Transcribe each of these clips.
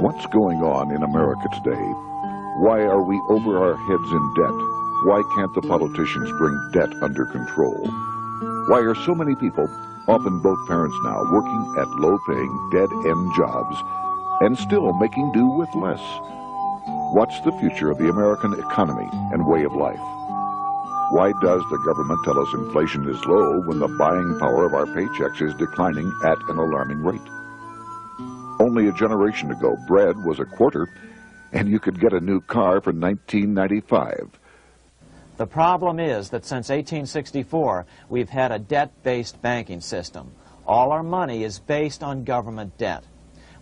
What's going on in America today? Why are we over our heads in debt? Why can't the politicians bring debt under control? Why are so many people, often both parents now, working at low-paying, dead-end jobs and still making do with less? What's the future of the American economy and way of life? Why does the government tell us inflation is low when the buying power of our paychecks is declining at an alarming rate? Only a generation ago, bread was a quarter, and you could get a new car for $19.95. The problem is that since 1864, we've had a debt-based banking system. All our money is based on government debt.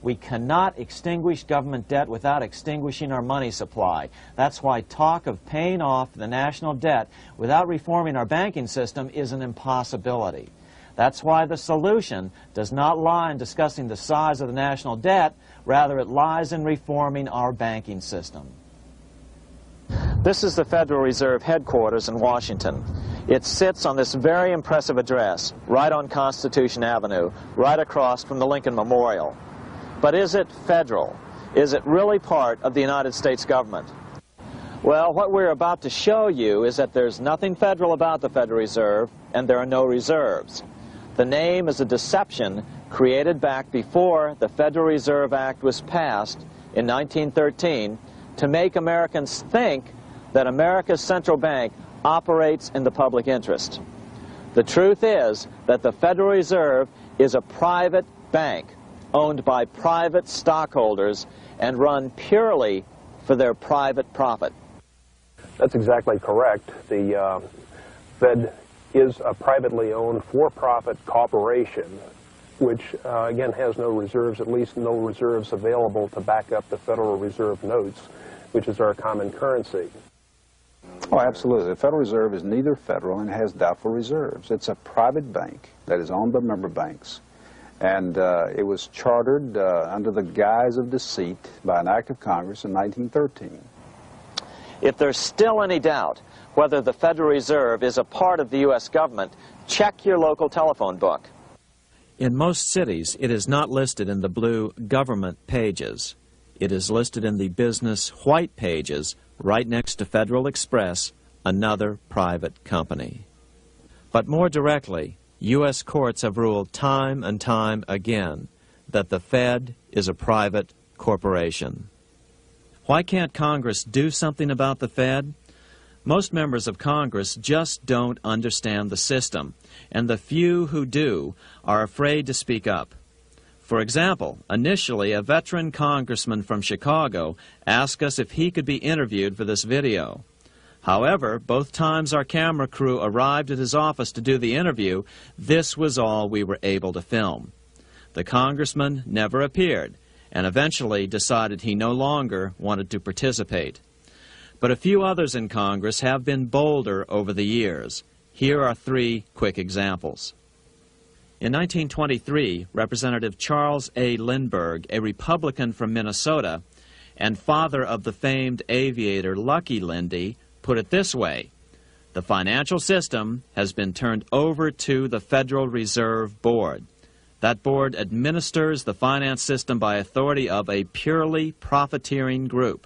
We cannot extinguish government debt without extinguishing our money supply. That's why talk of paying off the national debt without reforming our banking system is an impossibility. That's why the solution does not lie in discussing the size of the national debt, rather it lies in reforming our banking system. This is the Federal Reserve headquarters in Washington. It sits on this very impressive address, right on Constitution Avenue, right across from the Lincoln Memorial. But is it federal? Is it really part of the United States government? Well, what we're about to show you is that there's nothing federal about the Federal Reserve, and there are no reserves. The name is a deception created back before the Federal Reserve Act was passed in 1913 to make Americans think that America's central bank operates in the public interest. The truth is that the Federal Reserve is a private bank owned by private stockholders and run purely for their private profit. That's exactly correct. The Fed is a privately owned for-profit corporation which, again, has no reserves, at least no reserves available to back up the Federal Reserve notes, which is our common currency. Oh, absolutely. The Federal Reserve is neither federal and has doubtful reserves. It's a private bank that is owned by member banks. And it was chartered under the guise of deceit by an act of Congress in 1913. If there's still any doubt whether the Federal Reserve is a part of the U.S. government, check your local telephone book. In most cities, it is not listed in the blue government pages. It is listed in the business white pages right next to Federal Express, another private company. But more directly, U.S. courts have ruled time and time again that the Fed is a private corporation. Why can't Congress do something about the Fed? Most members of Congress just don't understand the system, and the few who do are afraid to speak up. For example, initially a veteran congressman from Chicago asked us if he could be interviewed for this video. However, both times our camera crew arrived at his office to do the interview, this was all we were able to film. The congressman never appeared, and eventually decided he no longer wanted to participate. But a few others in Congress have been bolder over the years. Here are 3 quick examples. In 1923, Representative Charles A. Lindbergh, a Republican from Minnesota, and father of the famed aviator Lucky Lindy, put it this way: the financial system has been turned over to the Federal Reserve Board. That board administers the finance system by authority of a purely profiteering group.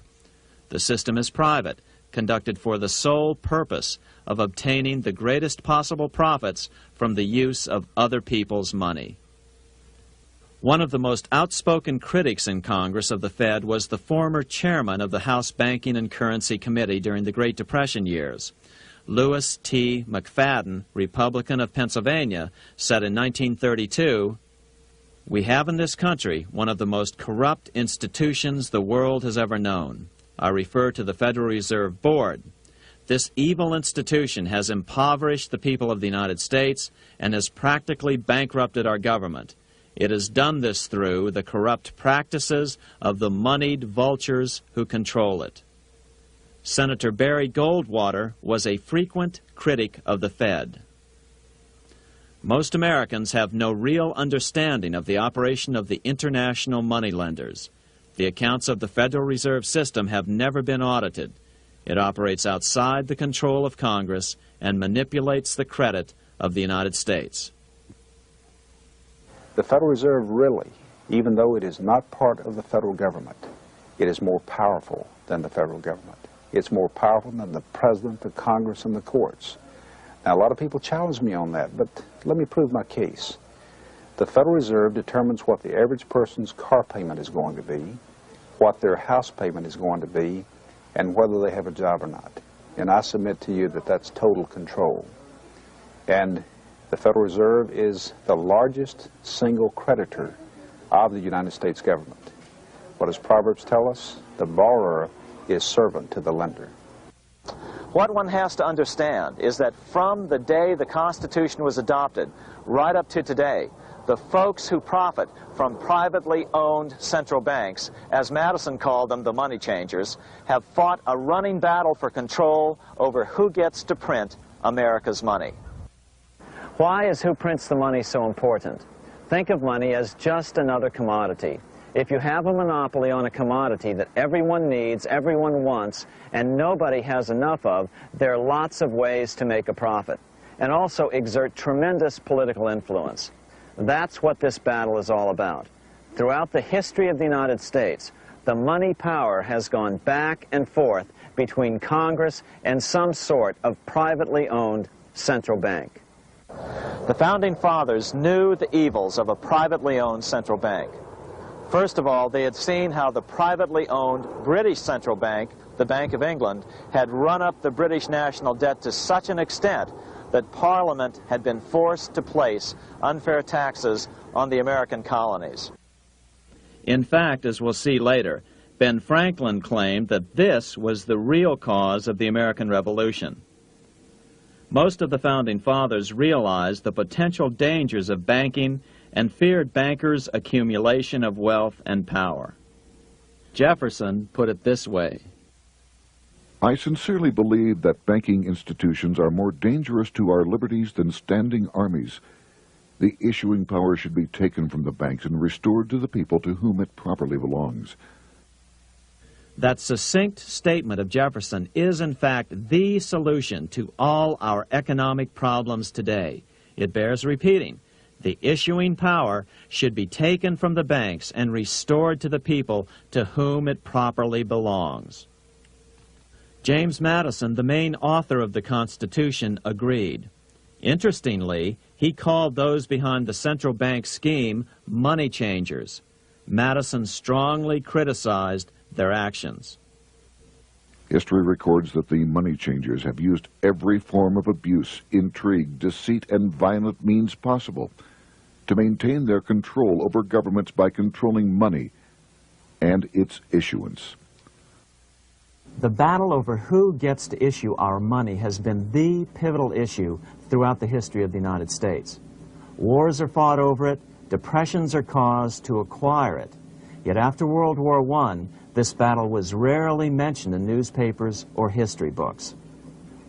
The system is private, conducted for the sole purpose of obtaining the greatest possible profits from the use of other people's money. One of the most outspoken critics in Congress of the Fed was the former chairman of the House Banking and Currency Committee during the Great Depression years. Lewis T. McFadden, Republican of Pennsylvania, said in 1932, "We have in this country one of the most corrupt institutions the world has ever known. I refer to the Federal Reserve Board. This evil institution has impoverished the people of the United States and has practically bankrupted our government. It has done this through the corrupt practices of the moneyed vultures who control it." Senator Barry Goldwater was a frequent critic of the Fed. Most Americans have no real understanding of the operation of the international moneylenders. The accounts of the Federal Reserve System have never been audited. It operates outside the control of Congress and manipulates the credit of the United States. The Federal Reserve really even though it is not part of the federal government, it is more powerful than the federal government. It's more powerful than the president, the Congress, and the courts. Now, a lot of people challenge me on that, but let me prove my case. The Federal Reserve determines what the average person's car payment is going to be, what their house payment is going to be, and whether they have a job or not. And I submit to you that that's total control. And the Federal Reserve is the largest single creditor of the United States government. What does Proverbs tell us? The borrower is servant to the lender. What one has to understand is that from the day the Constitution was adopted right up to today, the folks who profit from privately owned central banks, as Madison called them, the money changers, have fought a running battle for control over who gets to print America's money. Why is who prints the money so important? Think of money as just another commodity. If you have a monopoly on a commodity that everyone needs, everyone wants, and nobody has enough of, there are lots of ways to make a profit, and also exert tremendous political influence. That's what this battle is all about. Throughout the history of the United States, the money power has gone back and forth between Congress and some sort of privately owned central bank. The Founding Fathers knew the evils of a privately owned central bank. First of all, they had seen how the privately owned British central bank, the Bank of England, had run up the British national debt to such an extent that Parliament had been forced to place unfair taxes on the American colonies. In fact, as we'll see later, Ben Franklin claimed that this was the real cause of the American Revolution. Most of the Founding Fathers realized the potential dangers of banking and feared bankers' accumulation of wealth and power. Jefferson put it this way: I sincerely believe that banking institutions are more dangerous to our liberties than standing armies. The issuing power should be taken from the banks and restored to the people to whom it properly belongs. That succinct statement of Jefferson is, in fact, the solution to all our economic problems today. It bears repeating. The issuing power should be taken from the banks and restored to the people to whom it properly belongs. James Madison, the main author of the Constitution, agreed. Interestingly, he called those behind the central bank scheme money changers. Madison strongly criticized their actions. History records that the money changers have used every form of abuse, intrigue, deceit, and violent means possible to maintain their control over governments by controlling money and its issuance. The battle over who gets to issue our money has been the pivotal issue throughout the history of the United States. Wars are fought over it, depressions are caused to acquire it. Yet after World War I, this battle was rarely mentioned in newspapers or history books.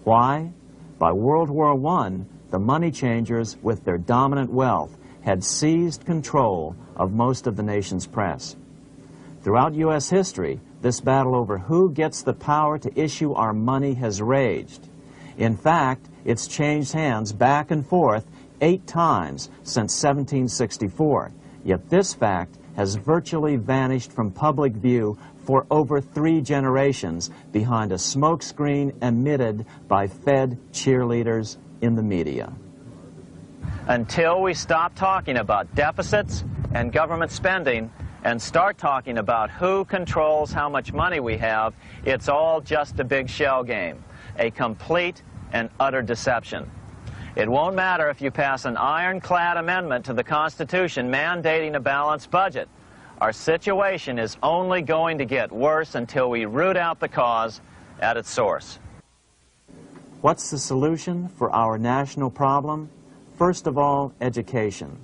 Why? By World War I, the money changers, with their dominant wealth, had seized control of most of the nation's press. Throughout U.S. history, this battle over who gets the power to issue our money has raged. In fact, it's changed hands back and forth 8 times since 1764, yet this fact has virtually vanished from public view for over 3 generations behind a smokescreen emitted by Fed cheerleaders in the media. Until we stop talking about deficits and government spending and start talking about who controls how much money we have, it's all just a big shell game, a complete and utter deception. It won't matter if you pass an ironclad amendment to the Constitution mandating a balanced budget. Our situation is only going to get worse until we root out the cause at its source. What's the solution for our national problem? First of all, education.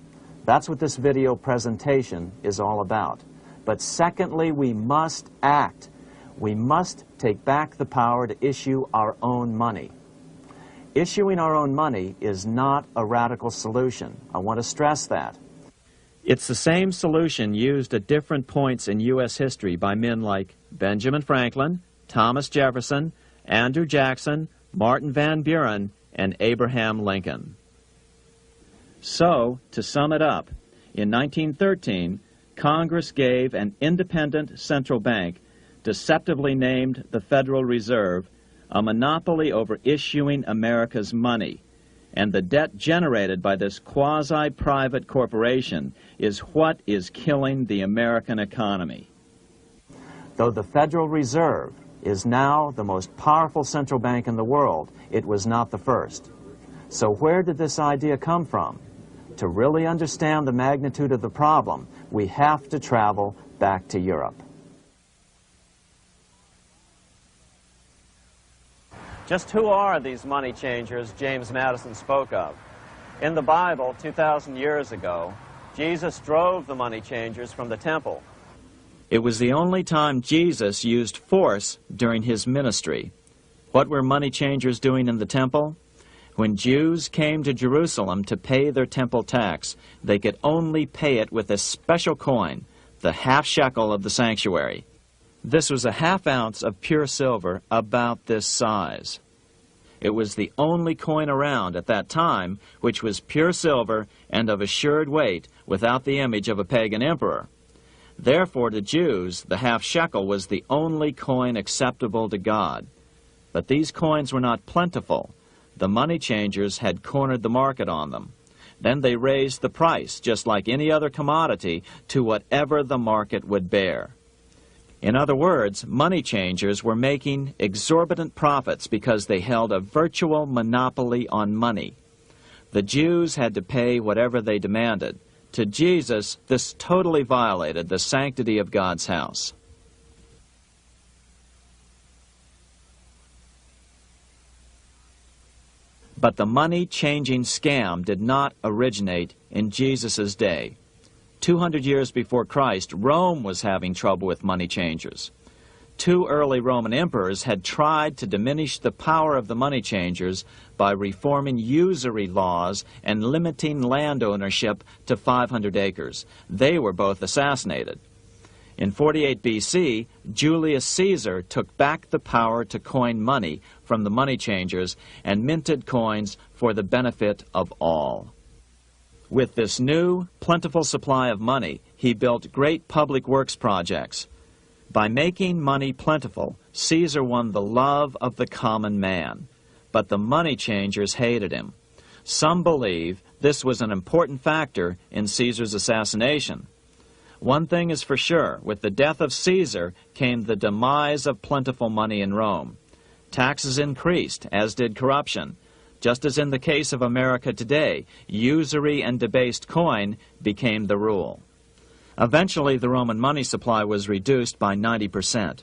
That's what this video presentation is all about. But secondly, we must act. We must take back the power to issue our own money. Issuing our own money is not a radical solution. I want to stress that. It's the same solution used at different points in U.S. history by men like Benjamin Franklin, Thomas Jefferson, Andrew Jackson, Martin Van Buren, and Abraham Lincoln. So, to sum it up, in 1913, Congress gave an independent central bank, deceptively named the Federal Reserve, a monopoly over issuing America's money. And the debt generated by this quasi-private corporation is what is killing the American economy. Though the Federal Reserve is now the most powerful central bank in the world, it was not the first. So where did this idea come from? To really understand the magnitude of the problem, we have to travel back to Europe. Just who are these money changers James Madison spoke of? In the Bible, 2,000 years ago, Jesus drove the money changers from the temple. It was the only time Jesus used force during his ministry. What were money changers doing in the temple? When Jews came to Jerusalem to pay their temple tax, they could only pay it with a special coin, the half shekel of the sanctuary. This was a half ounce of pure silver about this size. It was the only coin around at that time which was pure silver and of assured weight without the image of a pagan emperor. Therefore, to Jews, the half shekel was the only coin acceptable to God. But these coins were not plentiful. The money changers had cornered the market on them. Then they raised the price, just like any other commodity, to whatever the market would bear. In other words, money changers were making exorbitant profits because they held a virtual monopoly on money. The Jews had to pay whatever they demanded. To Jesus, this totally violated the sanctity of God's house. But the money-changing scam did not originate in Jesus' day. 200 years before Christ, Rome was having trouble with money changers. 2 early Roman emperors had tried to diminish the power of the money changers by reforming usury laws and limiting land ownership to 500 acres. They were both assassinated. In 48 BC, Julius Caesar took back the power to coin money from the money changers and minted coins for the benefit of all. With this new, plentiful supply of money, he built great public works projects. By making money plentiful, Caesar won the love of the common man. But the money changers hated him. Some believe this was an important factor in Caesar's assassination. One thing is for sure, with the death of Caesar came the demise of plentiful money in Rome. Taxes increased, as did corruption. Just as in the case of America today, usury and debased coin became the rule. Eventually, the Roman money supply was reduced by 90%.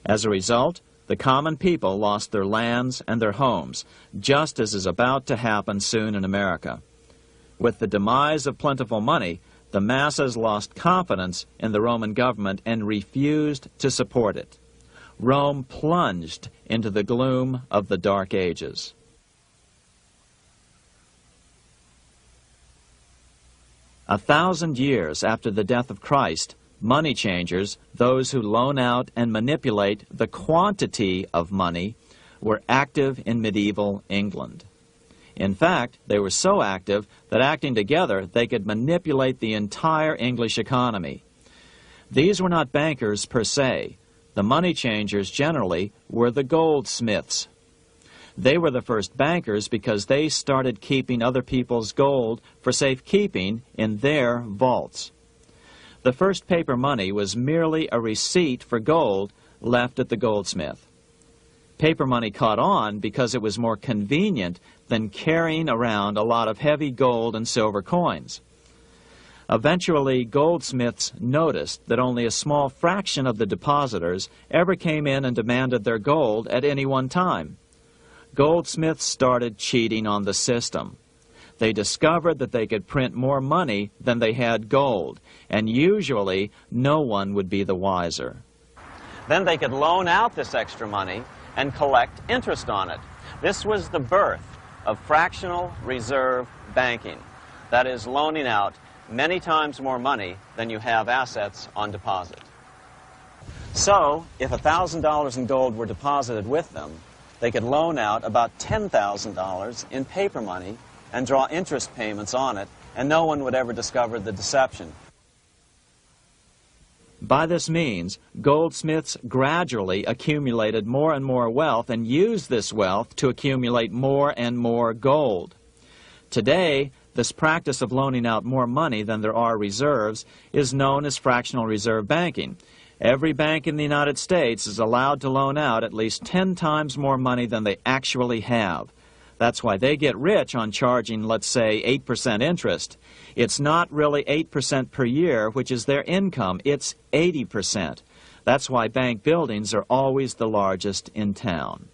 As a result, the common people lost their lands and their homes, just as is about to happen soon in America. With the demise of plentiful money, the masses lost confidence in the Roman government and refused to support it. Rome plunged into the gloom of the Dark Ages. A 1,000 years after the death of Christ, money changers, those who loan out and manipulate the quantity of money, were active in medieval England. In fact, they were so active that acting together, they could manipulate the entire English economy. These were not bankers per se. The money changers generally were the goldsmiths. They were the first bankers because they started keeping other people's gold for safekeeping in their vaults. The first paper money was merely a receipt for gold left at the goldsmith. Paper money caught on because it was more convenient than carrying around a lot of heavy gold and silver coins. Eventually, goldsmiths noticed that only a small fraction of the depositors ever came in and demanded their gold at any one time. Goldsmiths started cheating on the system. They discovered that they could print more money than they had gold, and usually no one would be the wiser. Then they could loan out this extra money and collect interest on it. This was the birth of fractional reserve banking. That is, loaning out many times more money than you have assets on deposit. So, if $1,000 in gold were deposited with them, they could loan out about $10,000 in paper money and draw interest payments on it, and no one would ever discover the deception. By this means, goldsmiths gradually accumulated more and more wealth and used this wealth to accumulate more and more gold. Today, this practice of loaning out more money than there are reserves is known as fractional reserve banking. Every bank in the United States is allowed to loan out at least 10 times more money than they actually have. That's why they get rich on charging, let's say, 8% interest. It's not really 8% per year, which is their income. It's 80%. That's why bank buildings are always the largest in town.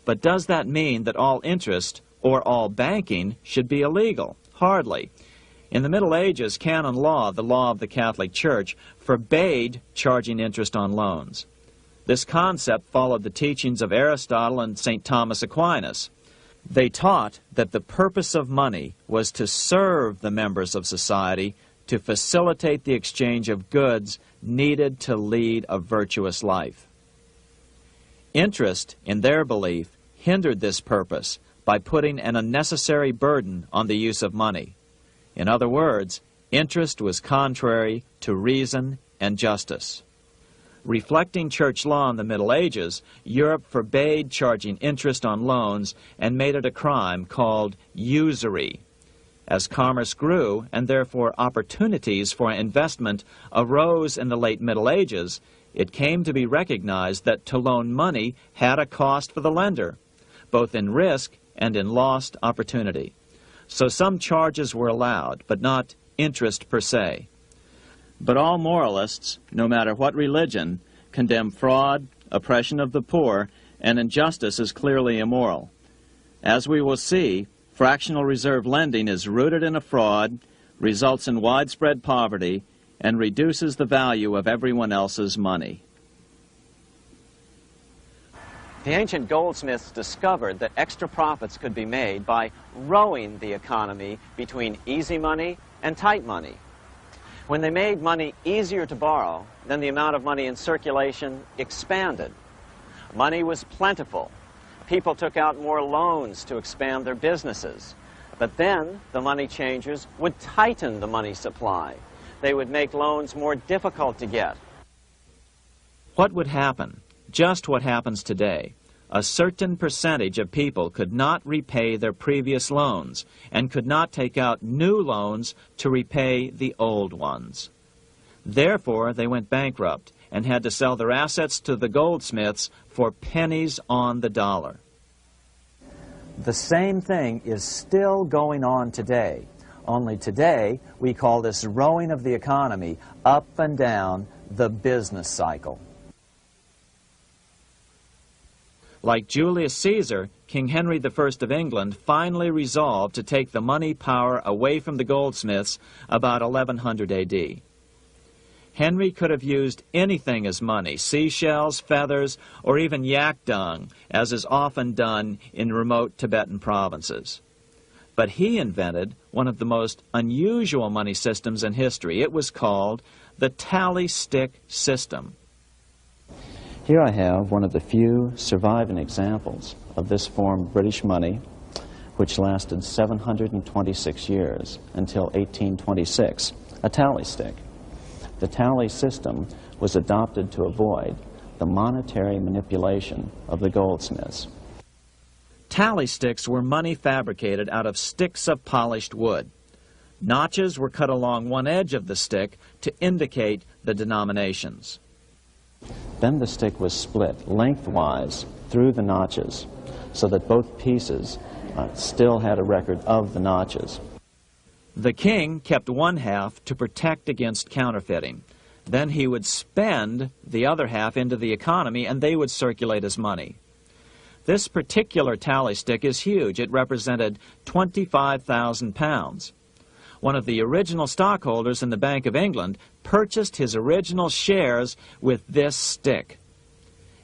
But does that mean that all interest or all banking should be illegal? Hardly. In the Middle Ages, canon law, the law of the Catholic Church, forbade charging interest on loans. This concept followed the teachings of Aristotle and St. Thomas Aquinas. They taught that the purpose of money was to serve the members of society, to facilitate the exchange of goods needed to lead a virtuous life. Interest, in their belief, hindered this purpose by putting an unnecessary burden on the use of money. In other words, interest was contrary to reason and justice. Reflecting church law in the Middle Ages, Europe forbade charging interest on loans and made it a crime called usury. As commerce grew, and therefore opportunities for investment arose in the late Middle Ages, it came to be recognized that to loan money had a cost for the lender, both in risk and in lost opportunity. So some charges were allowed, but not interest per se. But all moralists, no matter what religion, condemn fraud, oppression of the poor, and injustice as clearly immoral. As we will see, fractional reserve lending is rooted in a fraud, results in widespread poverty, and reduces the value of everyone else's money. The ancient goldsmiths discovered that extra profits could be made by rowing the economy between easy money and tight money. When they made money easier to borrow, then the amount of money in circulation expanded. Money was plentiful. People took out more loans to expand their businesses. But then the money changers would tighten the money supply. They would make loans more difficult to get. What would happen? Just what happens today. A certain percentage of people could not repay their previous loans and could not take out new loans to repay the old ones. Therefore, they went bankrupt and had to sell their assets to the goldsmiths for pennies on the dollar. The same thing is still going on today. Only today, we call this rowing of the economy up and down the business cycle. Like Julius Caesar, King Henry I of England finally resolved to take the money power away from the goldsmiths about 1100 AD. Henry could have used anything as money, seashells, feathers, or even yak dung, as is often done in remote Tibetan provinces. But he invented one of the most unusual money systems in history. It was called the tally stick system. Here I have one of the few surviving examples of this form of British money, which lasted 726 years until 1826, a tally stick. The tally system was adopted to avoid the monetary manipulation of the goldsmiths. Tally sticks were money fabricated out of sticks of polished wood. Notches were cut along one edge of the stick to indicate the denominations. Then the stick was split lengthwise through the notches so that both pieces still had a record of the notches. The king kept one half to protect against counterfeiting. Then he would spend the other half into the economy and they would circulate as money. This particular tally stick is huge. It represented 25,000 pounds. One of the original stockholders in the Bank of England purchased his original shares with this stick.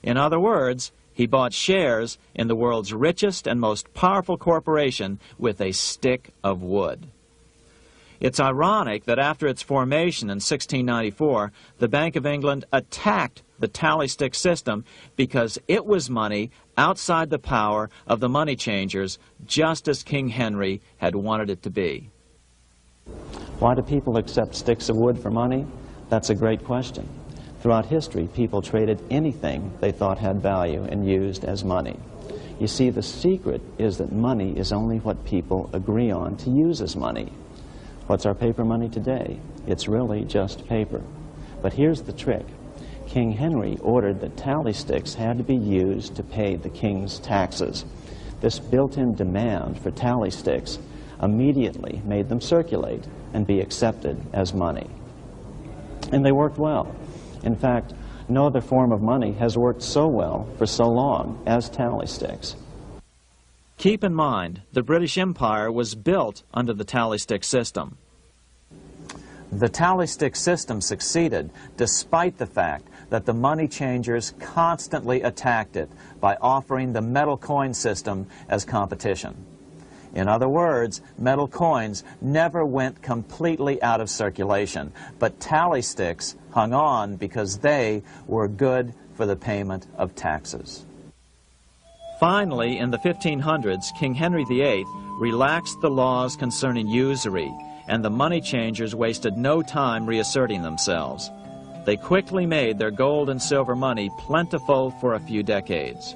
In other words, he bought shares in the world's richest and most powerful corporation with a stick of wood. It's ironic that after its formation in 1694, the Bank of England attacked the tally stick system because it was money outside the power of the money changers, just as King Henry had wanted it to be. Why do people accept sticks of wood for money? That's a great question. Throughout history, people traded anything they thought had value and used as money. You see, the secret is that money is only what people agree on to use as money. What's our paper money today? It's really just paper. But here's the trick. King Henry ordered that tally sticks had to be used to pay the king's taxes. This built-in demand for tally sticks immediately made them circulate and be accepted as money. And they worked well. In fact, no other form of money has worked so well for so long as tally sticks. Keep in mind, the British Empire was built under the tally stick system. The tally stick system succeeded despite the fact that the money changers constantly attacked it by offering the metal coin system as competition. In other words, metal coins never went completely out of circulation, but tally sticks hung on because they were good for the payment of taxes. Finally, in the 1500s, King Henry VIII relaxed the laws concerning usury, and the money changers wasted no time reasserting themselves. They quickly made their gold and silver money plentiful for a few decades.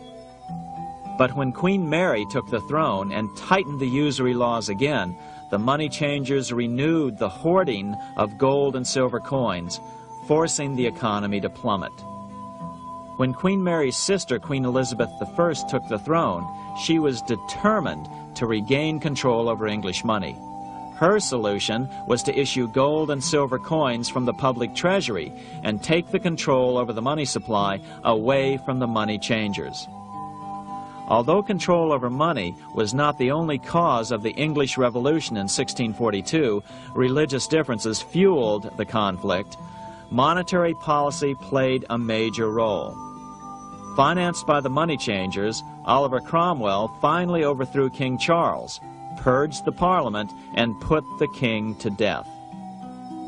But when Queen Mary took the throne and tightened the usury laws again, the money changers renewed the hoarding of gold and silver coins, forcing the economy to plummet. When Queen Mary's sister, Queen Elizabeth I, took the throne, she was determined to regain control over English money. Her solution was to issue gold and silver coins from the public treasury and take the control over the money supply away from the money changers. Although control over money was not the only cause of the English Revolution in 1642, religious differences fueled the conflict. Monetary policy played a major role. Financed by the money changers, Oliver Cromwell finally overthrew King Charles, purged the Parliament, and put the king to death.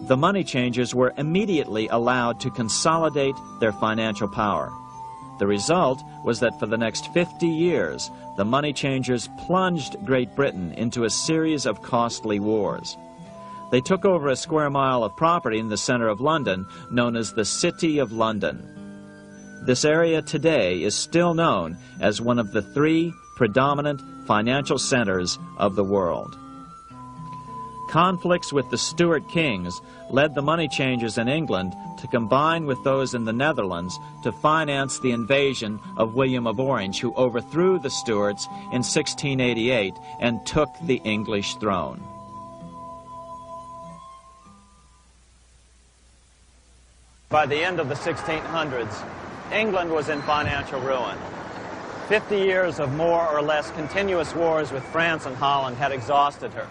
The money changers were immediately allowed to consolidate their financial power. The result was that for the next 50 years, the money changers plunged Great Britain into a series of costly wars. They took over a square mile of property in the center of London, known as the City of London. This area today is still known as one of the 3 predominant financial centers of the world. Conflicts with the Stuart kings led the money changers in England to combine with those in the Netherlands to finance the invasion of William of Orange, who overthrew the Stuarts in 1688 and took the English throne. By the end of the 1600s, England was in financial ruin. 50 years of more or less continuous wars with France and Holland had exhausted her.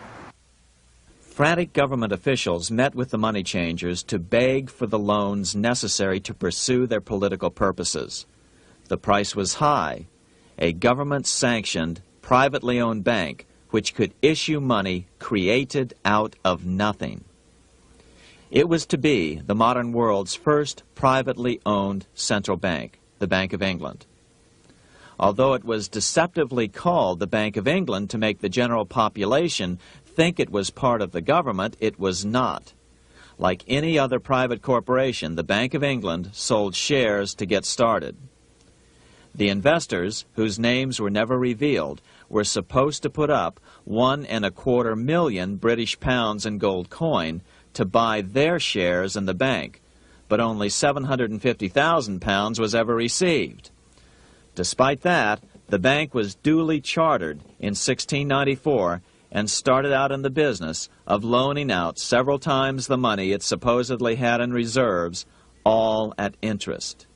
Frantic government officials met with the money changers to beg for the loans necessary to pursue their political purposes. The price was high: a government-sanctioned, privately owned bank which could issue money created out of nothing. It was to be the modern world's first privately owned central bank, the Bank of England. Although it was deceptively called the Bank of England to make the general population think it was part of the government, it was not. Like any other private corporation, the Bank of England sold shares to get started. The investors, whose names were never revealed, were supposed to put up £1.25 million British pounds in gold coin to buy their shares in the bank, but only £750,000 was ever received. Despite that, the bank was duly chartered in 1694 and started out in the business of loaning out several times the money it supposedly had in reserves, all at interest.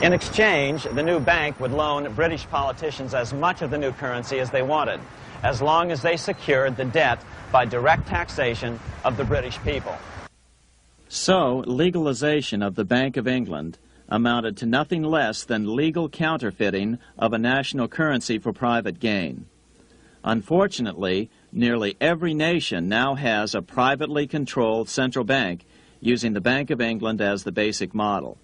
In exchange, the new bank would loan British politicians as much of the new currency as they wanted, as long as they secured the debt by direct taxation of the British people. So, legalization of the Bank of England amounted to nothing less than legal counterfeiting of a national currency for private gain. Unfortunately, nearly every nation now has a privately controlled central bank using the Bank of England as the basic model.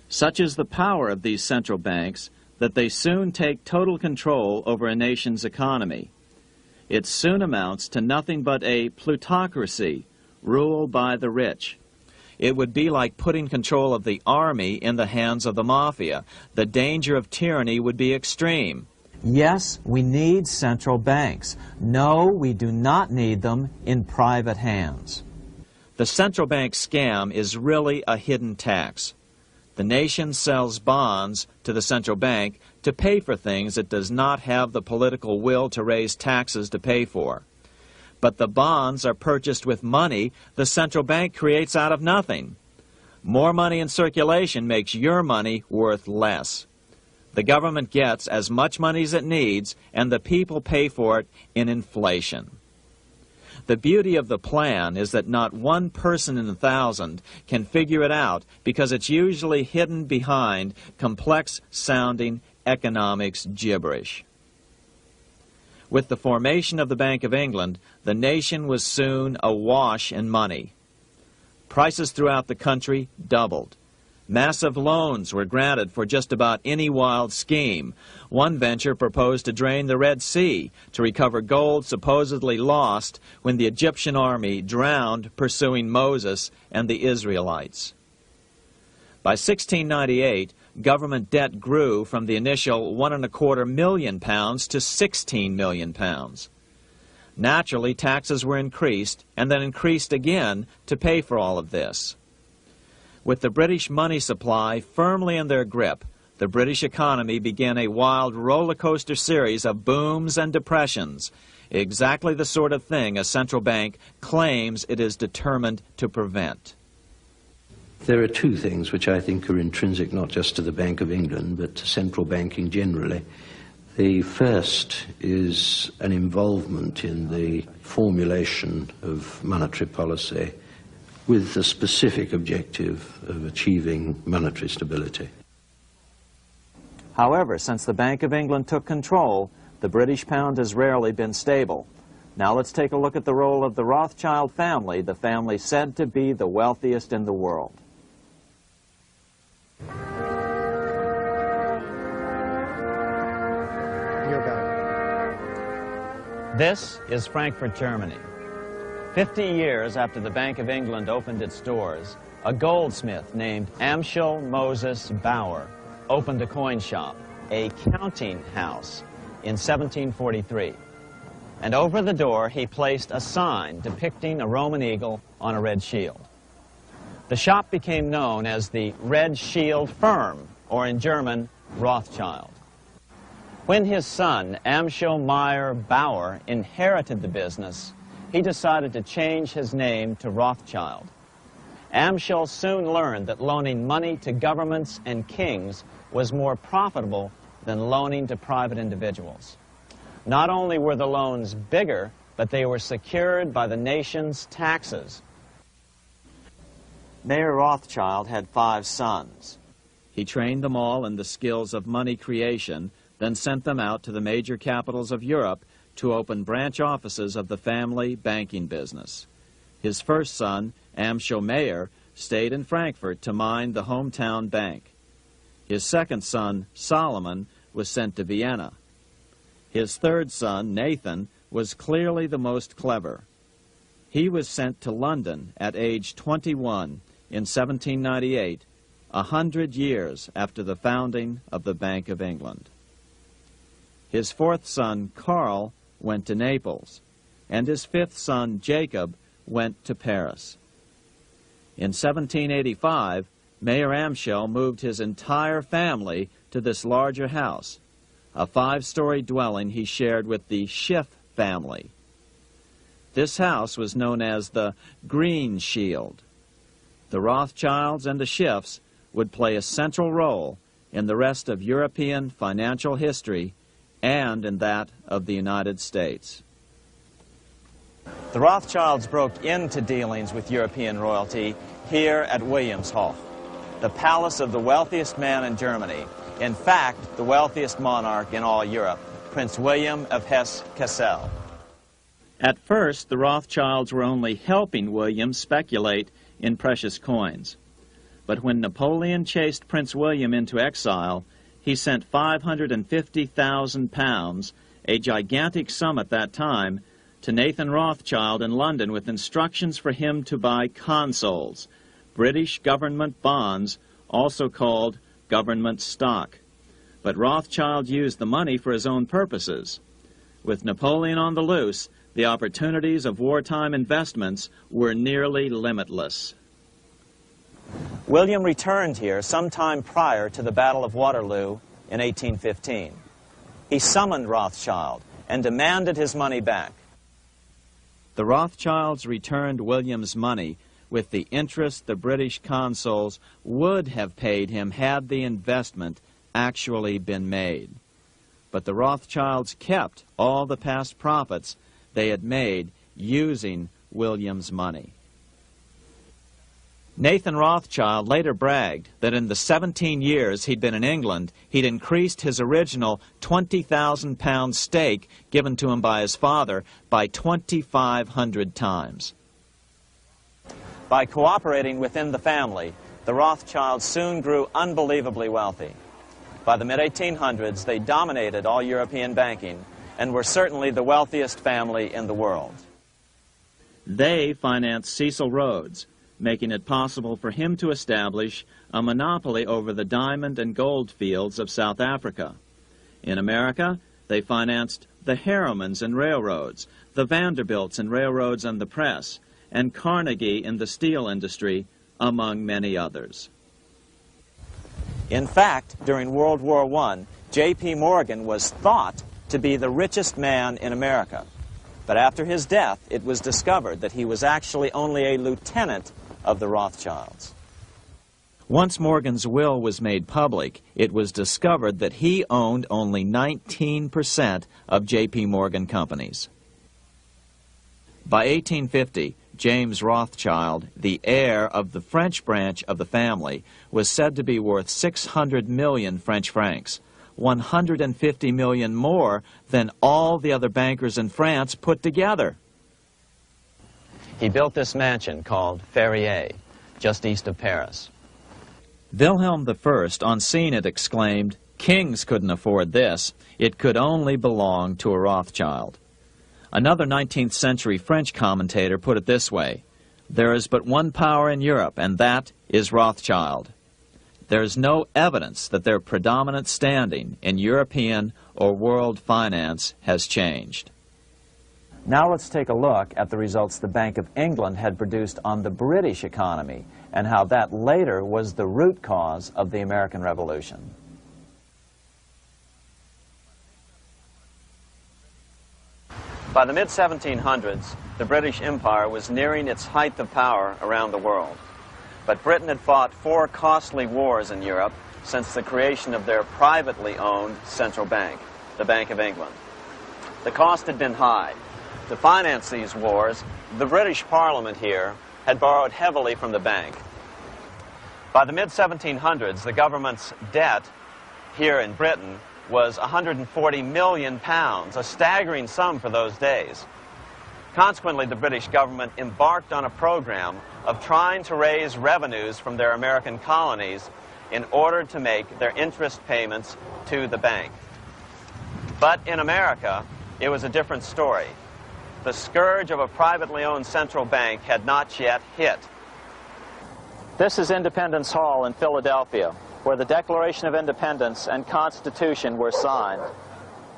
Such is the power of these central banks that they soon take total control over a nation's economy. It soon amounts to nothing but a plutocracy, ruled by the rich. It would be like putting control of the army in the hands of the mafia. The danger of tyranny would be extreme. Yes, we need central banks. No, we do not need them in private hands. The central bank scam is really a hidden tax. The nation sells bonds to the central bank to pay for things it does not have the political will to raise taxes to pay for. But the bonds are purchased with money the central bank creates out of nothing. More money in circulation makes your money worth less. The government gets as much money as it needs, and the people pay for it in inflation. The beauty of the plan is that not one person in 1,000 can figure it out because it's usually hidden behind complex-sounding economics gibberish. With the formation of the Bank of England, the nation was soon awash in money. Prices throughout the country doubled. Massive loans were granted for just about any wild scheme. One venture proposed to drain the Red Sea to recover gold supposedly lost when the Egyptian army drowned pursuing Moses and the Israelites. By 1698, government debt grew from the initial £1.25 million to £16 million. Naturally, taxes were increased and then increased again to pay for all of this. With the British money supply firmly in their grip, the British economy began a wild roller coaster series of booms and depressions, exactly the sort of thing a central bank claims it is determined to prevent. There are two things which I think are intrinsic not just to the Bank of England but to central banking generally. The first is an involvement in the formulation of monetary policy with the specific objective of achieving monetary stability. However, since the Bank of England took control, the British pound has rarely been stable. Now let's take a look at the role of the Rothschild family, the family said to be the wealthiest in the world. This is Frankfurt, Germany. 50 years after the Bank of England opened its doors, a goldsmith named Amschel Moses Bauer opened a coin shop, a counting house, in 1743. And over the door he placed a sign depicting a Roman eagle on a red shield. The shop became known as the Red Shield Firm, or in German, Rothschild. When his son, Amschel Meyer Bauer, inherited the business, he decided to change his name to Rothschild. Amschel soon learned that loaning money to governments and kings was more profitable than loaning to private individuals. Not only were the loans bigger, but they were secured by the nation's taxes. Mayer Rothschild had 5 sons. He trained them all in the skills of money creation, then sent them out to the major capitals of Europe to open branch offices of the family banking business. His first son, Amschel Meyer, stayed in Frankfurt to mind the hometown bank. His second son, Solomon, was sent to Vienna. His third son, Nathan, was clearly the most clever. He was sent to London at age 21 in 1798, 100 years after the founding of the Bank of England. His fourth son, Karl, went to Naples, and his fifth son, Jacob, went to Paris. In 1785, Mayer Amschel moved his entire family to this larger house, a 5-story dwelling he shared with the Schiff family. This house was known as the Green Shield. The Rothschilds and the Schiffs would play a central role in the rest of European financial history and in that of the United States. The Rothschilds broke into dealings with European royalty here at Wilhelmshof, the palace of the wealthiest man in Germany, in fact, the wealthiest monarch in all Europe, Prince William of Hesse-Kassel. At first, the Rothschilds were only helping William speculate in precious coins. But when Napoleon chased Prince William into exile, he sent £550,000, a gigantic sum at that time, to Nathan Rothschild in London with instructions for him to buy consols, British government bonds, also called government stock. But Rothschild used the money for his own purposes. With Napoleon on the loose, the opportunities of wartime investments were nearly limitless. William returned here sometime prior to the Battle of Waterloo in 1815. He summoned Rothschild and demanded his money back. The Rothschilds returned William's money with the interest the British consuls would have paid him had the investment actually been made. But the Rothschilds kept all the past profits they had made using William's money. Nathan Rothschild later bragged that in the 17 years he'd been in England, he'd increased his original £20,000 stake given to him by his father by 2,500 times. By cooperating within the family, the Rothschilds soon grew unbelievably wealthy. By the mid-1800s, they dominated all European banking and were certainly the wealthiest family in the world. They financed Cecil Rhodes, making it possible for him to establish a monopoly over the diamond and gold fields of South Africa. In America, they financed the Harrimans and railroads, the Vanderbilts and railroads and the press, and Carnegie in the steel industry, among many others. In fact, during World War I, J.P. Morgan was thought to be the richest man in America. But after his death, it was discovered that he was actually only a lieutenant of the Rothschilds. Once Morgan's will was made public, it was discovered that he owned only 19% of J.P. Morgan companies. By 1850, James Rothschild, the heir of the French branch of the family, was said to be worth 600 million French francs, 150 million more than all the other bankers in France put together. He built this mansion called Ferrier, just east of Paris. Wilhelm I, on seeing it, exclaimed, "Kings couldn't afford this. It could only belong to a Rothschild." Another 19th century French commentator put it this way: "There is but one power in Europe, and that is Rothschild." There is no evidence that their predominant standing in European or world finance has changed. Now let's take a look at the results the Bank of England had produced on the British economy and how that later was the root cause of the American Revolution. By the mid-1700s, the British Empire was nearing its height of power around the world. But Britain had fought 4 costly wars in Europe since the creation of their privately owned central bank, the Bank of England. The cost had been high. To finance these wars, the British Parliament here had borrowed heavily from the bank. By the mid-1700s, the government's debt here in Britain was £140 million, a staggering sum for those days. Consequently, the British government embarked on a program of trying to raise revenues from their American colonies in order to make their interest payments to the bank. But in America, it was a different story. The scourge of a privately owned central bank had not yet hit. This is Independence Hall in Philadelphia, where the Declaration of Independence and Constitution were signed.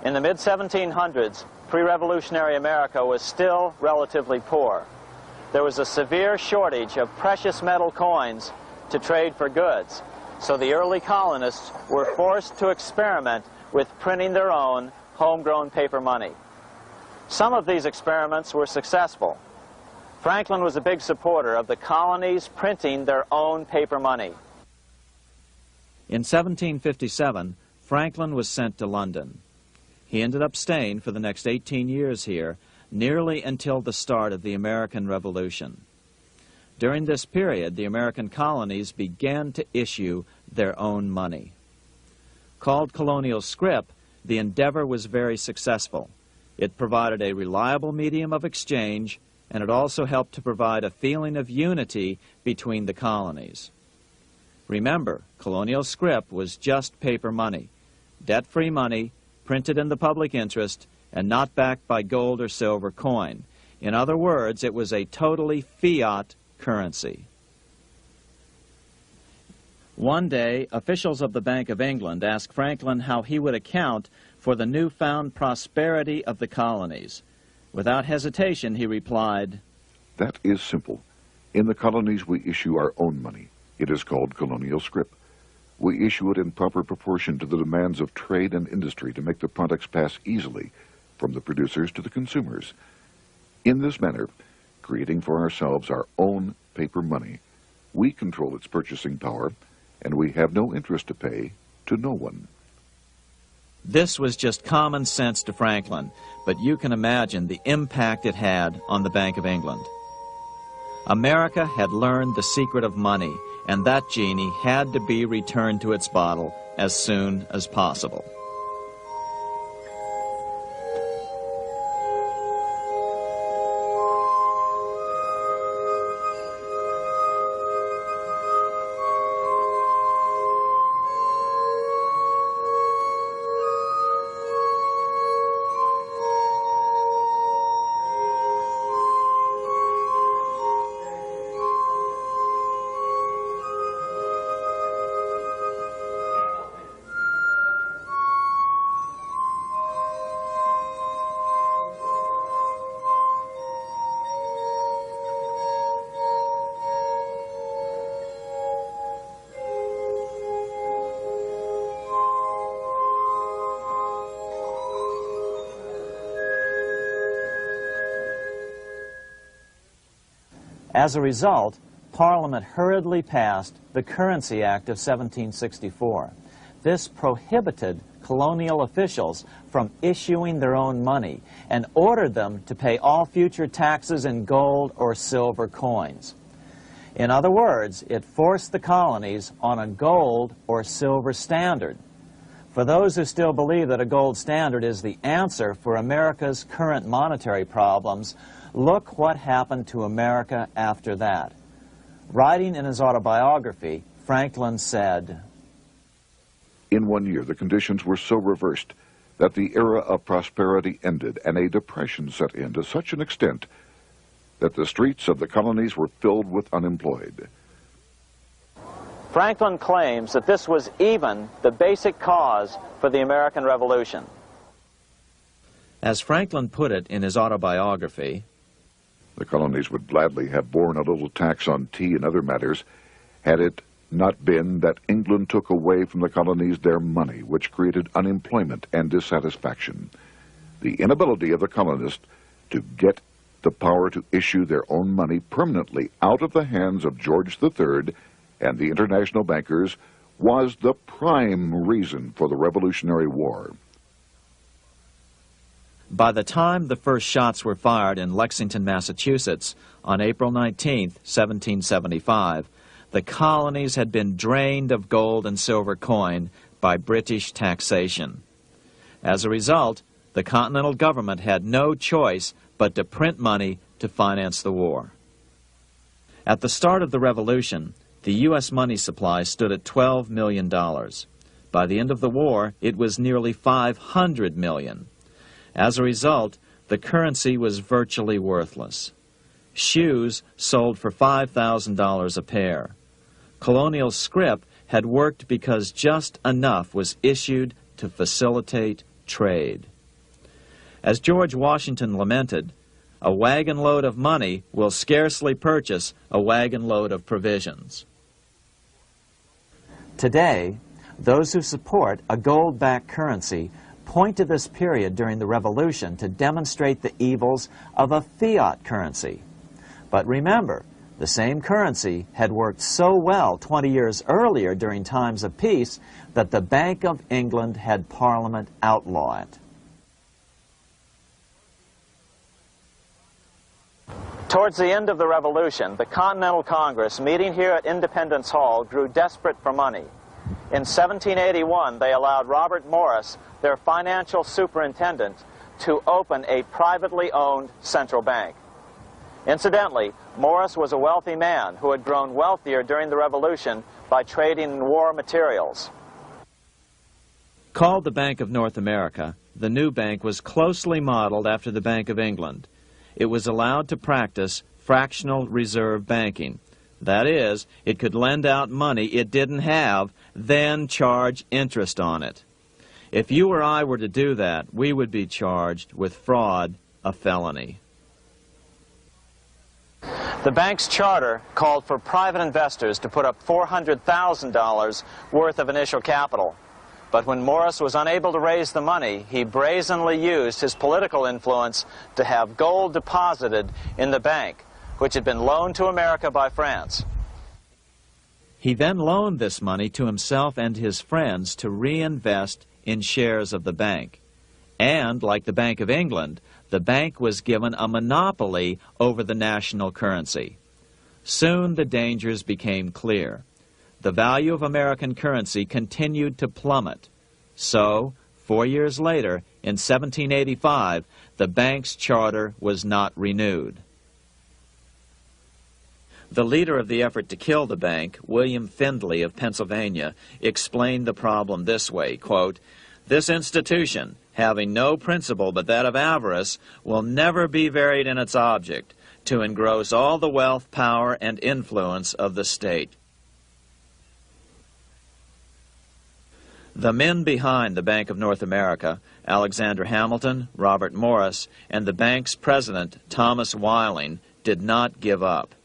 In the mid-1700s, pre-revolutionary America was still relatively poor. There was a severe shortage of precious metal coins to trade for goods, so the early colonists were forced to experiment with printing their own homegrown paper money. Some of these experiments were successful. Franklin was a big supporter of the colonies printing their own paper money. In 1757, Franklin was sent to London. He ended up staying for the next 18 years here, nearly until the start of the American Revolution. During this period, the American colonies began to issue their own money. Called colonial scrip, the endeavor was very successful. It provided a reliable medium of exchange, and it also helped to provide a feeling of unity between the colonies. Remember, colonial scrip was just paper money, debt-free money, printed in the public interest, and not backed by gold or silver coin. In other words, it was a totally fiat currency. One day, officials of the Bank of England asked Franklin how he would account for the newfound prosperity of the colonies. Without hesitation, he replied, "That is simple. In the colonies, we issue our own money. It is called colonial scrip. We issue it in proper proportion to the demands of trade and industry to make the products pass easily from the producers to the consumers. In this manner, creating for ourselves our own paper money, we control its purchasing power, and we have no interest to pay to no one." This was just common sense to Franklin, but you can imagine the impact it had on the Bank of England. America had learned the secret of money, and that genie had to be returned to its bottle as soon as possible. As a result, Parliament hurriedly passed the Currency Act of 1764. This prohibited colonial officials from issuing their own money and ordered them to pay all future taxes in gold or silver coins. In other words, it forced the colonies on a gold or silver standard. For those who still believe that a gold standard is the answer for America's current monetary problems, look what happened to America after that. Writing in his autobiography, Franklin said, "In 1 year, the conditions were so reversed that the era of prosperity ended and a depression set in to such an extent that the streets of the colonies were filled with unemployed." Franklin claims that this was even the basic cause for the American Revolution. As Franklin put it in his autobiography, "The colonies would gladly have borne a little tax on tea and other matters had it not been that England took away from the colonies their money, which created unemployment and dissatisfaction. The inability of the colonists to get the power to issue their own money permanently out of the hands of George III and the international bankers was the prime reason for the Revolutionary War." By the time the first shots were fired in Lexington, Massachusetts, on April 19, 1775, the colonies had been drained of gold and silver coin by British taxation. As a result, the Continental government had no choice but to print money to finance the war. At the start of the Revolution, the U.S. money supply stood at $12 million. By the end of the war, it was nearly $500 million. As a result, the currency was virtually worthless. Shoes sold for $5,000 a pair. Colonial scrip had worked because just enough was issued to facilitate trade. As George Washington lamented, "A wagon load of money will scarcely purchase a wagon load of provisions." Today, those who support a gold-backed currency point to this period during the Revolution to demonstrate the evils of a fiat currency. But remember, the same currency had worked so well 20 years earlier during times of peace that the Bank of England had Parliament outlaw it. Towards the end of the Revolution, the Continental Congress, meeting here at Independence Hall, grew desperate for money. In 1781, they allowed Robert Morris, their financial superintendent, to open a privately owned central bank. Incidentally, Morris was a wealthy man who had grown wealthier during the Revolution by trading in war materials. Called the Bank of North America, the new bank was closely modeled after the Bank of England. It was allowed to practice fractional reserve banking. That is, it could lend out money it didn't have, then charge interest on it. If you or I were to do that, we would be charged with fraud, a felony. The bank's charter called for private investors to put up $400,000 worth of initial capital. But when Morris was unable to raise the money, he brazenly used his political influence to have gold deposited in the bank, which had been loaned to America by France. He then loaned this money to himself and his friends to reinvest in shares of the bank. And, like the Bank of England, the bank was given a monopoly over the national currency. Soon the dangers became clear. The value of American currency continued to plummet. So, 4 years later, in 1785, the bank's charter was not renewed. The leader of the effort to kill the bank, William Findley of Pennsylvania, explained the problem this way, quote, "This institution, having no principle but that of avarice, will never be varied in its object, to engross all the wealth, power, and influence of the state." The men behind the Bank of North America, Alexander Hamilton, Robert Morris, and the bank's president, Thomas Whiling, did not give up.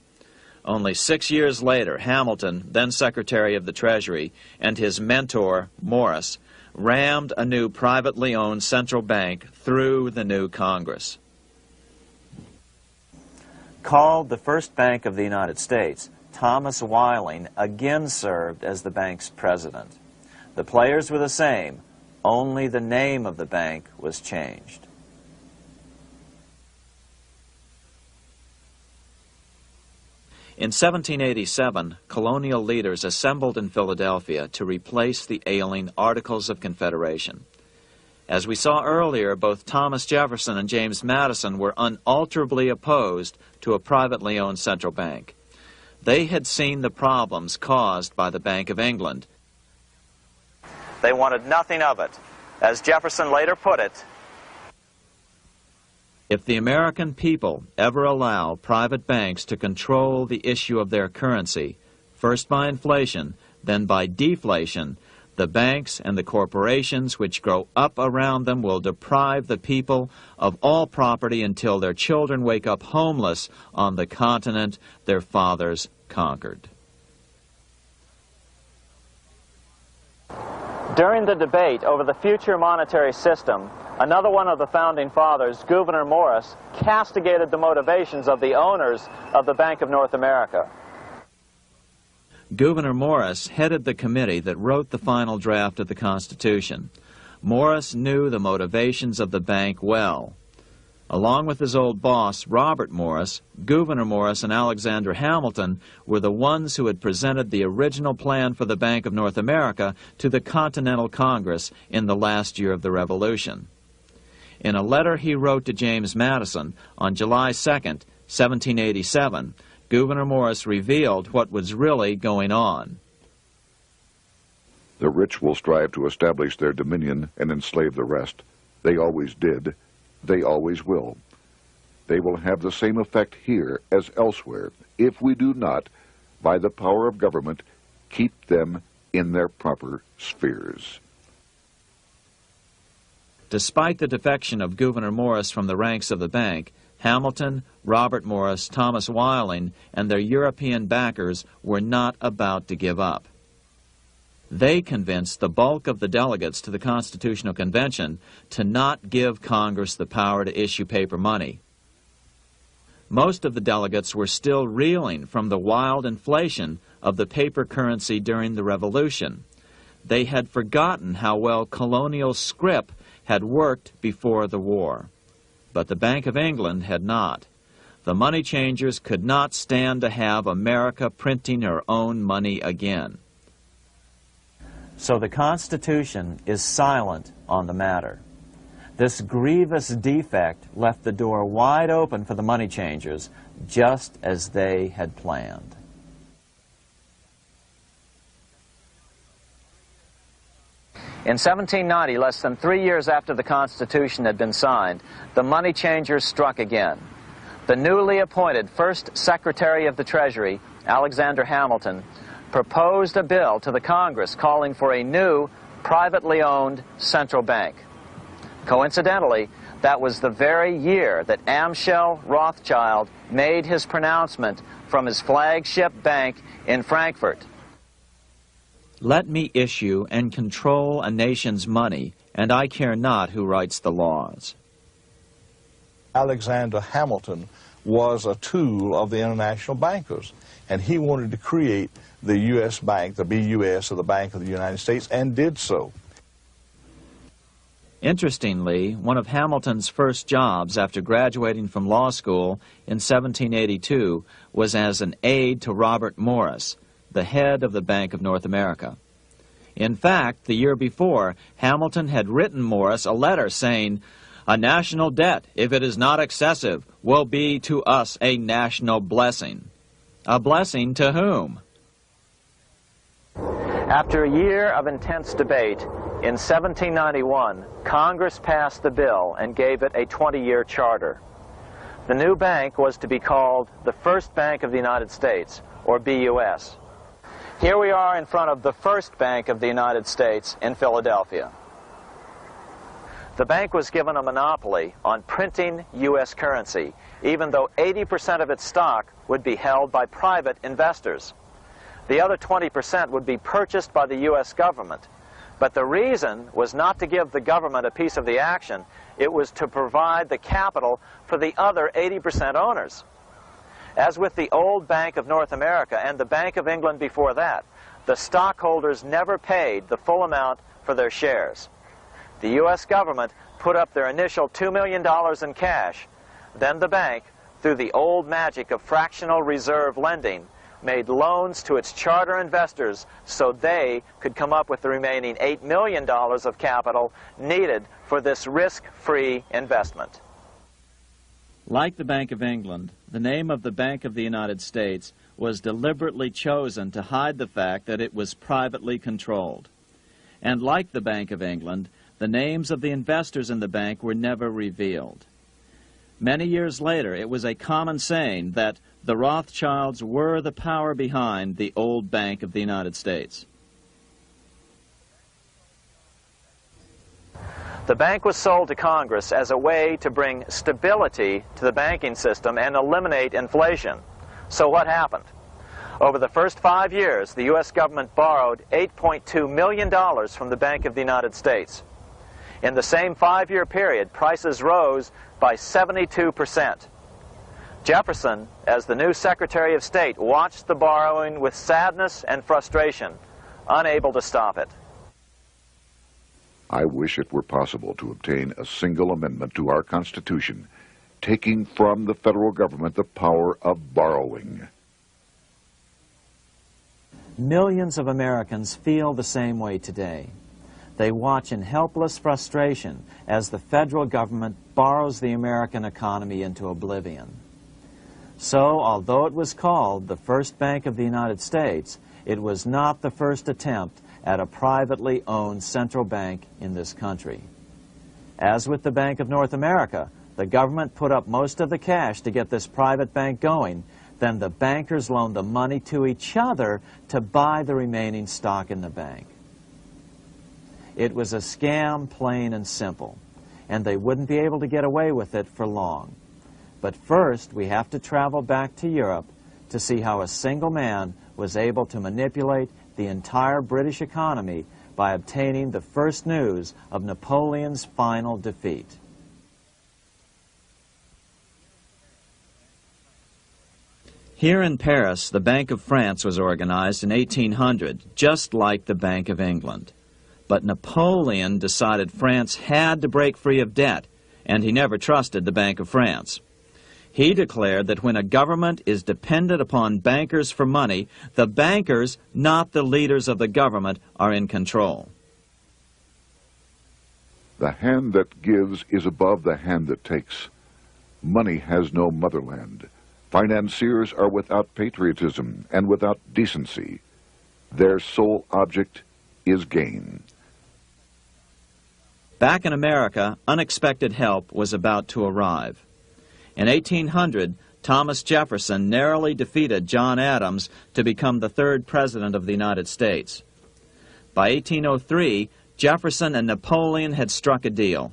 Only 6 years later, Hamilton, then Secretary of the Treasury, and his mentor, Morris, rammed a new privately owned central bank through the new Congress. Called the first bank of the United States, Thomas Whiling again served as the bank's president. The players were the same, only the name of the bank was changed. In 1787, colonial leaders assembled in Philadelphia to replace the ailing Articles of Confederation. As we saw earlier, both Thomas Jefferson and James Madison were unalterably opposed to a privately owned central bank. They had seen the problems caused by the Bank of England. They wanted nothing of it. As Jefferson later put it, "If the American people ever allow private banks to control the issue of their currency, first by inflation, then by deflation, the banks and the corporations which grow up around them will deprive the people of all property until their children wake up homeless on the continent their fathers conquered." during the debate over the future monetary system, another one of the founding fathers, Gouverneur Morris, castigated the motivations of the owners of the Bank of North America. Gouverneur Morris headed the committee that wrote the final draft of the Constitution. Morris knew the motivations of the bank well. Along with his old boss, Robert Morris, Gouverneur Morris and Alexander Hamilton were the ones who had presented the original plan for the Bank of North America to the Continental Congress in the last year of the Revolution. In a letter he wrote to James Madison on July 2nd, 1787, Gouverneur Morris revealed what was really going on. "The rich will strive to establish their dominion and enslave the rest. They always did. They always will. They will have the same effect here as elsewhere if we do not, by the power of government, keep them in their proper spheres." Despite the defection of Gouverneur Morris from the ranks of the bank, Hamilton, Robert Morris, Thomas Whiling, and their European backers were not about to give up. They convinced the bulk of the delegates to the Constitutional Convention to not give Congress the power to issue paper money. Most of the delegates were still reeling from the wild inflation of the paper currency during the Revolution. They had forgotten how well colonial scrip had worked before the war. But the Bank of England had not. The money changers could not stand to have America printing her own money again. So the Constitution is silent on the matter. This grievous defect left the door wide open for the money changers, just as they had planned. In 1790, less than 3 years after the Constitution had been signed, the money changers struck again. The newly appointed first Secretary of the Treasury, Alexander Hamilton, proposed a bill to the Congress calling for a new, privately owned central bank. Coincidentally, that was the very year that Amschel Rothschild made his pronouncement from his flagship bank in Frankfurt. Let me issue and control a nation's money, and I care not who writes the laws. Alexander Hamilton was a tool of the international bankers, and he wanted to create the U.S. Bank, the BUS, or the Bank of the United States, and did so. Interestingly, one of Hamilton's first jobs after graduating from law school in 1782 was as an aide to Robert Morris, the head of the Bank of North America. In fact, the year before, Hamilton had written Morris a letter saying, "A national debt, if it is not excessive, will be to us a national blessing." A blessing to whom? After a year of intense debate, in 1791, Congress passed the bill and gave it a 20-year charter. The new bank was to be called the First Bank of the United States, or BUS. Here we are in front of the First Bank of the United States in Philadelphia. The bank was given a monopoly on printing U.S. currency, even though 80% of its stock would be held by private investors. The other 20% would be purchased by the U.S. government. But the reason was not to give the government a piece of the action. It was to provide the capital for the other 80% owners. As with the old Bank of North America and the Bank of England before that, the stockholders never paid the full amount for their shares. The U.S. government put up their initial $2 million in cash. Then the bank, through the old magic of fractional reserve lending, made loans to its charter investors so they could come up with the remaining $8 million of capital needed for this risk-free investment. Like the Bank of England, the name of the Bank of the United States was deliberately chosen to hide the fact that it was privately controlled. And like the Bank of England, the names of the investors in the bank were never revealed. Many years later, it was a common saying that the Rothschilds were the power behind the old Bank of the United States. The bank was sold to Congress as a way to bring stability to the banking system and eliminate inflation. So what happened? Over the first 5 years, the U.S. government borrowed $8.2 million from the Bank of the United States. In the same 5-year period, prices rose by 72%. Jefferson, as the new Secretary of State, watched the borrowing with sadness and frustration, unable to stop it. I wish it were possible to obtain a single amendment to our Constitution, taking from the federal government the power of borrowing. Millions of Americans feel the same way today. They watch in helpless frustration as the federal government borrows the American economy into oblivion. So, although it was called the First Bank of the United States, it was not the first attempt at a privately owned central bank in this country. As with the Bank of North America, the government put up most of the cash to get this private bank going, then the bankers loaned the money to each other to buy the remaining stock in the bank. It was a scam, plain and simple, and they wouldn't be able to get away with it for long. But first, we have to travel back to Europe to see how a single man was able to manipulate the entire British economy by obtaining the first news of Napoleon's final defeat. Here in Paris, the Bank of France was organized in 1800, just like the Bank of England. But Napoleon decided France had to break free of debt, and he never trusted the Bank of France. He declared that when a government is dependent upon bankers for money, the bankers, not the leaders of the government, are in control. The hand that gives is above the hand that takes. Money has no motherland. Financiers are without patriotism and without decency. Their sole object is gain. Back in America, unexpected help was about to arrive. In 1800, Thomas Jefferson narrowly defeated John Adams to become the third president of the United States. By 1803, Jefferson and Napoleon had struck a deal.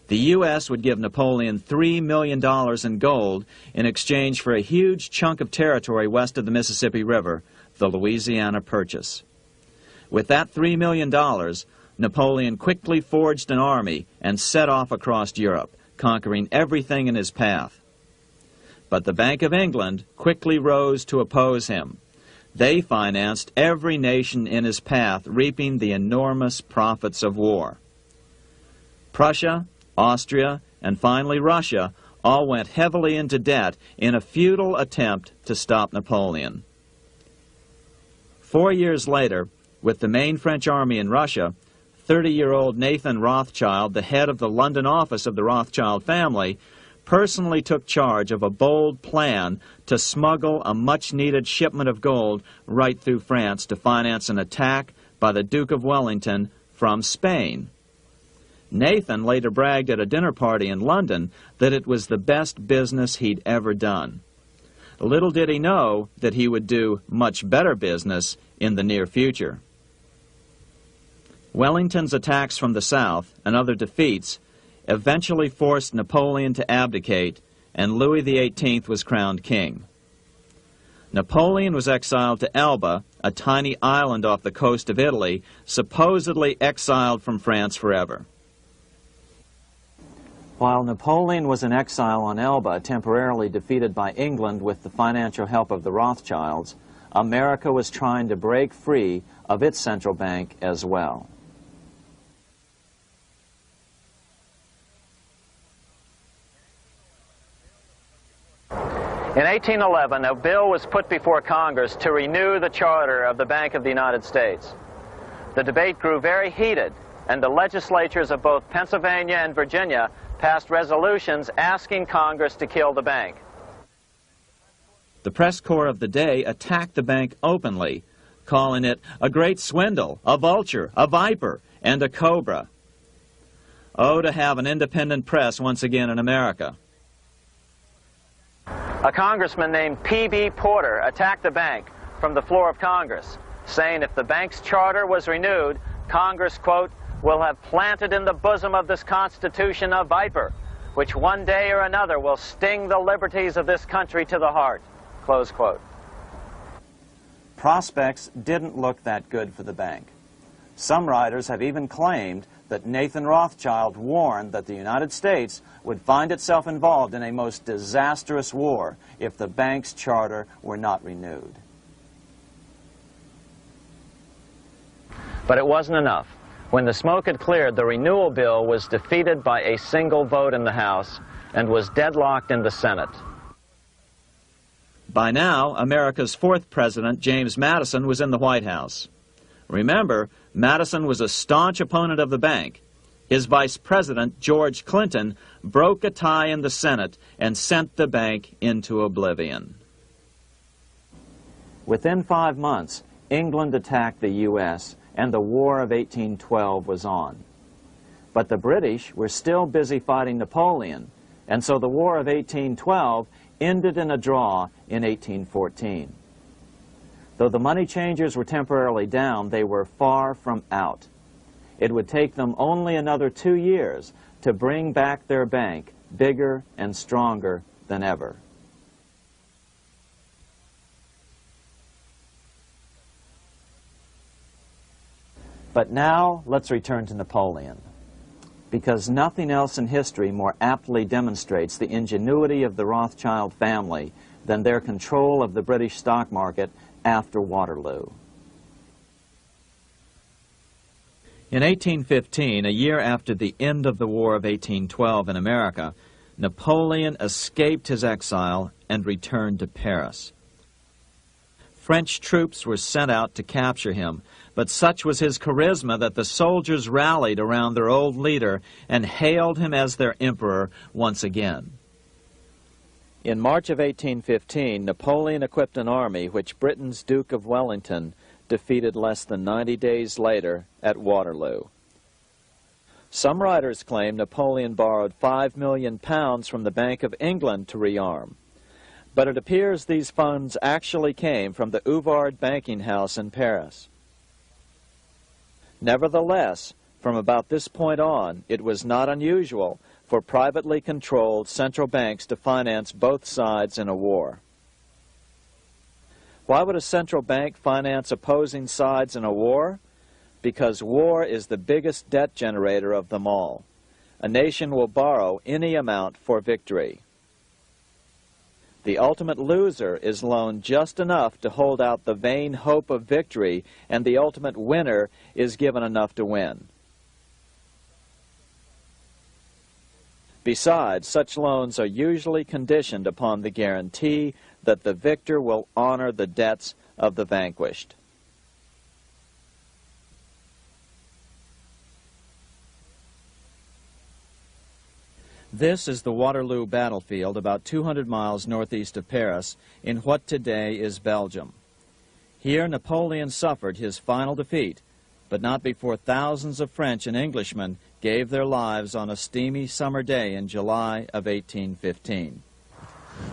The U.S. would give Napoleon $3 million in gold in exchange for a huge chunk of territory west of the Mississippi River, the Louisiana Purchase. With that $3 million, Napoleon quickly forged an army and set off across Europe, conquering everything in his path. But the Bank of England quickly rose to oppose him. They financed every nation in his path, reaping the enormous profits of war. Prussia, Austria, and finally Russia all went heavily into debt in a futile attempt to stop Napoleon. 4 years later, with the main French army in Russia, 30-year-old Nathan Rothschild, the head of the London office of the Rothschild family, personally took charge of a bold plan to smuggle a much-needed shipment of gold right through France to finance an attack by the Duke of Wellington from Spain. Nathan later bragged at a dinner party in London that it was the best business he'd ever done. Little did he know that he would do much better business in the near future. Wellington's attacks from the south and other defeats eventually forced Napoleon to abdicate, and Louis XVIII was crowned king. Napoleon was exiled to Elba, a tiny island off the coast of Italy, supposedly exiled from France forever. While Napoleon was in exile on Elba, temporarily defeated by England with the financial help of the Rothschilds, America was trying to break free of its central bank as well. In 1811, a bill was put before Congress to renew the charter of the Bank of the United States. The debate grew very heated, and the legislatures of both Pennsylvania and Virginia passed resolutions asking Congress to kill the bank. The press corps of the day attacked the bank openly, calling it a great swindle, a vulture, a viper, and a cobra. Oh, to have an independent press once again in America. A congressman named P.B. Porter attacked the bank from the floor of Congress, saying if the bank's charter was renewed, Congress, quote, will have planted in the bosom of this Constitution a viper, which one day or another will sting the liberties of this country to the heart, close quote. Prospects didn't look that good for the bank. Some writers have even claimed that Nathan Rothschild warned that the United States would find itself involved in a most disastrous war if the bank's charter were not renewed. But it wasn't enough. When the smoke had cleared, the renewal bill was defeated by a single vote in the House and was deadlocked in the Senate. By now, America's fourth president, James Madison, was in the White House. Remember, Madison was a staunch opponent of the bank. His vice president, George Clinton, broke a tie in the Senate and sent the bank into oblivion. Within 5 months, England attacked the U.S., and the War of 1812 was on. But the British were still busy fighting Napoleon, and so the War of 1812 ended in a draw in 1814. Though the money changers were temporarily down, they were far from out. It would take them only another 2 years to bring back their bank bigger and stronger than ever. But now let's return to Napoleon, because nothing else in history more aptly demonstrates the ingenuity of the Rothschild family than their control of the British stock market after Waterloo. In 1815, a year after the end of the War of 1812 in America, Napoleon escaped his exile and returned to Paris. French troops were sent out to capture him, but such was his charisma that the soldiers rallied around their old leader and hailed him as their emperor once again. In March of 1815, Napoleon equipped an army which Britain's Duke of Wellington defeated less than 90 days later at Waterloo. Some writers claim Napoleon borrowed £5 million from the Bank of England to rearm. But it appears these funds actually came from the Ouvard banking house in Paris. Nevertheless, from about this point on, it was not unusual for privately controlled central banks to finance both sides in a war. Why would a central bank finance opposing sides in a war? Because war is the biggest debt generator of them all. A nation will borrow any amount for victory. The ultimate loser is loaned just enough to hold out the vain hope of victory, and the ultimate winner is given enough to win. Besides, such loans are usually conditioned upon the guarantee that the victor will honor the debts of the vanquished. This is the Waterloo battlefield about 200 miles northeast of Paris in what today is Belgium. Here Napoleon suffered his final defeat, but not before thousands of French and Englishmen gave their lives on a steamy summer day in July of 1815.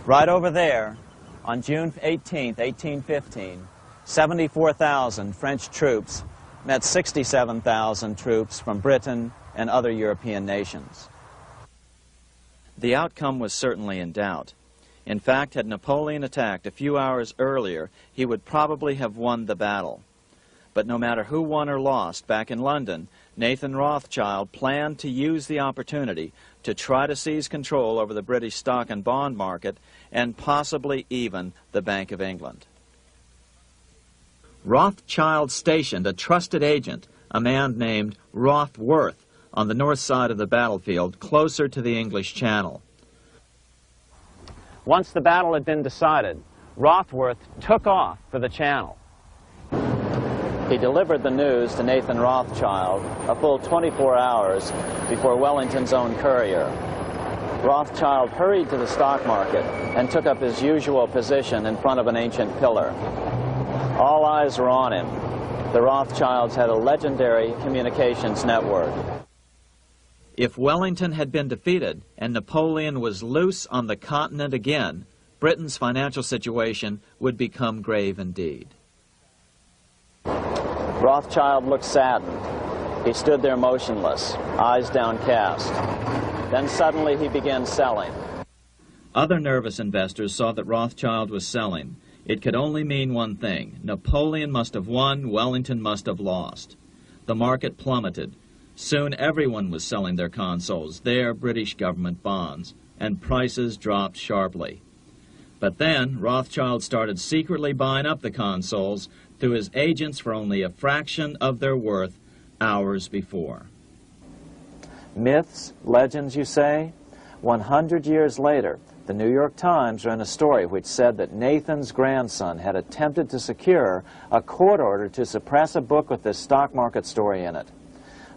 Right over there, on June 18, 1815, 74,000 French troops met 67,000 troops from Britain and other European nations. The outcome was certainly in doubt. In fact, had Napoleon attacked a few hours earlier, he would probably have won the battle. But no matter who won or lost, back in London, Nathan Rothschild planned to use the opportunity to try to seize control over the British stock and bond market and possibly even the Bank of England. Rothschild stationed a trusted agent, a man named Rothworth, on the north side of the battlefield, closer to the English Channel. Once the battle had been decided, Rothworth took off for the Channel. He delivered the news to Nathan Rothschild a full 24 hours before Wellington's own courier. Rothschild hurried to the stock market and took up his usual position in front of an ancient pillar. All eyes were on him. The Rothschilds had a legendary communications network. If Wellington had been defeated and Napoleon was loose on the continent again, Britain's financial situation would become grave indeed. Rothschild looked saddened. He stood there motionless, eyes downcast. Then suddenly he began selling. Other nervous investors saw that Rothschild was selling. It could only mean one thing. Napoleon must have won, Wellington must have lost. The market plummeted. Soon everyone was selling their consols, their British government bonds, and prices dropped sharply. But then Rothschild started secretly buying up the consols through his agents for only a fraction of their worth hours before. Myths, legends, you say? 100 years later, the New York Times ran a story which said that Nathan's grandson had attempted to secure a court order to suppress a book with this stock market story in it.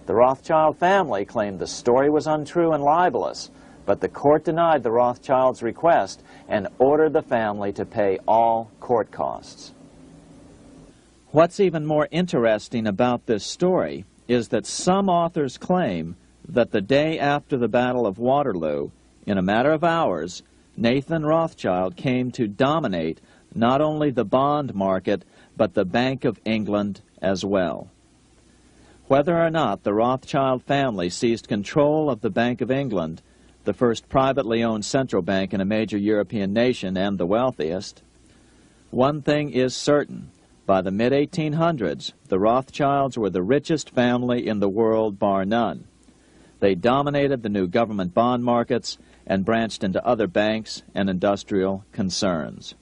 The Rothschild family claimed the story was untrue and libelous, but the court denied the Rothschilds' request and ordered the family to pay all court costs. What's even more interesting about this story is that some authors claim that the day after the Battle of Waterloo, in a matter of hours, Nathan Rothschild came to dominate not only the bond market, but the Bank of England as well. Whether or not the Rothschild family seized control of the Bank of England, the first privately owned central bank in a major European nation and the wealthiest, one thing is certain. By the mid-1800s, the Rothschilds were the richest family in the world, bar none. They dominated the new government bond markets and branched into other banks and industrial concerns.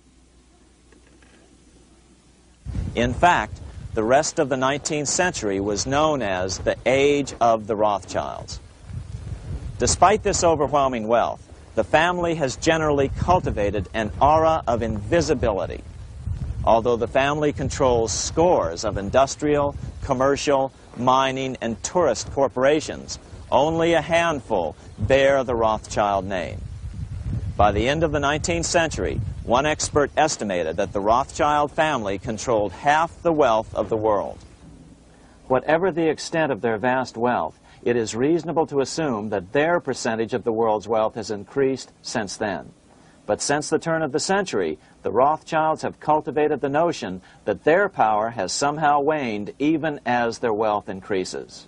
In fact, the rest of the 19th century was known as the Age of the Rothschilds. Despite this overwhelming wealth, the family has generally cultivated an aura of invisibility. Although the family controls scores of industrial, commercial, mining, and tourist corporations, only a handful bear the Rothschild name. By the end of the 19th century, one expert estimated that the Rothschild family controlled half the wealth of the world. Whatever the extent of their vast wealth, it is reasonable to assume that their percentage of the world's wealth has increased since then. But since the turn of the century, the Rothschilds have cultivated the notion that their power has somehow waned even as their wealth increases.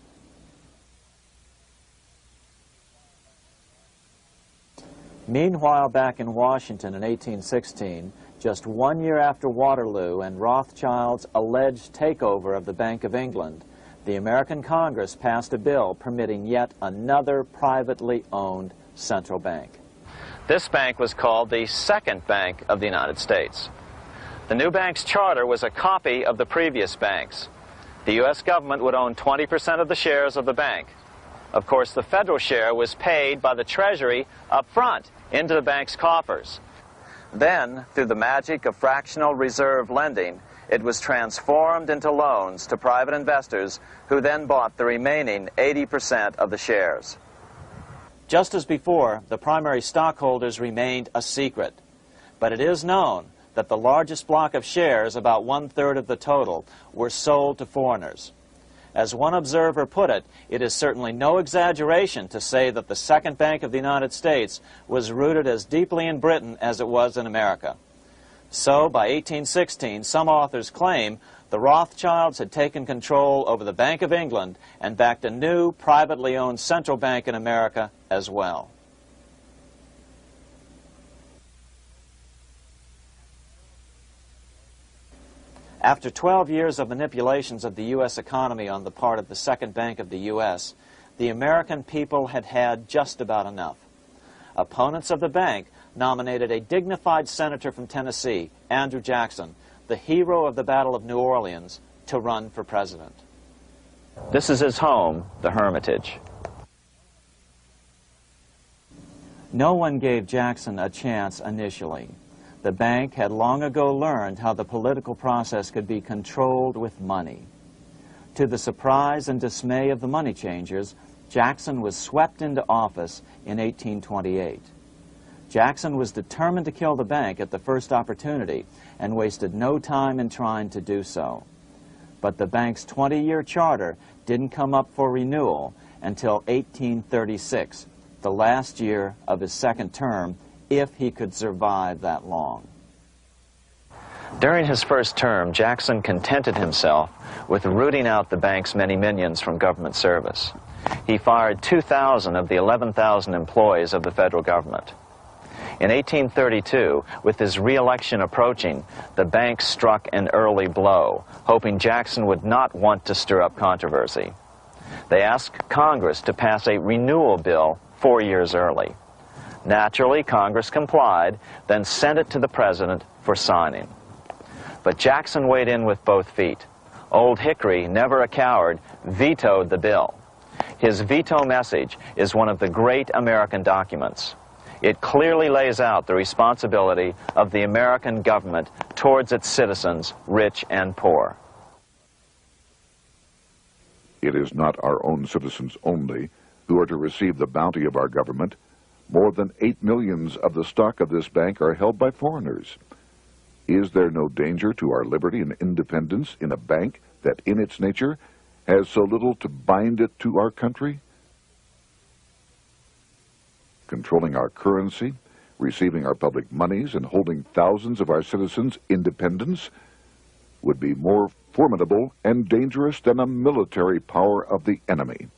Meanwhile, back in Washington in 1816, just 1 year after Waterloo and Rothschild's alleged takeover of the Bank of England, the American Congress passed a bill permitting yet another privately owned central bank. This bank was called the Second Bank of the United States. The new bank's charter was a copy of the previous banks. The U.S. government would own 20% of the shares of the bank. Of course, the federal share was paid by the Treasury up front into the bank's coffers. Then, through the magic of fractional reserve lending, it was transformed into loans to private investors who then bought the remaining 80% of the shares. Just as before, the primary stockholders remained a secret. But it is known that the largest block of shares, about 1/3 of the total, were sold to foreigners. As one observer put it, it is certainly no exaggeration to say that the Second Bank of the United States was rooted as deeply in Britain as it was in America. So, by 1816, some authors claim the Rothschilds had taken control over the Bank of England and backed a new, privately owned central bank in America as well. After 12 years of manipulations of the U.S. economy on the part of the Second Bank of the U.S., the American people had had just about enough. Opponents of the bank nominated a dignified senator from Tennessee, Andrew Jackson, the hero of the Battle of New Orleans, to run for president. This is his home, the Hermitage. No one gave Jackson a chance initially. The bank had long ago learned how the political process could be controlled with money. To the surprise and dismay of the money changers, Jackson was swept into office in 1828. Jackson was determined to kill the bank at the first opportunity and wasted no time in trying to do so. But the bank's 20-year charter didn't come up for renewal until 1836, the last year of his second term, if he could survive that long. During his first term, Jackson contented himself with rooting out the bank's many minions from government service. He fired 2,000 of the 11,000 employees of the federal government. In 1832, with his re-election approaching, the bank struck an early blow, hoping Jackson would not want to stir up controversy. They asked Congress to pass a renewal bill 4 years early. Naturally, Congress complied, then sent it to the president for signing. But Jackson weighed in with both feet. Old Hickory, never a coward, vetoed the bill. His veto message is one of the great American documents. It clearly lays out the responsibility of the American government towards its citizens, rich and poor. It is not our own citizens only who are to receive the bounty of our government. More than 8 millions of the stock of this bank are held by foreigners. Is there no danger to our liberty and independence in a bank that in its nature has so little to bind it to our country? Controlling our currency, receiving our public monies, and holding thousands of our citizens' independence would be more formidable and dangerous than a military power of the enemy.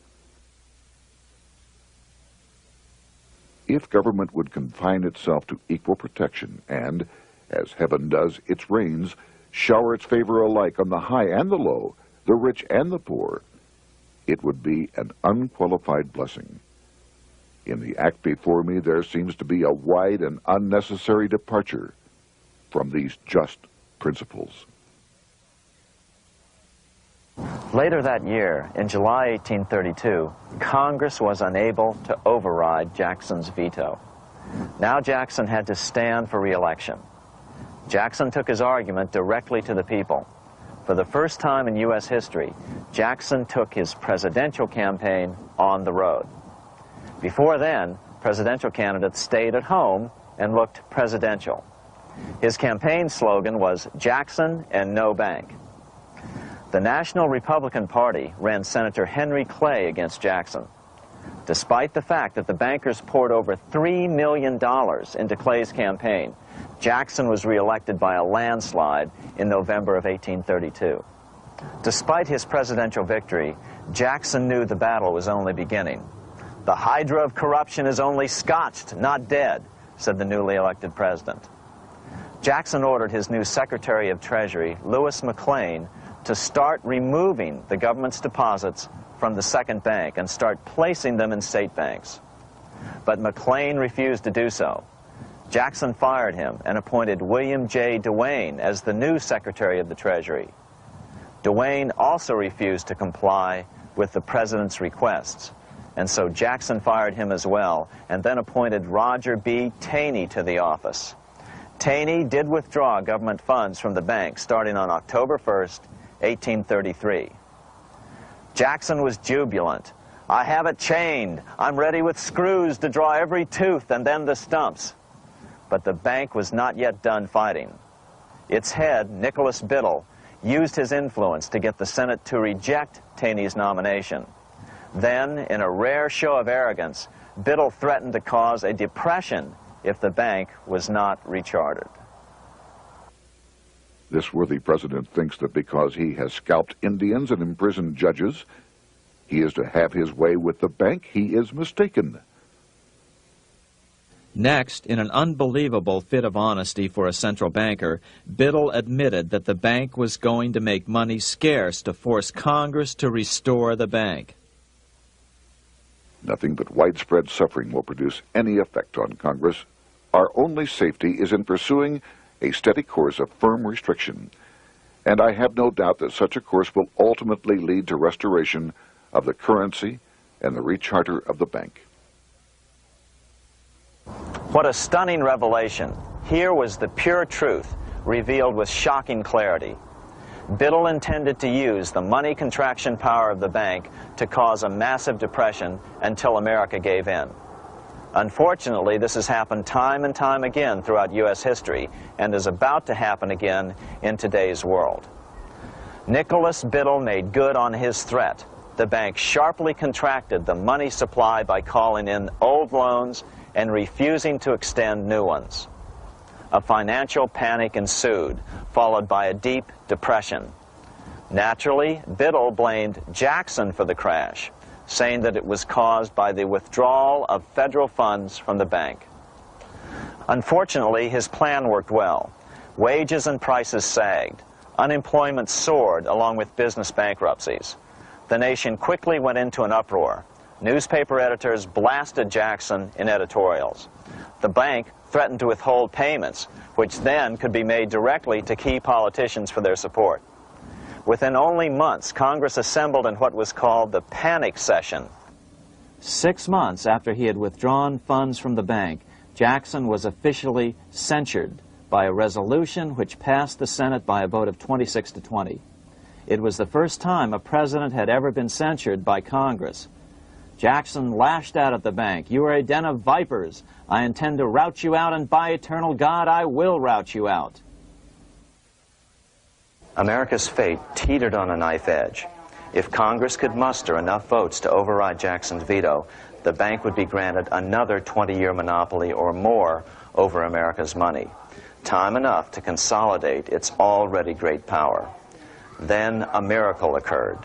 If government would confine itself to equal protection and, as heaven does its rains, shower its favor alike on the high and the low, the rich and the poor, it would be an unqualified blessing. In the act before me, there seems to be a wide and unnecessary departure from these just principles. Later that year, in July 1832, Congress was unable to override Jackson's veto. Now Jackson had to stand for re-election. Jackson took his argument directly to the people. For the first time in U.S. history, Jackson took his presidential campaign on the road. Before then, presidential candidates stayed at home and looked presidential. His campaign slogan was "Jackson and no bank." The National Republican Party ran Senator Henry Clay against Jackson. Despite the fact that the bankers poured over $3 million into Clay's campaign, Jackson was reelected by a landslide in November of 1832. Despite his presidential victory, Jackson knew the battle was only beginning. "The hydra of corruption is only scotched, not dead," said the newly elected president. Jackson ordered his new Secretary of Treasury, Lewis McLean, to start removing the government's deposits from the second bank and start placing them in state banks. But McLean refused to do so. Jackson fired him and appointed William J. Duane as the new Secretary of the Treasury. Duane also refused to comply with the president's requests, and so Jackson fired him as well, and then appointed Roger B. Taney to the office. Taney did withdraw government funds from the bank starting on October 1st, 1833. Jackson was jubilant. "I have it chained. I'm ready with screws to draw every tooth and then the stumps." But the bank was not yet done fighting. Its head, Nicholas Biddle, used his influence to get the Senate to reject Taney's nomination. Then, in a rare show of arrogance, Biddle threatened to cause a depression if the bank was not rechartered. This worthy president thinks that because he has scalped Indians and imprisoned judges, he is to have his way with the bank. He is mistaken. Next, in an unbelievable fit of honesty for a central banker, Biddle admitted that the bank was going to make money scarce to force Congress to restore the bank. Nothing but widespread suffering will produce any effect on Congress. Our only safety is in pursuing a steady course of firm restriction, and I have no doubt that such a course will ultimately lead to restoration of the currency and the recharter of the bank. What a stunning revelation. Here was the pure truth, revealed with shocking clarity. Biddle intended to use the money contraction power of the bank to cause a massive depression until America gave in. Unfortunately, this has happened time and time again throughout U.S. history and is about to happen again in today's world. Nicholas Biddle made good on his threat. The bank sharply contracted the money supply by calling in old loans and refusing to extend new ones. A financial panic ensued, followed by a deep depression. Naturally, Biddle blamed Jackson for the crash, saying that it was caused by the withdrawal of federal funds from the bank. Unfortunately, his plan worked well. Wages and prices sagged. Unemployment soared along with business bankruptcies. The nation quickly went into an uproar. Newspaper editors blasted Jackson in editorials. The bank threatened to withhold payments, which then could be made directly to key politicians for their support. Within only months, Congress assembled in what was called the panic session. 6 months after he had withdrawn funds from the bank, Jackson was officially censured by a resolution which passed the Senate by a vote of 26 to 20. It was the first time a president had ever been censured by Congress. Jackson lashed out at the bank. "You are a den of vipers. I intend to rout you out, and by eternal God, I will rout you out." America's fate teetered on a knife edge. If Congress could muster enough votes to override Jackson's veto, the bank would be granted another 20-year monopoly or more over America's money, time enough to consolidate its already great power. Then a miracle occurred.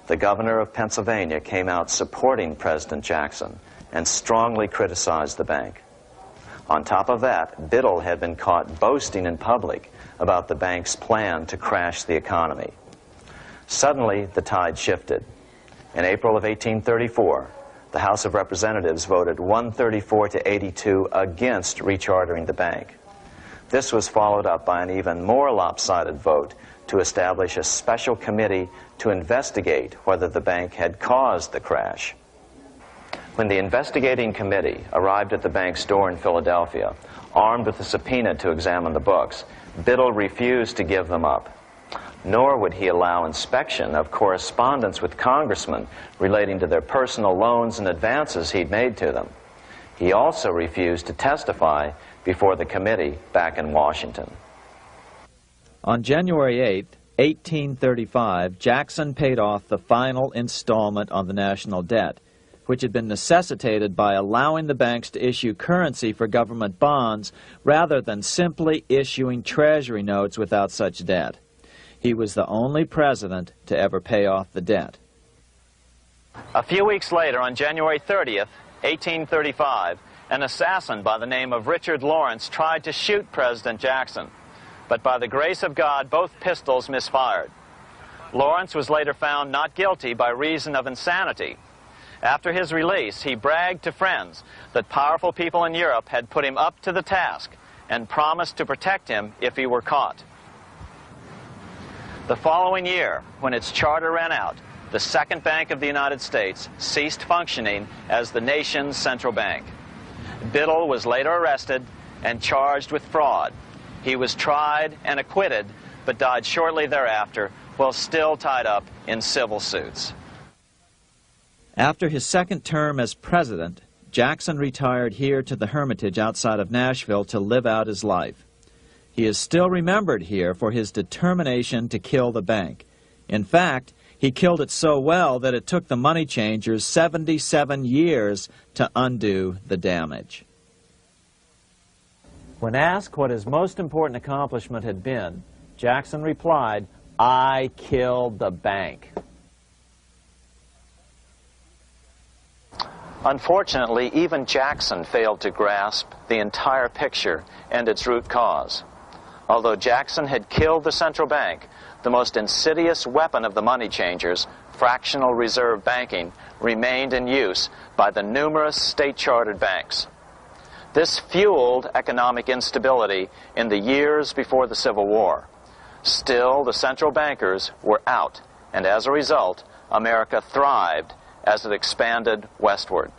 The governor of Pennsylvania came out supporting President Jackson and strongly criticized the bank. On top of that, Biddle had been caught boasting in public about the bank's plan to crash the economy. Suddenly, the tide shifted. In April of 1834, the House of Representatives voted 134 to 82 against rechartering the bank. This was followed up by an even more lopsided vote to establish a special committee to investigate whether the bank had caused the crash. When the investigating committee arrived at the bank's door in Philadelphia, armed with a subpoena to examine the books, Biddle refused to give them up. Nor would he allow inspection of correspondence with congressmen relating to their personal loans and advances he'd made to them. He also refused to testify before the committee back in Washington. On January 8, 1835, Jackson paid off the final installment on the national debt, which had been necessitated by allowing the banks to issue currency for government bonds rather than simply issuing treasury notes without such debt. He was the only president to ever pay off the debt. A few weeks later, on January 30th, 1835, an assassin by the name of Richard Lawrence tried to shoot President Jackson, but by the grace of God, both pistols misfired. Lawrence was later found not guilty by reason of insanity. After his release, he bragged to friends that powerful people in Europe had put him up to the task and promised to protect him if he were caught. The following year, when its charter ran out, the Second Bank of the United States ceased functioning as the nation's central bank. Biddle was later arrested and charged with fraud. He was tried and acquitted, but died shortly thereafter while still tied up in civil suits. After his second term as president, Jackson retired here to the Hermitage outside of Nashville to live out his life. He is still remembered here for his determination to kill the bank. In fact, he killed it so well that it took the money changers 77 years to undo the damage. When asked what his most important accomplishment had been, Jackson replied, "I killed the bank." Unfortunately, even Jackson failed to grasp the entire picture and its root cause. Although Jackson had killed the central bank, the most insidious weapon of the money changers, fractional reserve banking, remained in use by the numerous state-chartered banks. This fueled economic instability in the years before the Civil War. Still, the central bankers were out, and as a result, America thrived as it expanded westward.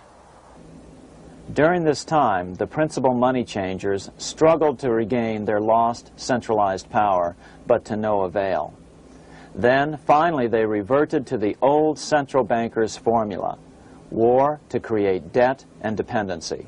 During this time, the principal money changers struggled to regain their lost centralized power, but to no avail. Then, finally, they reverted to the old central bankers' formula: war to create debt and dependency.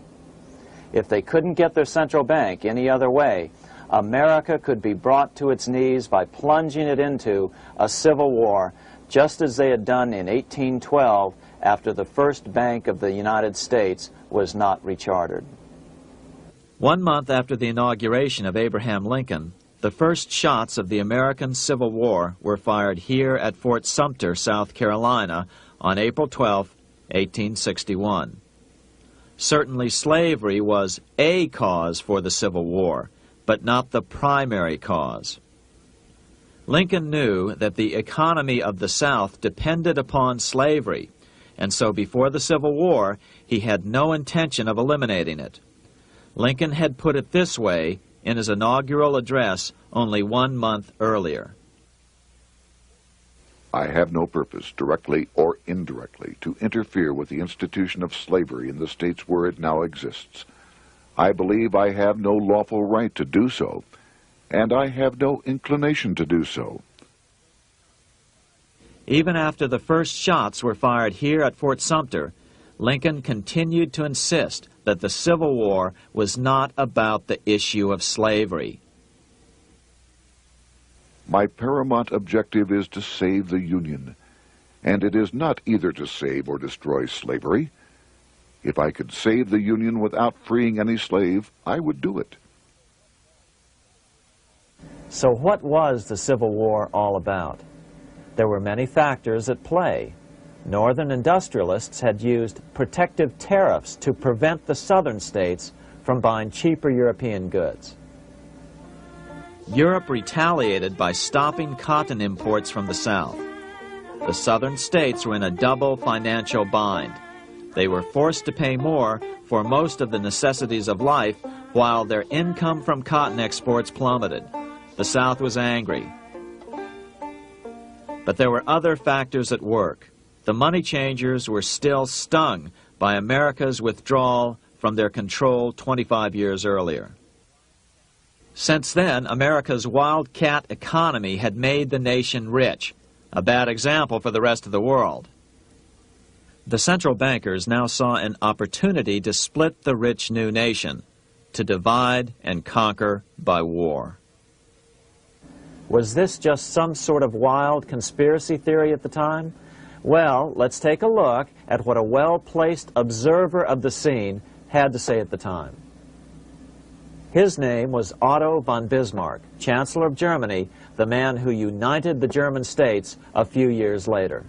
If they couldn't get their central bank any other way, America could be brought to its knees by plunging it into a civil war, just as they had done in 1812 after the first Bank of the United States was not rechartered. 1 month after the inauguration of Abraham Lincoln, the first shots of the American Civil War were fired here at Fort Sumter, South Carolina, on April 12, 1861. Certainly slavery was a cause for the Civil War, but not the primary cause. Lincoln knew that the economy of the South depended upon slavery, and so before the Civil War, he had no intention of eliminating it. Lincoln had put it this way in his inaugural address only 1 month earlier. I have no purpose, directly or indirectly, to interfere with the institution of slavery in the states where it now exists. I believe I have no lawful right to do so, and I have no inclination to do so. Even after the first shots were fired here at Fort Sumter, Lincoln continued to insist that the Civil War was not about the issue of slavery. My paramount objective is to save the Union, and it is not either to save or destroy slavery. If I could save the Union without freeing any slave, I would do it. So what was the Civil War all about? There were many factors at play. Northern industrialists had used protective tariffs to prevent the southern states from buying cheaper European goods. Europe retaliated by stopping cotton imports from the South. The southern states were in a double financial bind. They were forced to pay more for most of the necessities of life, while their income from cotton exports plummeted. The South was angry. But there were other factors at work. The money changers were still stung by America's withdrawal from their control 25 years earlier. Since then, America's wildcat economy had made the nation rich, a bad example for the rest of the world. The central bankers now saw an opportunity to split the rich new nation, to divide and conquer by war. Was this just some sort of wild conspiracy theory at the time? Well, let's take a look at what a well-placed observer of the scene had to say at the time. His name was Otto von Bismarck, Chancellor of Germany, the man who united the German states a few years later.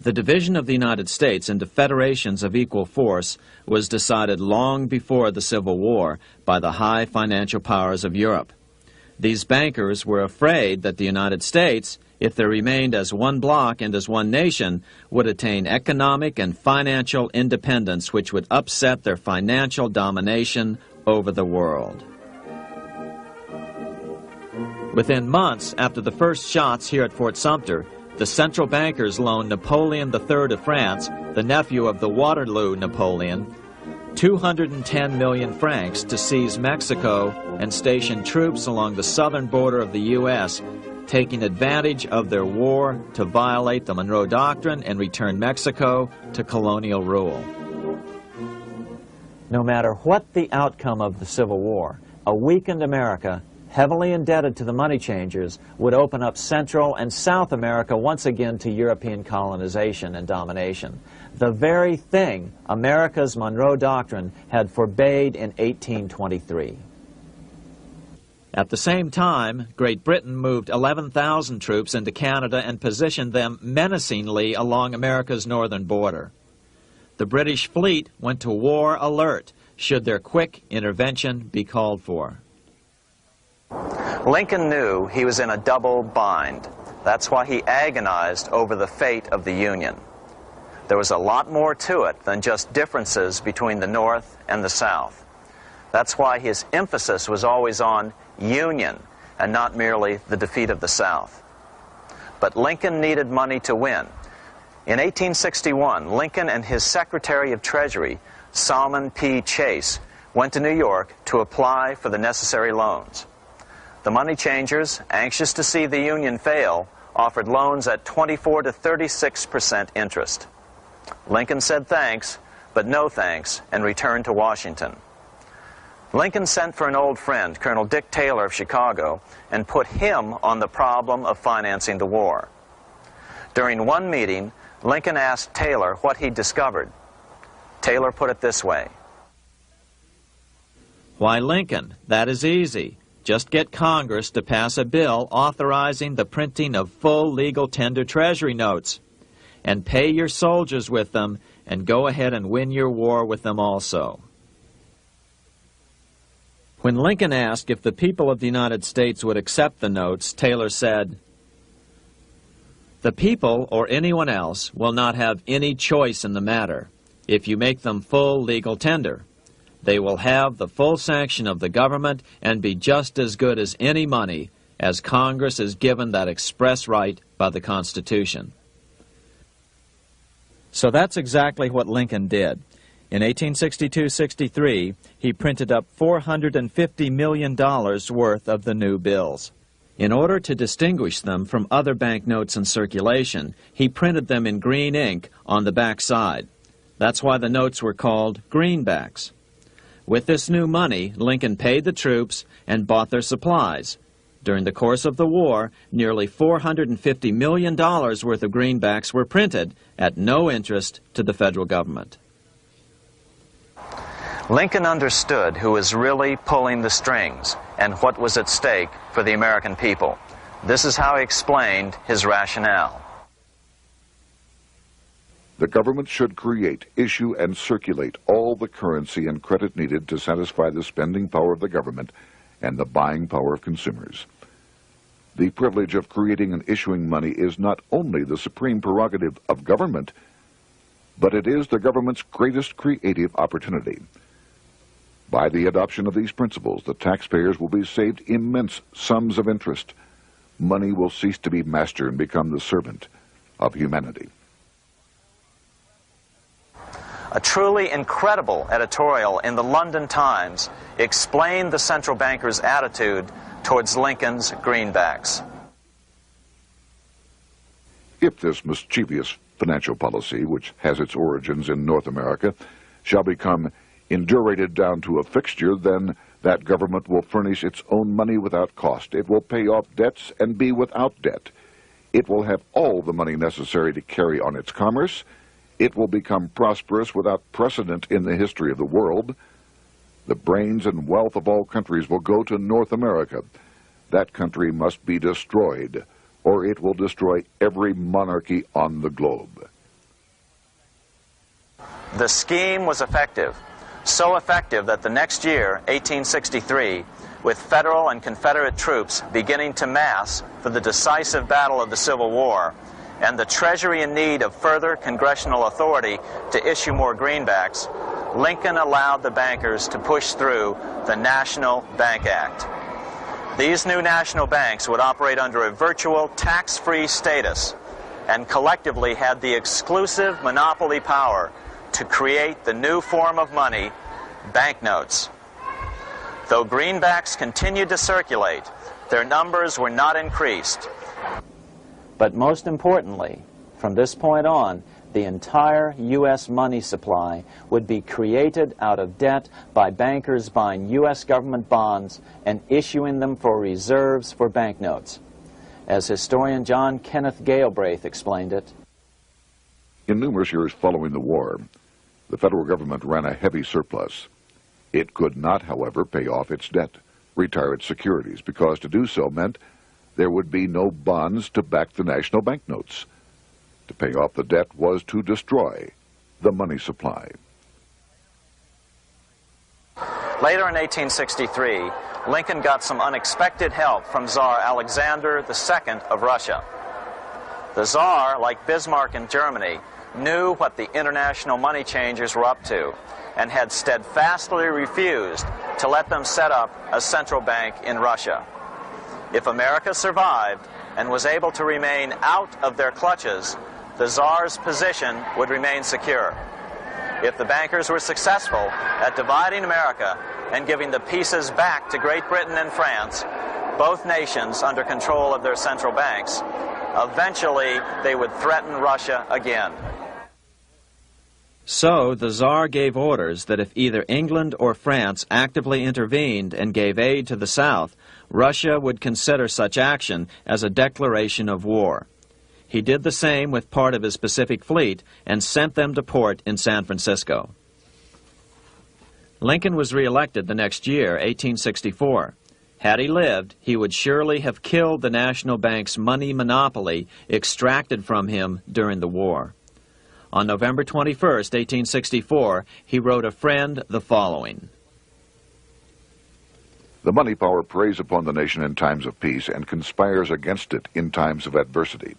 The division of the United States into federations of equal force was decided long before the Civil War by the high financial powers of Europe. These bankers were afraid that the United States, if they remained as one bloc and as one nation, would attain economic and financial independence which would upset their financial domination over the world. Within months after the first shots here at Fort Sumter, the central bankers loaned Napoleon III of France, the nephew of the Waterloo Napoleon, 210 million francs to seize Mexico and station troops along the southern border of the U.S., taking advantage of their war to violate the Monroe Doctrine and return Mexico to colonial rule. No matter what the outcome of the Civil War, a weakened America, heavily indebted to the money changers, would open up Central and South America once again to European colonization and domination. The very thing America's Monroe Doctrine had forbade in 1823. At the same time, Great Britain moved 11,000 troops into Canada and positioned them menacingly along America's northern border. The British fleet went to war alert should their quick intervention be called for. Lincoln knew he was in a double bind. That's why he agonized over the fate of the Union. There was a lot more to it than just differences between the North and the South. That's why his emphasis was always on union and not merely the defeat of the South. But Lincoln needed money to win. In 1861, Lincoln and his Secretary of Treasury, Salmon P. Chase, went to New York to apply for the necessary loans. The money changers, anxious to see the Union fail, offered loans at 24 to 36% interest. Lincoln said thanks, but no thanks, and returned to Washington. Lincoln sent for an old friend, Colonel Dick Taylor of Chicago, and put him on the problem of financing the war. During one meeting, Lincoln asked Taylor what he'd discovered. Taylor put it this way. Why, Lincoln, that is easy. Just get Congress to pass a bill authorizing the printing of full legal tender treasury notes, and pay your soldiers with them, and go ahead and win your war with them also. When Lincoln asked if the people of the United States would accept the notes, Taylor said, "The people, or anyone else, will not have any choice in the matter if you make them full legal tender. They will have the full sanction of the government and be just as good as any money, as Congress is given that express right by the Constitution." So that's exactly what Lincoln did. In 1862-63, he printed up $450 million worth of the new bills. In order to distinguish them from other banknotes in circulation, he printed them in green ink on the back side. That's why the notes were called greenbacks. With this new money, Lincoln paid the troops and bought their supplies. During the course of the war, nearly $450 million worth of greenbacks were printed at no interest to the federal government. Lincoln understood who was really pulling the strings and what was at stake for the American people. This is how he explained his rationale. The government should create, issue, and circulate all the currency and credit needed to satisfy the spending power of the government and the buying power of consumers. The privilege of creating and issuing money is not only the supreme prerogative of government, but it is the government's greatest creative opportunity. By the adoption of these principles, the taxpayers will be saved immense sums of interest. Money will cease to be master and become the servant of humanity. A truly incredible editorial in the London Times explained the central bankers' attitude towards Lincoln's greenbacks. If this mischievous financial policy, which has its origins in North America, shall become indurated down to a fixture, then That government will furnish its own money without cost. It will pay off debts and be without debt. It will have all the money necessary to carry on its commerce. It will become prosperous without precedent in the history of the world. The brains and wealth of all countries will go to North America. That country must be destroyed, or it will destroy every monarchy on the globe. The scheme was effective, so effective that the next year, 1863, with Federal and Confederate troops beginning to mass for the decisive battle of the Civil War, and the Treasury in need of further congressional authority to issue more greenbacks, Lincoln allowed the bankers to push through the National Bank Act. These new national banks would operate under a virtual tax-free status and collectively had the exclusive monopoly power to create the new form of money, banknotes. Though greenbacks continued to circulate, their numbers were not increased. But most importantly, from this point on, the entire U.S. money supply would be created out of debt by bankers buying U.S. government bonds and issuing them for reserves for banknotes. As historian John Kenneth Galbraith explained it, in numerous years following the war, the federal government ran a heavy surplus. It could not, however, pay off its debt, retire its securities, because to do so meant there would be no bonds to back the national banknotes. To pay off the debt was to destroy the money supply. Later in 1863, Lincoln got some unexpected help from Tsar Alexander II of Russia. The Tsar, like Bismarck in Germany, knew what the international money changers were up to and had steadfastly refused to let them set up a central bank in Russia. If America survived and was able to remain out of their clutches, the Tsar's position would remain secure. If the bankers were successful at dividing America and giving the pieces back to Great Britain and France, both nations under control of their central banks, eventually they would threaten Russia again. So the Tsar gave orders that if either England or France actively intervened and gave aid to the South, Russia would consider such action as a declaration of war. He did the same with part of his Pacific Fleet and sent them to port in San Francisco. Lincoln was reelected the next year, 1864. Had he lived, he would surely have killed the national bank's money monopoly extracted from him during the war. On November 21, 1864, he wrote a friend the following. The money power preys upon the nation in times of peace and conspires against it in times of adversity.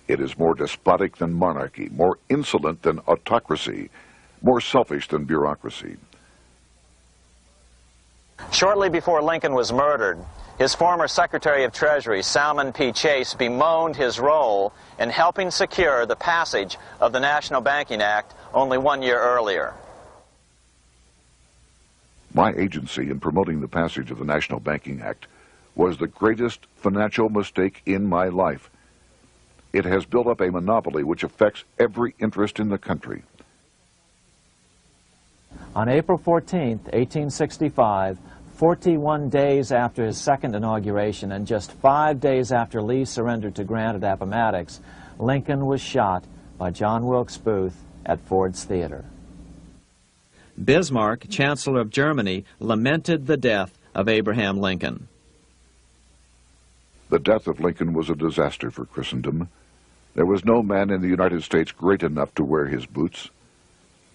It is more despotic than monarchy, more insolent than autocracy, more selfish than bureaucracy. Shortly before Lincoln was murdered, his former Secretary of Treasury, Salmon P. Chase, bemoaned his role in helping secure the passage of the National Banking Act only 1 year earlier. My agency in promoting the passage of the National Banking Act was the greatest financial mistake in my life. It has built up a monopoly which affects every interest in the country. On April 14, 1865, 41 days after his second inauguration and just 5 days after Lee surrendered to Grant at Appomattox, Lincoln was shot by John Wilkes Booth at Ford's Theater. Bismarck, Chancellor of Germany, lamented the death of Abraham Lincoln. The death of Lincoln was a disaster for Christendom. There was no man in the United States great enough to wear his boots.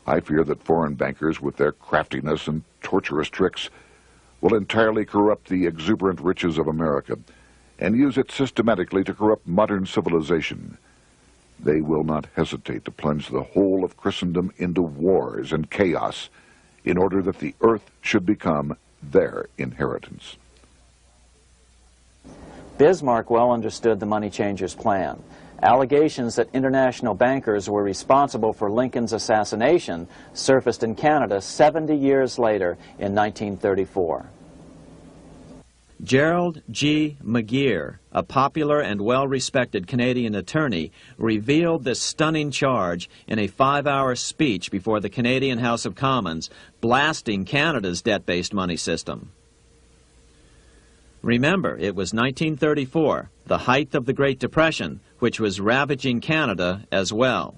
I fear that foreign bankers, with their craftiness and torturous tricks, will entirely corrupt the exuberant riches of America and use it systematically to corrupt modern civilization. They will not hesitate to plunge the whole of Christendom into wars and chaos in order that the earth should become their inheritance. Bismarck well understood the money changers' plan. Allegations that international bankers were responsible for Lincoln's assassination surfaced in Canada 70 years later in 1934. Gerald G. McGeer, a popular and well-respected Canadian attorney, revealed this stunning charge in a 5-hour speech before the Canadian House of Commons, blasting Canada's debt-based money system. Remember, it was 1934, the height of the Great Depression, which was ravaging Canada as well.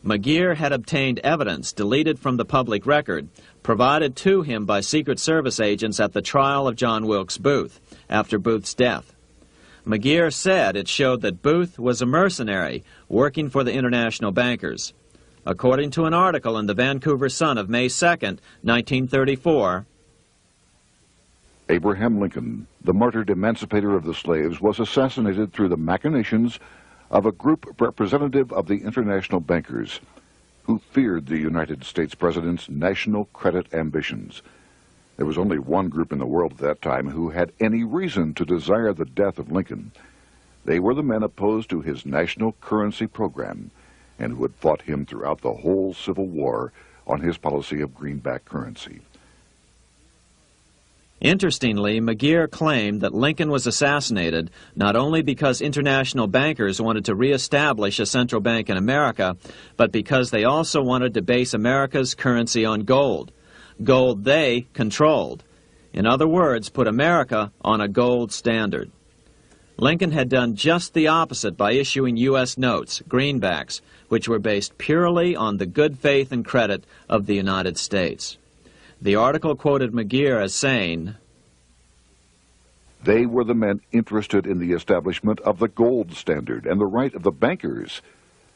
McGeer had obtained evidence deleted from the public record, provided to him by Secret Service agents at the trial of John Wilkes Booth, after Booth's death. McGeer said it showed that Booth was a mercenary working for the international bankers. According to an article in the Vancouver Sun of May 2nd, 1934, Abraham Lincoln, the martyred emancipator of the slaves, was assassinated through the machinations of a group representative of the international bankers who feared the United States President's national credit ambitions. There was only one group in the world at that time who had any reason to desire the death of Lincoln. They were the men opposed to his national currency program and who had fought him throughout the whole Civil War on his policy of greenback currency. Interestingly, McGeer claimed that Lincoln was assassinated not only because international bankers wanted to reestablish a central bank in America, but because they also wanted to base America's currency on gold. Gold they controlled. In other words, put America on a gold standard. Lincoln had done just the opposite by issuing U.S. notes, greenbacks, which were based purely on the good faith and credit of the United States. The article quoted McGeer as saying, "They were the men interested in the establishment of the gold standard and the right of the bankers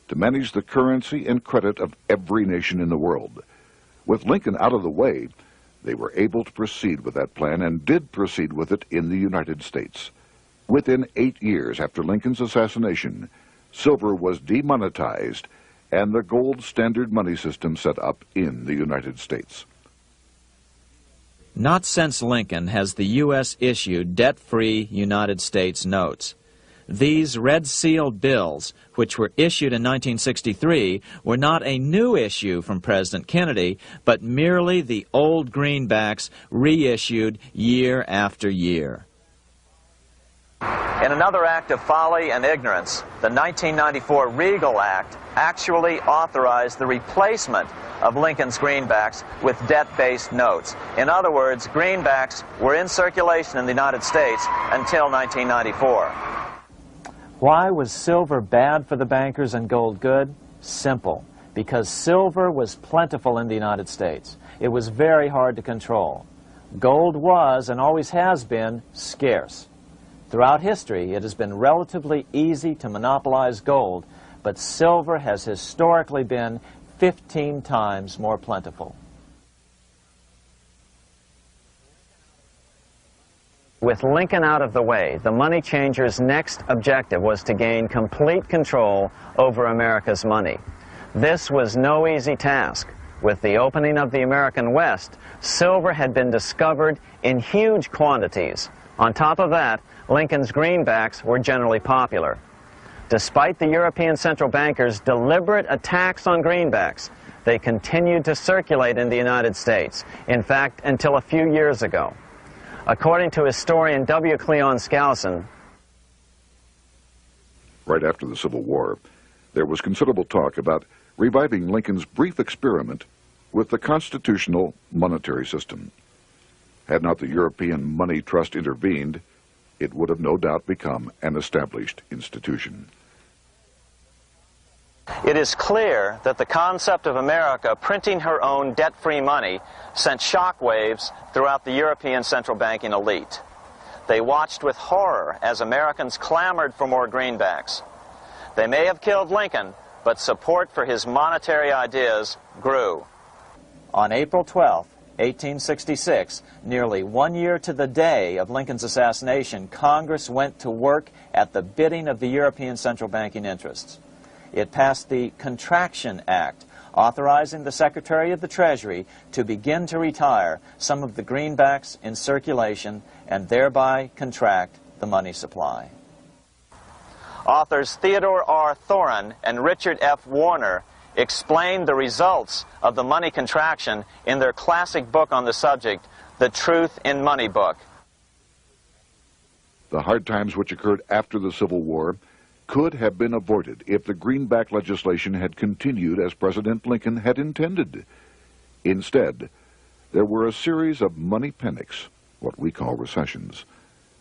to manage the currency and credit of every nation in the world. With Lincoln out of the way, they were able to proceed with that plan and did proceed with it in the United States. Within 8 years after Lincoln's assassination, silver was demonetized and the gold standard money system set up in the United States." Not since Lincoln has the U.S. issued debt-free United States notes. These red-sealed bills, which were issued in 1963, were not a new issue from President Kennedy, but merely the old greenbacks reissued year after year. In another act of folly and ignorance, the 1994 Regal Act actually authorized the replacement of Lincoln's greenbacks with debt-based notes. In other words, greenbacks were in circulation in the United States until 1994. Why was silver bad for the bankers and gold good? Simple. Because silver was plentiful in the United States. It was very hard to control. Gold was, and always has been, scarce. Throughout history, it has been relatively easy to monopolize gold, but silver has historically been 15 times more plentiful. With Lincoln out of the way, the money changers' next objective was to gain complete control over America's money. This was no easy task. With the opening of the American West, silver had been discovered in huge quantities. On top of that, Lincoln's greenbacks were generally popular. Despite the European central bankers' deliberate attacks on greenbacks, they continued to circulate in the United States, in fact, until a few years ago. According to historian W. Cleon Skousen, right after the Civil War, there was considerable talk about reviving Lincoln's brief experiment with the constitutional monetary system. Had not the European Money Trust intervened, it would have no doubt become an established institution. it is clear that the concept of America printing her own debt-free money sent shockwaves throughout the European central banking elite. They watched with horror as Americans clamored for more greenbacks. They may have killed Lincoln, but support for his monetary ideas grew. On April 12, 1866, nearly 1 year to the day of Lincoln's assassination, Congress went to work at the bidding of the European central banking interests. It passed the Contraction Act, authorizing the Secretary of the Treasury to begin to retire some of the greenbacks in circulation and thereby contract the money supply. Authors Theodore R. Thorin and Richard F. Warner explained the results of the money contraction in their classic book on the subject, The Truth in Money Book. The hard times which occurred after the Civil War could have been avoided if the greenback legislation had continued as President Lincoln had intended. Instead, there were a series of money panics, what we call recessions,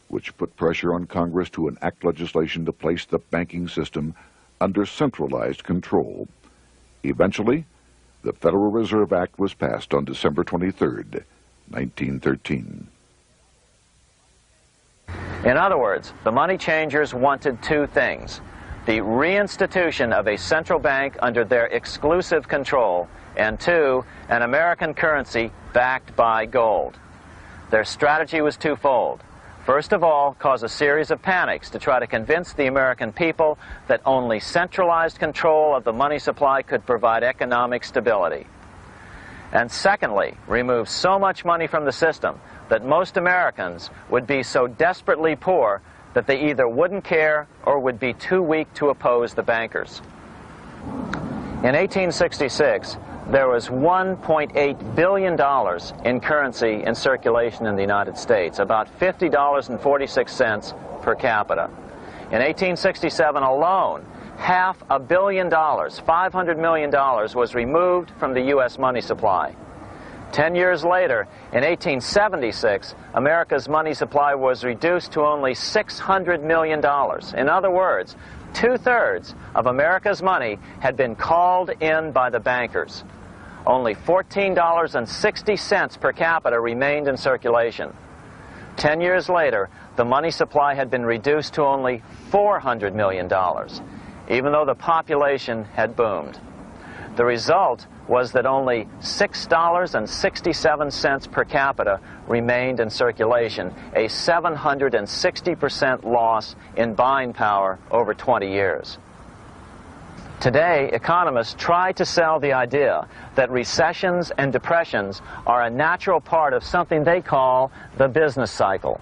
which put pressure on Congress to enact legislation to place the banking system under centralized control. Eventually, the Federal Reserve Act was passed on December 23, 1913. In other words, the money changers wanted two things: the reinstitution of a central bank under their exclusive control, and two, an American currency backed by gold. Their strategy was twofold. First of all, cause a series of panics to try to convince the American people that only centralized control of the money supply could provide economic stability. And secondly, remove so much money from the system that most Americans would be so desperately poor that they either wouldn't care or would be too weak to oppose the bankers. In 1866, there was $1.8 billion in currency in circulation in the United States, about $50.46 per capita. In 1867 alone, $500 million, $500 million, was removed from the U.S. money supply. 10 years later, in 1876, America's money supply was reduced to only $600 million. In other words, 2/3 of America's money had been called in by the bankers. Only $14.60 per capita remained in circulation. 10 years later, the money supply had been reduced to only $400 million, even though the population had boomed. The result was that only $6.67 per capita remained in circulation, a 760% loss in buying power over 20 years. Today, economists try to sell the idea that recessions and depressions are a natural part of something they call the business cycle.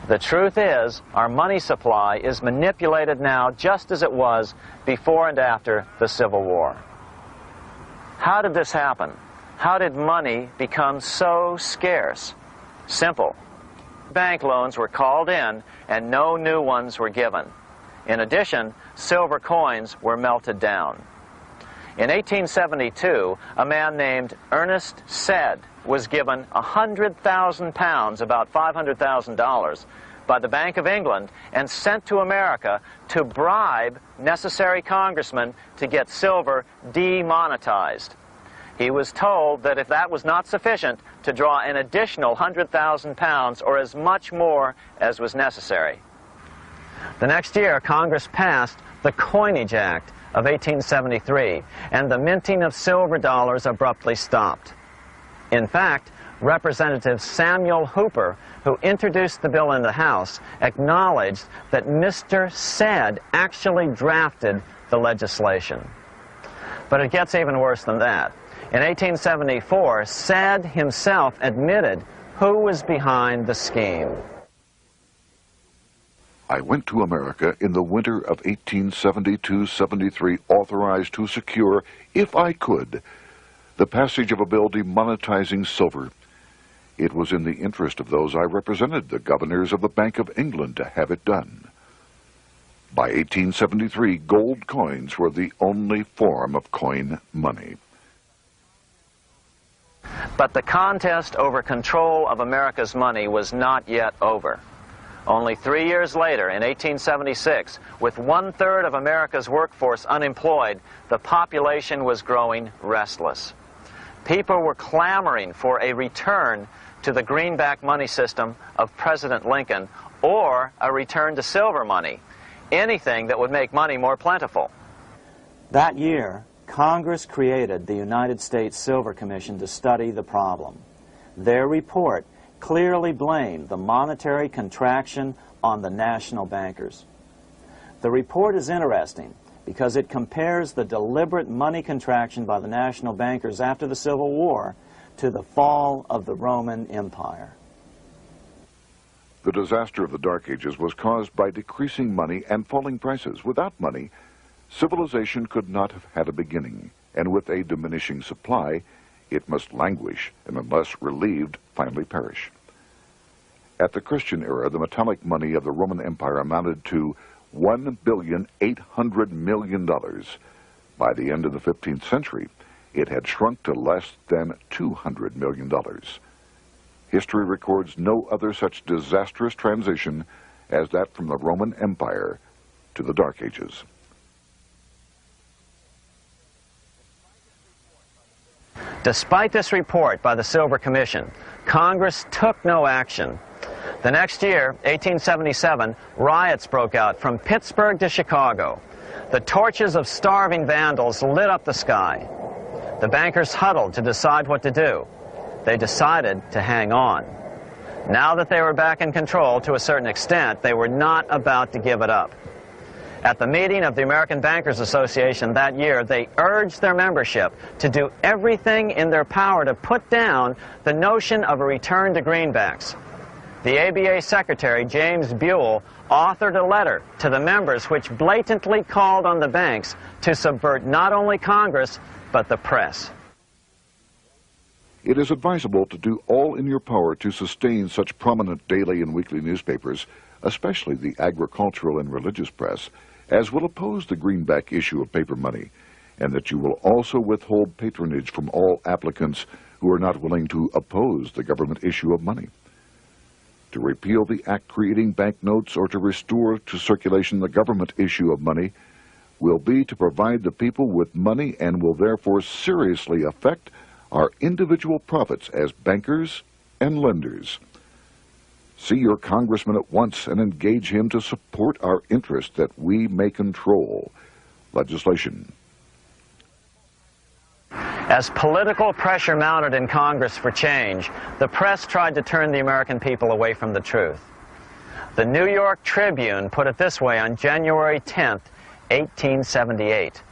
The truth is, our money supply is manipulated now just as it was before and after the Civil War. How did this happen? How did money become so scarce? Simple. Bank loans were called in and no new ones were given. In addition, silver coins were melted down. In 1872, a man named Ernest Sed was given 100,000 pounds, about $500,000, by the Bank of England and sent to America to bribe necessary congressmen to get silver demonetized. He was told that if that was not sufficient, to draw an additional 100,000 pounds or as much more as was necessary. The next year, Congress passed the Coinage Act of 1873, and the minting of silver dollars abruptly stopped. In fact, Representative Samuel Hooper, who introduced the bill in the House, acknowledged that Mr. Sed actually drafted the legislation. But it gets even worse than that. In 1874, Sed himself admitted who was behind the scheme. I went to America in the winter of 1872-73, authorized to secure, if I could, the passage of a bill demonetizing silver. It was in the interest of those I represented, the governors of the Bank of England, to have it done. By 1873, gold coins were the only form of coin money. But the contest over control of America's money was not yet over. Only 3 years later, in 1876, with 1/3 of America's workforce unemployed, the population was growing restless. People were clamoring for a return to the greenback money system of President Lincoln or a return to silver money, anything that would make money more plentiful. That year, Congress created the United States Silver Commission to study the problem. Their report clearly blamed the monetary contraction on the national bankers. The report is interesting because it compares the deliberate money contraction by the national bankers after the Civil War to the fall of the Roman Empire. The disaster of the Dark Ages was caused by decreasing money and falling prices. Without money, civilization could not have had a beginning, and with a diminishing supply, it must languish, and unless relieved, finally perish. At the Christian era, the metallic money of the Roman Empire amounted to $1,800,000,000. By the end of the 15th century, it had shrunk to less than $200 million. History records no other such disastrous transition as that from the Roman Empire to the Dark Ages. Despite this report by the Silver Commission, Congress took no action. The next year, 1877, riots broke out from Pittsburgh to Chicago. The torches of starving vandals lit up the sky. The bankers huddled to decide what to do. They decided to hang on. Now that they were back in control to a certain extent, they were not about to give it up. At the meeting of the American Bankers Association that year, they urged their membership to do everything in their power to put down the notion of a return to greenbacks. The ABA Secretary, James Buell, authored a letter to the members which blatantly called on the banks to subvert not only Congress, but the press. It is advisable to do all in your power to sustain such prominent daily and weekly newspapers, especially the agricultural and religious press, as will oppose the greenback issue of paper money, and that you will also withhold patronage from all applicants who are not willing to oppose the government issue of money. To repeal the act creating banknotes or to restore to circulation the government issue of money will be to provide the people with money and will therefore seriously affect our individual profits as bankers and lenders. See your congressman at once and engage him to support our interest that we may control legislation. As political pressure mounted in Congress for change, the press tried to turn the American people away from the truth. The New York Tribune put it this way on January 10th, 1878.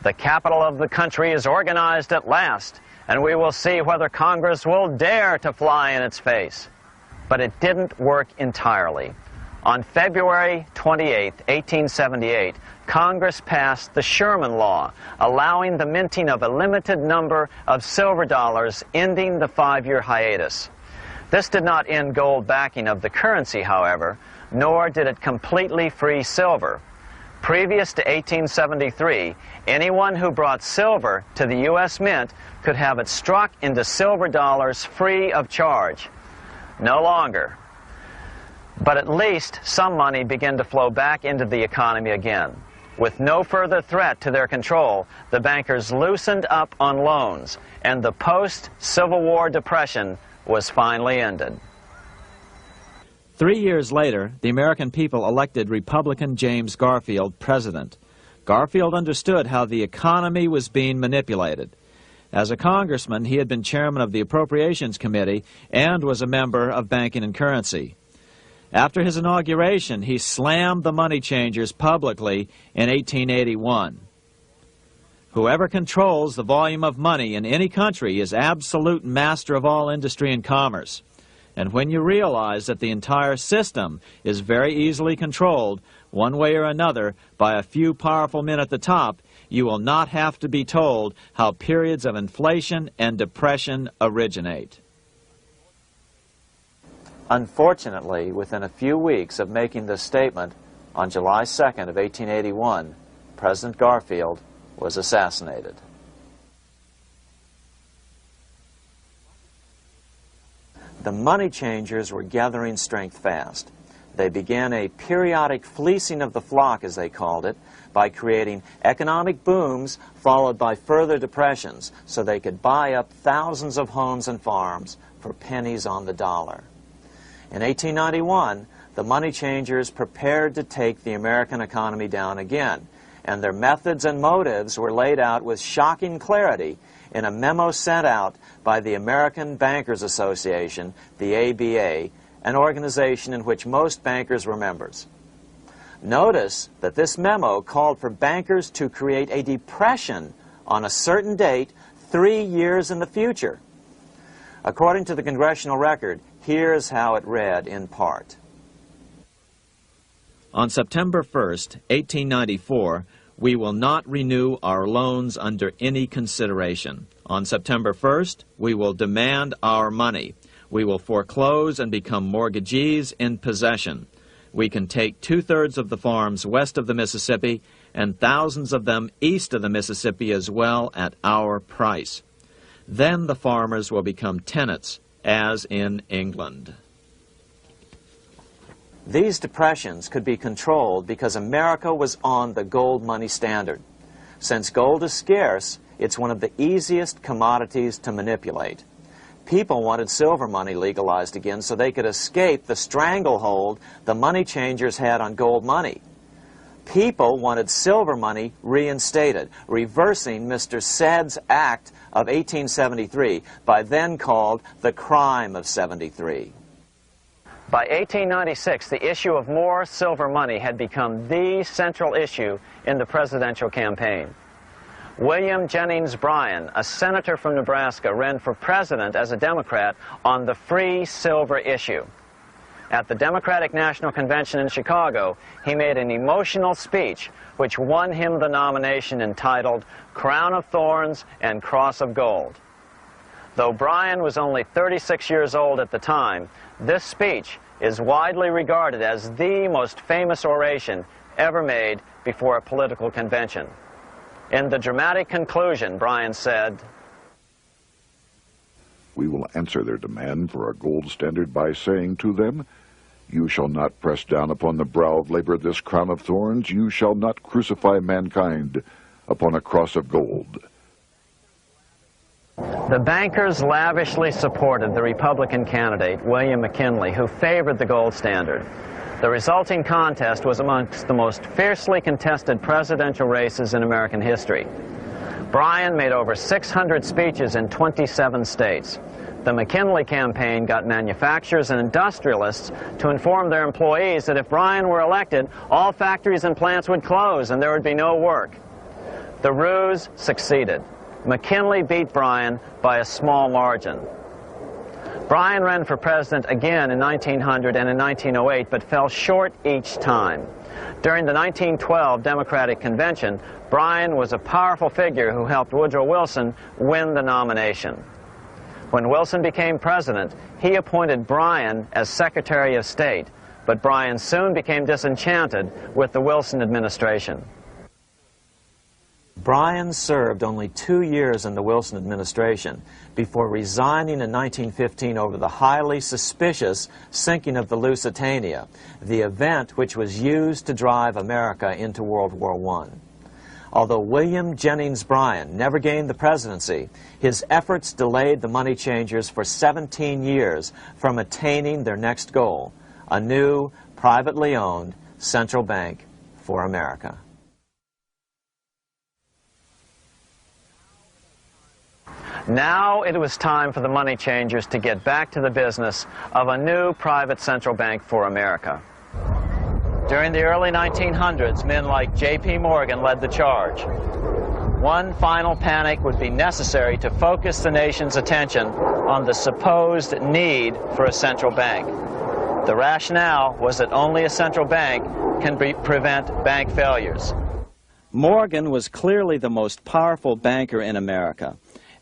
"The capital of the country is organized at last, and we will see whether Congress will dare to fly in its face." But it didn't work entirely. On February 28, 1878, Congress passed the Sherman Law, allowing the minting of a limited number of silver dollars, ending the 5-year hiatus. This did not end gold backing of the currency, however, nor did it completely free silver. Previous to 1873, anyone who brought silver to the U.S. Mint could have it struck into silver dollars free of charge. No longer. But at least some money began to flow back into the economy again. With no further threat to their control, the bankers loosened up on loans, and the post-Civil War depression was finally ended. 3 years later, the American people elected Republican James Garfield president. Garfield understood how the economy was being manipulated. As a congressman, he had been chairman of the Appropriations Committee and was a member of Banking and Currency. After his inauguration, he slammed the money changers publicly in 1881. Whoever controls the volume of money in any country is absolute master of all industry and commerce. And when you realize that the entire system is very easily controlled, one way or another, by a few powerful men at the top, you will not have to be told how periods of inflation and depression originate. Unfortunately, within a few weeks of making this statement, on July 2nd of 1881, President Garfield was assassinated. The money changers were gathering strength fast. They began a periodic fleecing of the flock, as they called it, by creating economic booms followed by further depressions so they could buy up thousands of homes and farms for pennies on the dollar. In 1891, the money changers prepared to take the American economy down again, and their methods and motives were laid out with shocking clarity in a memo sent out by the American Bankers Association, the ABA, an organization in which most bankers were members. Notice that this memo called for bankers to create a depression on a certain date 3 years in the future. According to the congressional record, here's how it read in part. On September 1st, 1894, we will not renew our loans under any consideration. On September 1st, we will demand our money. We will foreclose and become mortgagees in possession. We can take 2/3 of the farms west of the Mississippi and thousands of them east of the Mississippi as well at our price. Then the farmers will become tenants, as in England. These depressions could be controlled because America was on the gold money standard. Since gold is scarce, it's one of the easiest commodities to manipulate. People wanted silver money legalized again so they could escape the stranglehold the money changers had on gold money. People wanted silver money reinstated, reversing Mr. Said's Act of 1873, by then called the Crime of '73. By 1896, the issue of more silver money had become the central issue in the presidential campaign. William Jennings Bryan, a senator from Nebraska, ran for president as a Democrat on the free silver issue. At the Democratic National Convention in Chicago, he made an emotional speech which won him the nomination entitled Crown of Thorns and Cross of Gold. Though Bryan was only 36 years old at the time, this speech is widely regarded as the most famous oration ever made before a political convention. In the dramatic conclusion, Bryan said, "We will answer their demand for a gold standard by saying to them, you shall not press down upon the brow of labor this crown of thorns. You shall not crucify mankind upon a cross of gold." The bankers lavishly supported the Republican candidate, William McKinley, who favored the gold standard. The resulting contest was amongst the most fiercely contested presidential races in American history. Bryan made over 600 speeches in 27 states. The McKinley campaign got manufacturers and industrialists to inform their employees that if Bryan were elected, all factories and plants would close and there would be no work. The ruse succeeded. McKinley beat Bryan by a small margin. Bryan ran for president again in 1900 and in 1908, but fell short each time. During the 1912 Democratic Convention, Bryan was a powerful figure who helped Woodrow Wilson win the nomination. When Wilson became president, he appointed Bryan as Secretary of State, but Bryan soon became disenchanted with the Wilson administration. Bryan served only 2 years in the Wilson administration before resigning in 1915 over the highly suspicious sinking of the Lusitania, the event which was used to drive America into World War I. Although William Jennings Bryan never gained the presidency, his efforts delayed the money changers for 17 years from attaining their next goal, a new, privately owned central bank for America. Now it was time for the money changers to get back to the business of a new private central bank for America. During the early 1900s, men like J.P. Morgan led the charge. One final panic would be necessary to focus the nation's attention on the supposed need for a central bank. The rationale was that only a central bank can prevent bank failures. Morgan was clearly the most powerful banker in America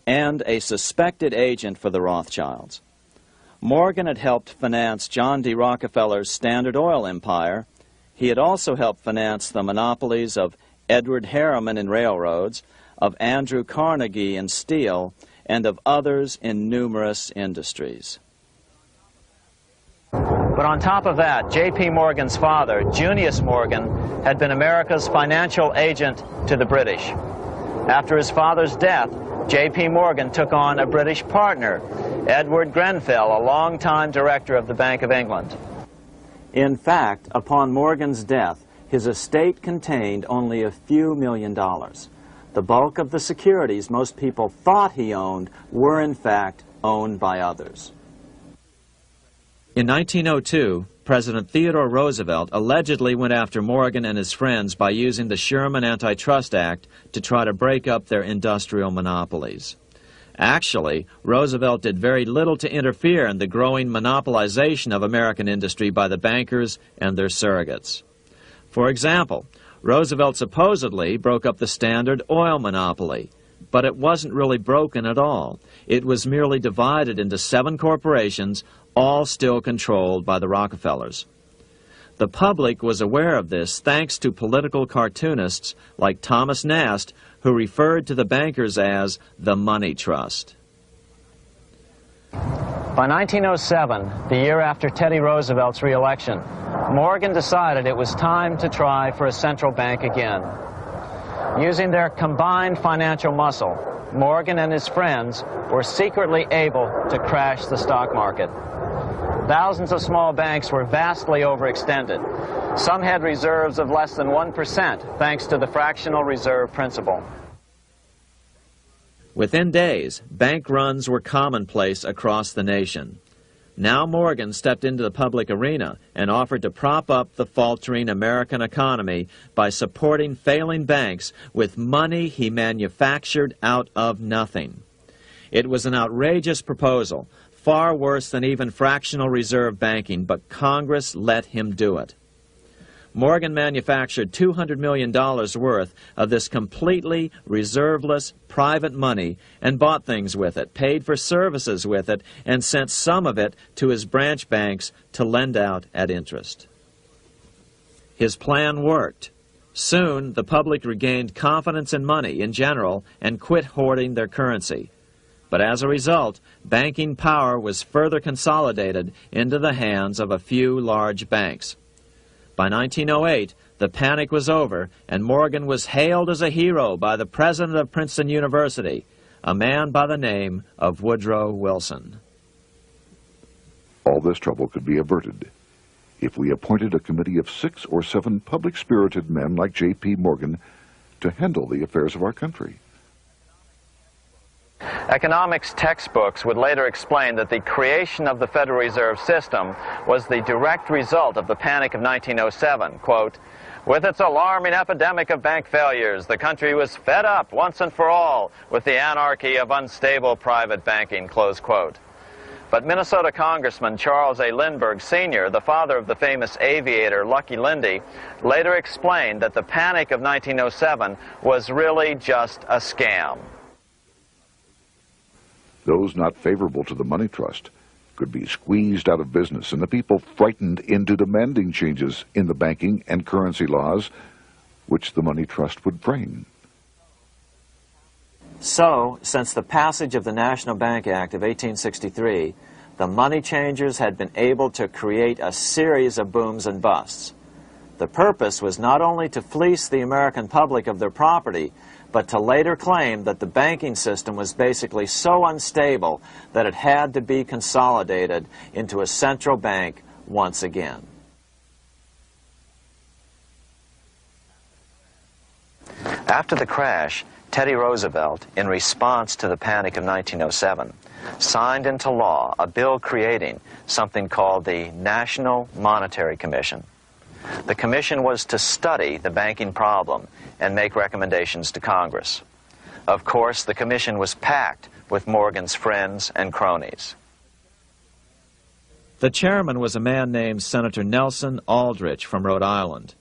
and a suspected agent for the Rothschilds. Morgan had helped finance John D. Rockefeller's Standard Oil empire. He had also helped finance the monopolies of Edward Harriman in railroads, of Andrew Carnegie in steel, and of others in numerous industries. But on top of that, J.P. Morgan's father, Junius Morgan, had been America's financial agent to the British. After his father's death, J.P. Morgan took on a British partner, Edward Grenfell, a longtime director of the Bank of England. In fact, upon Morgan's death, his estate contained only a few $1 million. The bulk of the securities most people thought he owned were, in fact, owned by others. In 1902, President Theodore Roosevelt allegedly went after Morgan and his friends by using the Sherman Antitrust Act to try to break up their industrial monopolies. Actually, Roosevelt did very little to interfere in the growing monopolization of American industry by the bankers and their surrogates. For example, Roosevelt supposedly broke up the Standard Oil monopoly, But it wasn't really broken at all. It was merely divided into 7 corporations, all still controlled by the Rockefellers. The public was aware of this thanks to political cartoonists like Thomas Nast, who referred to the bankers as the money trust. By 1907, the year after Teddy Roosevelt's re-election, Morgan decided it was time to try for a central bank again. Using their combined financial muscle, Morgan and his friends were secretly able to crash the stock market. Thousands of small banks were vastly overextended. Some had reserves of less than 1% thanks to the fractional reserve principle. Within days, bank runs were commonplace across the nation. Now Morgan stepped into the public arena and offered to prop up the faltering American economy by supporting failing banks with money he manufactured out of nothing. It was an outrageous proposal, far worse than even fractional reserve banking, but Congress let him do it. Morgan manufactured $200 million worth of this completely reserveless private money and bought things with it, paid for services with it, and sent some of it to his branch banks to lend out at interest. His plan worked. Soon, the public regained confidence in money in general and quit hoarding their currency. But as a result, banking power was further consolidated into the hands of a few large banks. By 1908, the panic was over, and Morgan was hailed as a hero by the president of Princeton University, a man by the name of Woodrow Wilson. All this trouble could be averted if we appointed a committee of 6 or 7 public-spirited men like J.P. Morgan to handle the affairs of our country. Economics textbooks would later explain that the creation of the Federal Reserve System was the direct result of the panic of 1907. Quote, "With its alarming epidemic of bank failures, the country was fed up once and for all with the anarchy of unstable private banking," close quote. But Minnesota Congressman Charles A. Lindbergh Sr., the father of the famous aviator Lucky Lindy, later explained that the panic of 1907 was really just a scam. Those not favorable to the money trust could be squeezed out of business, and the people frightened into demanding changes in the banking and currency laws which the money trust would frame. So, since the passage of the National Bank Act of 1863, the money changers had been able to create a series of booms and busts. The purpose was not only to fleece the American public of their property, but to later claim that the banking system was basically so unstable that it had to be consolidated into a central bank once again. After the crash, Teddy Roosevelt, in response to the panic of 1907, signed into law a bill creating something called the National Monetary Commission. The commission was to study the banking problem and make recommendations to Congress. Of course, the commission was packed with Morgan's friends and cronies. The chairman was a man named Senator Nelson Aldrich from Rhode Island.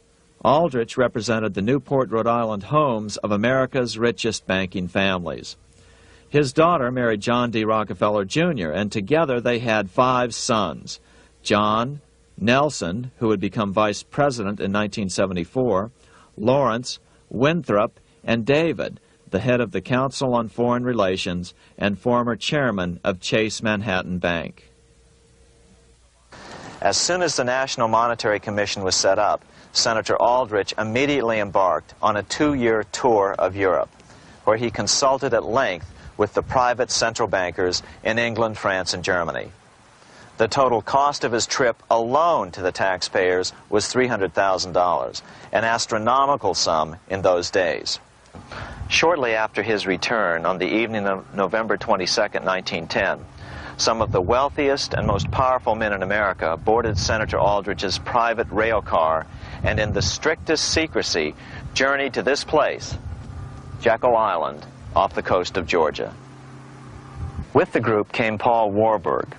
Aldrich represented the Newport, Rhode Island homes of America's richest banking families. His daughter married John D. Rockefeller, Jr., and together they had 5 sons: John, Nelson, who would become vice president in 1974, Lawrence, Winthrop, and David, the head of the Council on Foreign Relations and former chairman of Chase Manhattan Bank. As soon as the National Monetary Commission was set up, Senator Aldrich immediately embarked on a 2-year tour of Europe, where he consulted at length with the private central bankers in England, France, and Germany. The total cost of his trip alone to the taxpayers was $300,000, an astronomical sum in those days. Shortly after his return, on the evening of November 22nd, 1910, some of the wealthiest and most powerful men in America boarded Senator Aldrich's private rail car and in the strictest secrecy journeyed to this place, Jekyll Island, off the coast of Georgia. With the group came Paul Warburg.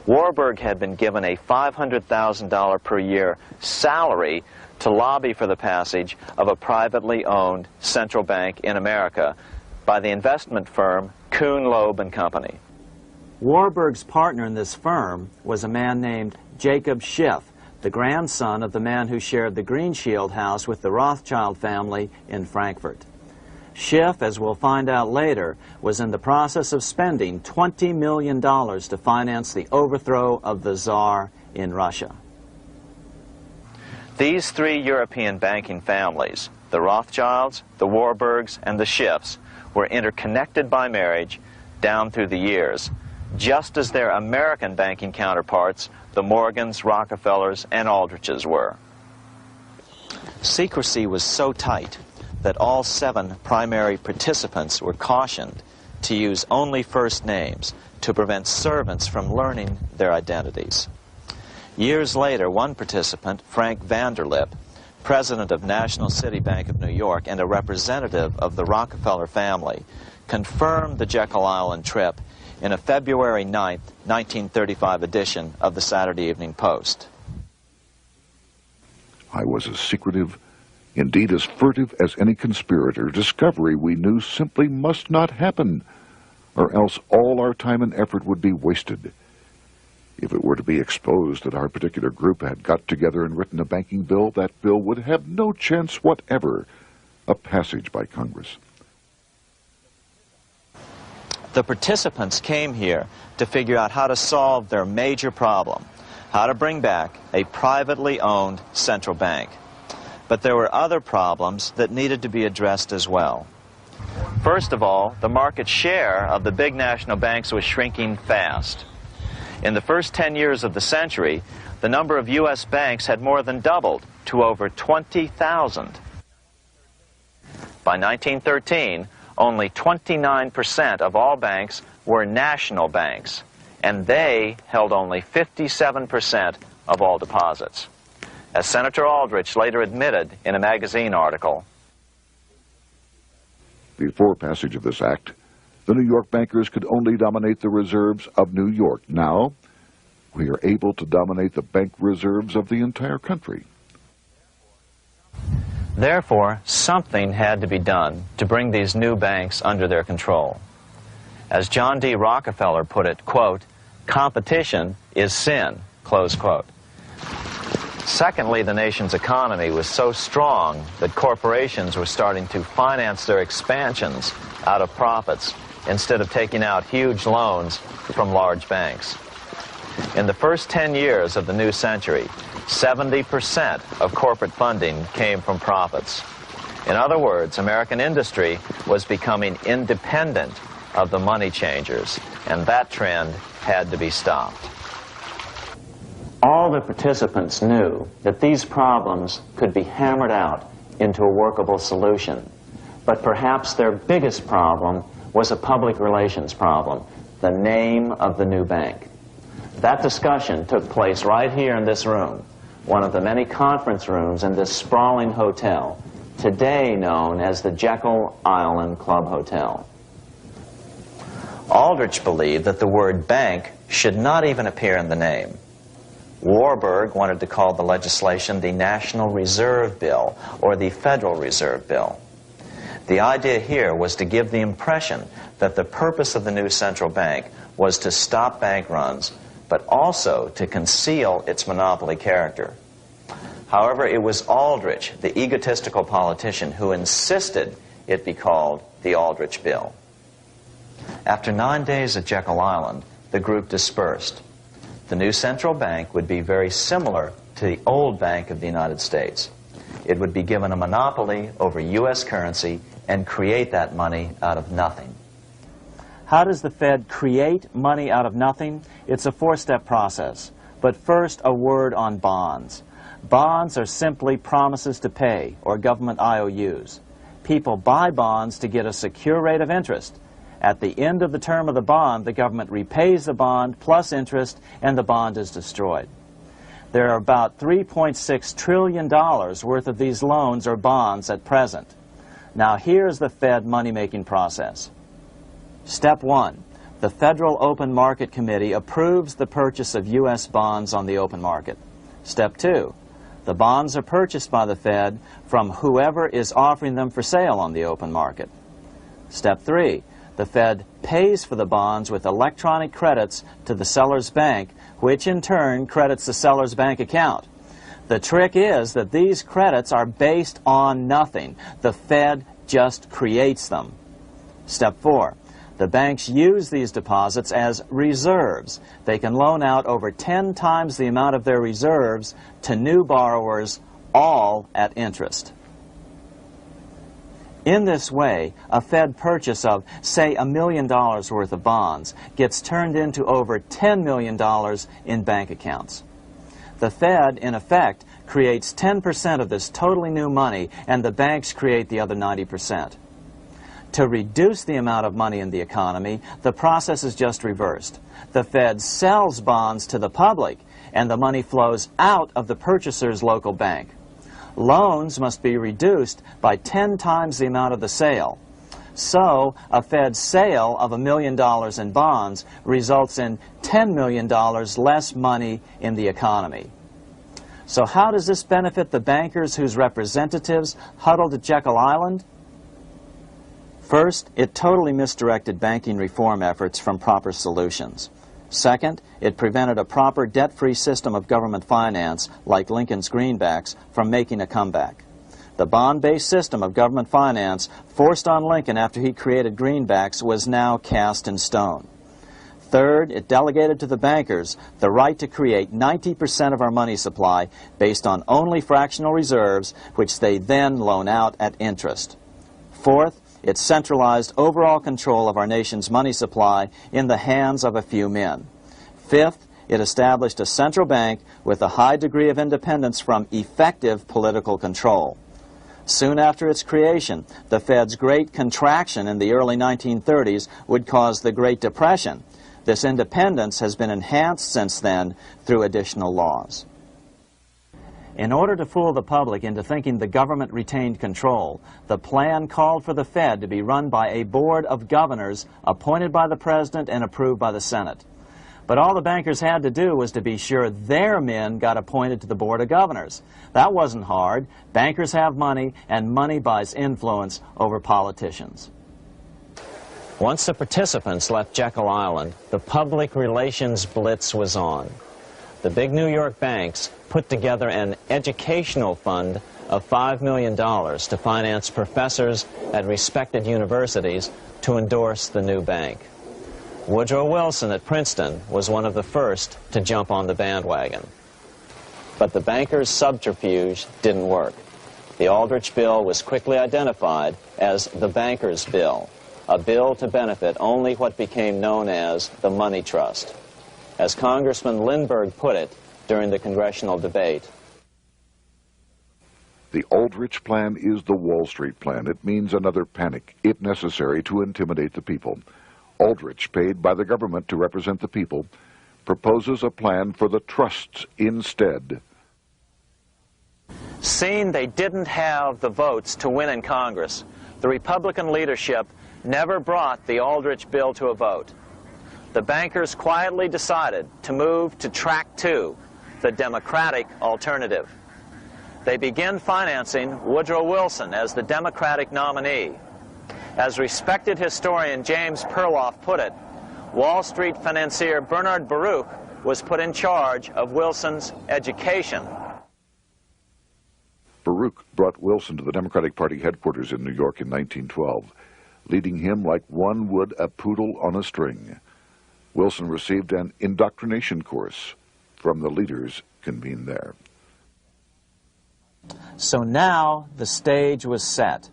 Warburg had been given a $500,000 per year salary to lobby for the passage of a privately owned central bank in America by the investment firm Kuhn, Loeb and Company. Warburg's partner in this firm was a man named Jacob Schiff, the grandson of the man who shared the Green Shield house with the Rothschild family in Frankfurt. Schiff, as we'll find out later, was in the process of spending $20 million to finance the overthrow of the Tsar in Russia. These three European banking families, the Rothschilds, the Warburgs, and the Schiffs, were interconnected by marriage down through the years, just as their American banking counterparts, the Morgans, Rockefellers, and Aldriches were. Secrecy was so tight that all 7 primary participants were cautioned to use only first names to prevent servants from learning their identities. Years later, one participant, Frank Vanderlip, president of National City Bank of New York and a representative of the Rockefeller family, confirmed the Jekyll Island trip in a February 9, 1935 edition of the Saturday Evening Post. I was as secretive, indeed as furtive as any conspirator. Discovery, we knew, simply must not happen, or else all our time and effort would be wasted. If it were to be exposed that our particular group had got together and written a banking bill, that bill would have no chance whatever of passage by Congress. The participants came here to figure out how to solve their major problem, how to bring back a privately owned central bank. But there were other problems that needed to be addressed as well. First of all, the market share of the big national banks was shrinking fast. In the first 10 years of the century, the number of U.S. banks had more than doubled to over 20,000. By 1913, only 29% of all banks were national banks, and they held only 57% of all deposits. As Senator Aldrich later admitted in a magazine article, before passage of this act, the New York bankers could only dominate the reserves of New York. Now, we are able to dominate the bank reserves of the entire country. Therefore, something had to be done to bring these new banks under their control. As John D. Rockefeller put it, quote, "Competition is sin," close quote. Secondly, the nation's economy was so strong that corporations were starting to finance their expansions out of profits instead of taking out huge loans from large banks. In the first 10 years of the new century, 70% of corporate funding came from profits. In other words, American industry was becoming independent of the money changers, and that trend had to be stopped. All the participants knew that these problems could be hammered out into a workable solution, but perhaps their biggest problem was a public relations problem, the name of the new bank. That discussion took place right here in this room, one of the many conference rooms in this sprawling hotel, today known as the Jekyll Island Club Hotel. Aldrich believed that the word bank should not even appear in the name. Warburg wanted to call the legislation the National Reserve Bill or the Federal Reserve Bill. The idea here was to give the impression that the purpose of the new central bank was to stop bank runs, but also to conceal its monopoly character. However, it was Aldrich, the egotistical politician, who insisted it be called the Aldrich Bill. After 9 days at Jekyll Island, the group dispersed. The new central bank would be very similar to the old Bank of the United States. It would be given a monopoly over U.S. currency and create that money out of nothing. How does the Fed create money out of nothing? It's a four-step process. But first, a word on bonds. Bonds are simply promises to pay, or government IOUs. People buy bonds to get a secure rate of interest. At the end of the term of the bond, the government repays the bond plus interest, and the bond is destroyed. There are about $3.6 trillion worth of these loans or bonds at present. Now here's the Fed money-making process. Step 1. The Federal Open Market Committee approves the purchase of U.S. bonds on the open market. Step 2. The bonds are purchased by the Fed from whoever is offering them for sale on the open market. Step 3, the Fed pays for the bonds with electronic credits to the seller's bank, which in turn credits the seller's bank account. The trick is that these credits are based on nothing. The Fed just creates them. Step 4, the banks use these deposits as reserves. They can loan out over 10 times the amount of their reserves to new borrowers, all at interest. In this way, a Fed purchase of, say, $1 million worth of bonds gets turned into over $10 million in bank accounts. The Fed, in effect, creates 10% of this totally new money, and the banks create the other 90%. To reduce the amount of money in the economy, the process is just reversed. The Fed sells bonds to the public, and the money flows out of the purchaser's local bank. Loans must be reduced by 10 times the amount of the sale. So, a Fed sale of $1 million in bonds results in $10 million less money in the economy. So how does this benefit the bankers whose representatives huddled at Jekyll Island? First, it totally misdirected banking reform efforts from proper solutions. Second, it prevented a proper debt-free system of government finance, like Lincoln's greenbacks, from making a comeback. The bond-based system of government finance forced on Lincoln after he created greenbacks was now cast in stone. Third, it delegated to the bankers the right to create 90% of our money supply based on only fractional reserves, which they then loan out at interest. Fourth, it centralized overall control of our nation's money supply in the hands of a few men. Fifth, it established a central bank with a high degree of independence from effective political control. Soon after its creation, the Fed's great contraction in the early 1930s would cause the Great Depression. This independence has been enhanced since then through additional laws. In order to fool the public into thinking the government retained control, the plan called for the Fed to be run by a board of governors appointed by the President and approved by the Senate. But all the bankers had to do was to be sure their men got appointed to the board of governors. That wasn't hard. Bankers have money, and money buys influence over politicians. Once the participants left Jekyll Island, the public relations blitz was on. The big New York banks put together an educational fund of $5 million to finance professors at respected universities to endorse the new bank. Woodrow Wilson at Princeton was one of the first to jump on the bandwagon. But the bankers' subterfuge didn't work. The Aldrich Bill was quickly identified as the bankers' bill, a bill to benefit only what became known as the money trust. As Congressman Lindbergh put it during the congressional debate, the Aldrich Plan is the Wall Street Plan. It means another panic, if necessary, to intimidate the people. Aldrich, paid by the government to represent the people, proposes a plan for the trusts instead. seeing they didn't have the votes to win in Congress, the Republican leadership never brought the Aldrich bill to a vote. The bankers quietly decided to move to track 2, the Democratic alternative. They began financing Woodrow Wilson as the Democratic nominee. As respected historian James Perloff put it, Wall Street financier Bernard Baruch was put in charge of Wilson's education. Baruch brought Wilson to the Democratic Party headquarters in New York in 1912, leading him like one would a poodle on a string. Wilson received an indoctrination course from the leaders convened there. So now the stage was set.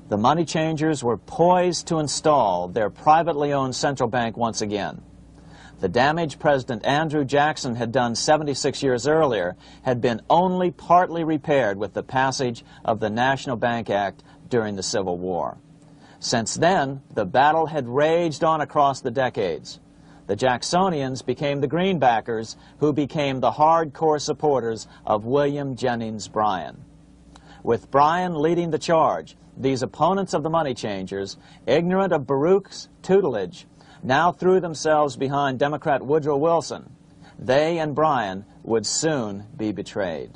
The money changers were poised to install their privately owned central bank once again. The damage President Andrew Jackson had done 76 years earlier had been only partly repaired with the passage of the National Bank Act during the Civil War. Since then, the battle had raged on across the decades. The Jacksonians became the greenbackers, who became the hardcore supporters of William Jennings Bryan. With Bryan leading the charge, these opponents of the money changers, ignorant of Baruch's tutelage, now threw themselves behind Democrat Woodrow Wilson. They and Bryan would soon be betrayed.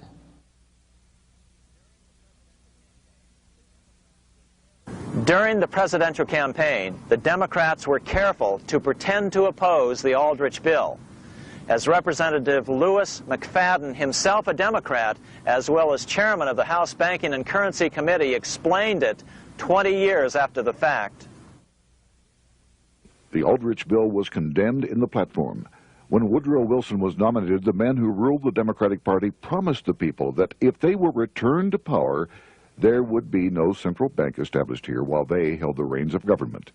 During the presidential campaign, the Democrats were careful to pretend to oppose the Aldrich bill. As Representative Lewis McFadden, himself a Democrat, as well as chairman of the House Banking and Currency Committee, explained it 20 years after the fact. The Aldrich bill was condemned in the platform. When Woodrow Wilson was nominated, the men who ruled the Democratic Party promised the people that if they were returned to power, there would be no central bank established here while they held the reins of government.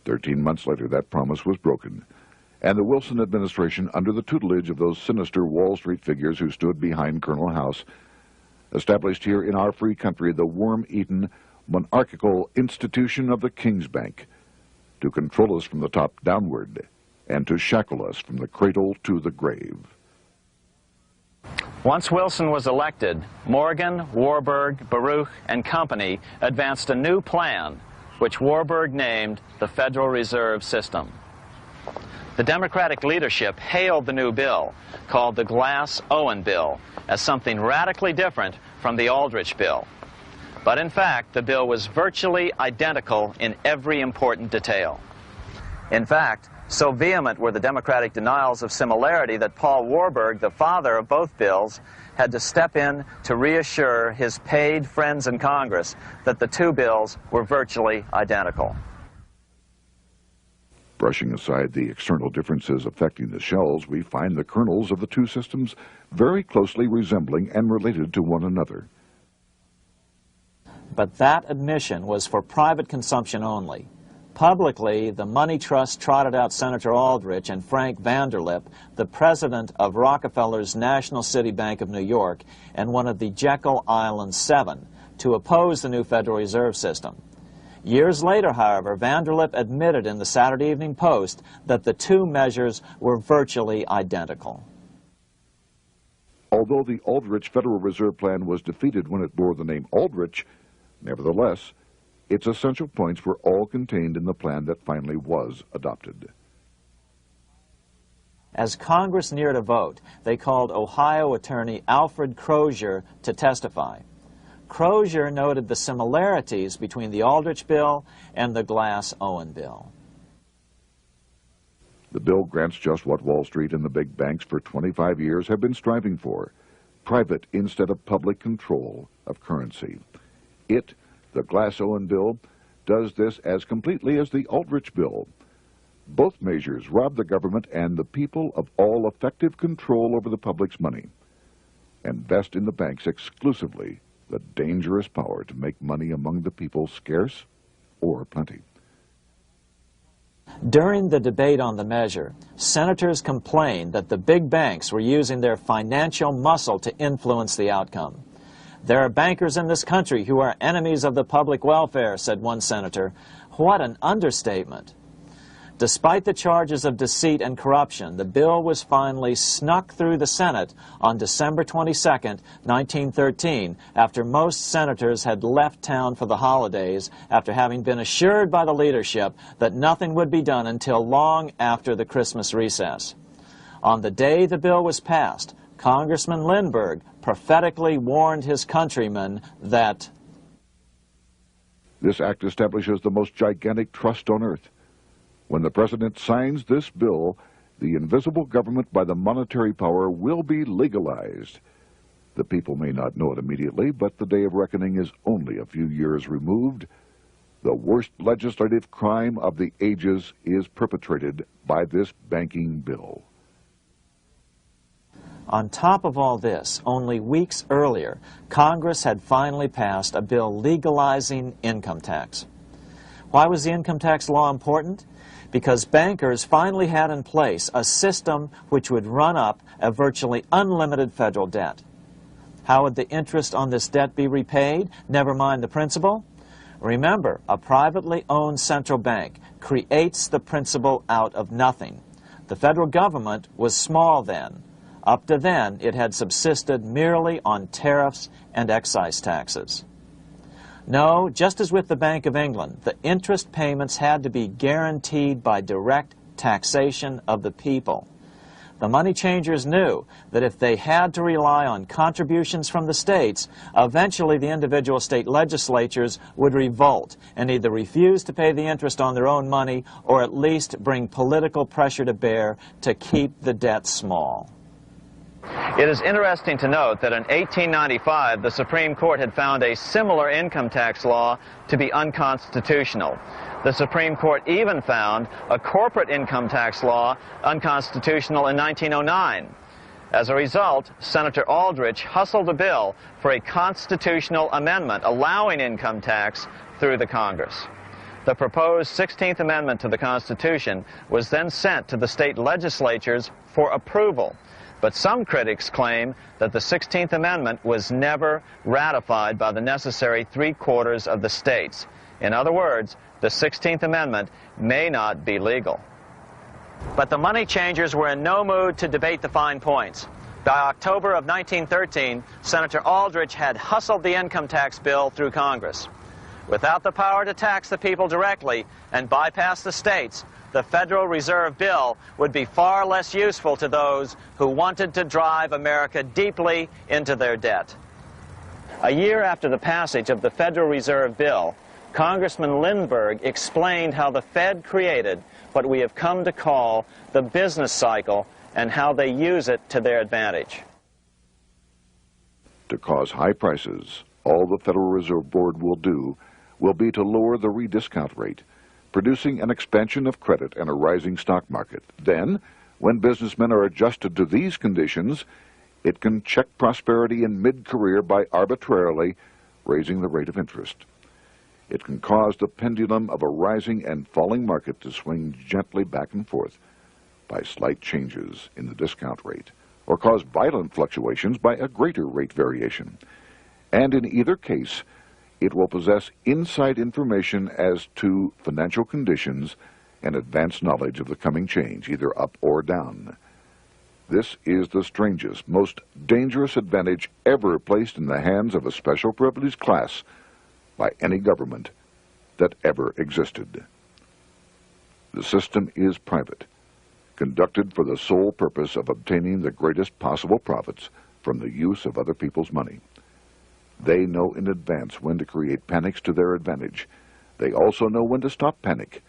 13 months later, that promise was broken, and the Wilson administration, under the tutelage of those sinister Wall Street figures who stood behind Colonel House, established here in our free country the worm-eaten, monarchical institution of the King's Bank, to control us from the top downward and to shackle us from the cradle to the grave. Once Wilson was elected, Morgan, Warburg, Baruch, and company advanced a new plan, which Warburg named the Federal Reserve System. The Democratic leadership hailed the new bill, called the Glass-Owen bill, as something radically different from the Aldrich bill. But in fact, the bill was virtually identical in every important detail. In fact, so vehement were the Democratic denials of similarity that Paul Warburg, the father of both bills, had to step in to reassure his paid friends in Congress that the two bills were virtually identical. Brushing aside the external differences affecting the shells, we find the kernels of the two systems very closely resembling and related to one another. But that admission was for private consumption only. Publicly, the money trust trotted out Senator Aldrich and Frank Vanderlip, the president of Rockefeller's National City Bank of New York and one of the Jekyll Island Seven, to oppose the new Federal Reserve System. Years later, however, Vanderlip admitted in the Saturday Evening Post that the two measures were virtually identical. Although the Aldrich Federal Reserve Plan was defeated when it bore the name Aldrich, nevertheless, its essential points were all contained in the plan that finally was adopted. As Congress neared a vote, they called Ohio attorney Alfred Crozier to testify. Crozier noted the similarities between the Aldrich bill and the Glass-Owen bill. The bill grants just what Wall Street and the big banks for 25 years have been striving for: private instead of public control of currency. It, the Glass-Owen bill, does this as completely as the Aldrich bill. Both measures rob the government and the people of all effective control over the public's money, and vest in the banks exclusively the dangerous power to make money among the people scarce or plenty. During the debate on the measure, senators complained that the big banks were using their financial muscle to influence the outcome. "There are bankers in this country who are enemies of the public welfare," said one senator. What an understatement. Despite the charges of deceit and corruption, the bill was finally snuck through the Senate on December 22, 1913, after most senators had left town for the holidays, after having been assured by the leadership that nothing would be done until long after the Christmas recess. On the day the bill was passed, Congressman Lindbergh prophetically warned his countrymen that this act establishes the most gigantic trust on earth. When the President signs this bill, the invisible government by the monetary power will be legalized. The people may not know it immediately, but the day of reckoning is only a few years removed. The worst legislative crime of the ages is perpetrated by this banking bill. On top of all this, only weeks earlier, Congress had finally passed a bill legalizing income tax. Why was the income tax law important? Because bankers finally had in place a system which would run up a virtually unlimited federal debt. How would the interest on this debt be repaid? Never mind the principal. Remember, a privately owned central bank creates the principal out of nothing. The federal government was small then. Up to then, it had subsisted merely on tariffs and excise taxes. No, just as with the Bank of England, the interest payments had to be guaranteed by direct taxation of the people. The money changers knew that if they had to rely on contributions from the states, eventually the individual state legislatures would revolt and either refuse to pay the interest on their own money or at least bring political pressure to bear to keep the debt small. It is interesting to note that in 1895, the Supreme Court had found a similar income tax law to be unconstitutional. The Supreme Court even found a corporate income tax law unconstitutional in 1909. As a result, Senator Aldrich hustled a bill for a constitutional amendment allowing income tax through the Congress. The proposed 16th Amendment to the Constitution was then sent to the state legislatures for approval. But some critics claim that the 16th Amendment was never ratified by the necessary 3/4 of the states. In other words, the 16th Amendment may not be legal. But the money changers were in no mood to debate the fine points. By October of 1913, Senator Aldrich had hustled the income tax bill through Congress. Without the power to tax the people directly and bypass the states, the Federal Reserve Bill would be far less useful to those who wanted to drive America deeply into their debt. A year after the passage of the Federal Reserve Bill, Congressman Lindbergh explained how the Fed created what we have come to call the business cycle and how they use it to their advantage. To cause high prices, all the Federal Reserve Board will do will be to lower the rediscount rate, producing an expansion of credit and a rising stock market. Then, when businessmen are adjusted to these conditions, it can check prosperity in mid-career by arbitrarily raising the rate of interest. It can cause the pendulum of a rising and falling market to swing gently back and forth by slight changes in the discount rate, or cause violent fluctuations by a greater rate variation. And in either case, it will possess inside information as to financial conditions and advanced knowledge of the coming change, either up or down. This is the strangest, most dangerous advantage ever placed in the hands of a special privileged class by any government that ever existed. The system is private, conducted for the sole purpose of obtaining the greatest possible profits from the use of other people's money. They know in advance when to create panics to their advantage. They also know when to stop panic.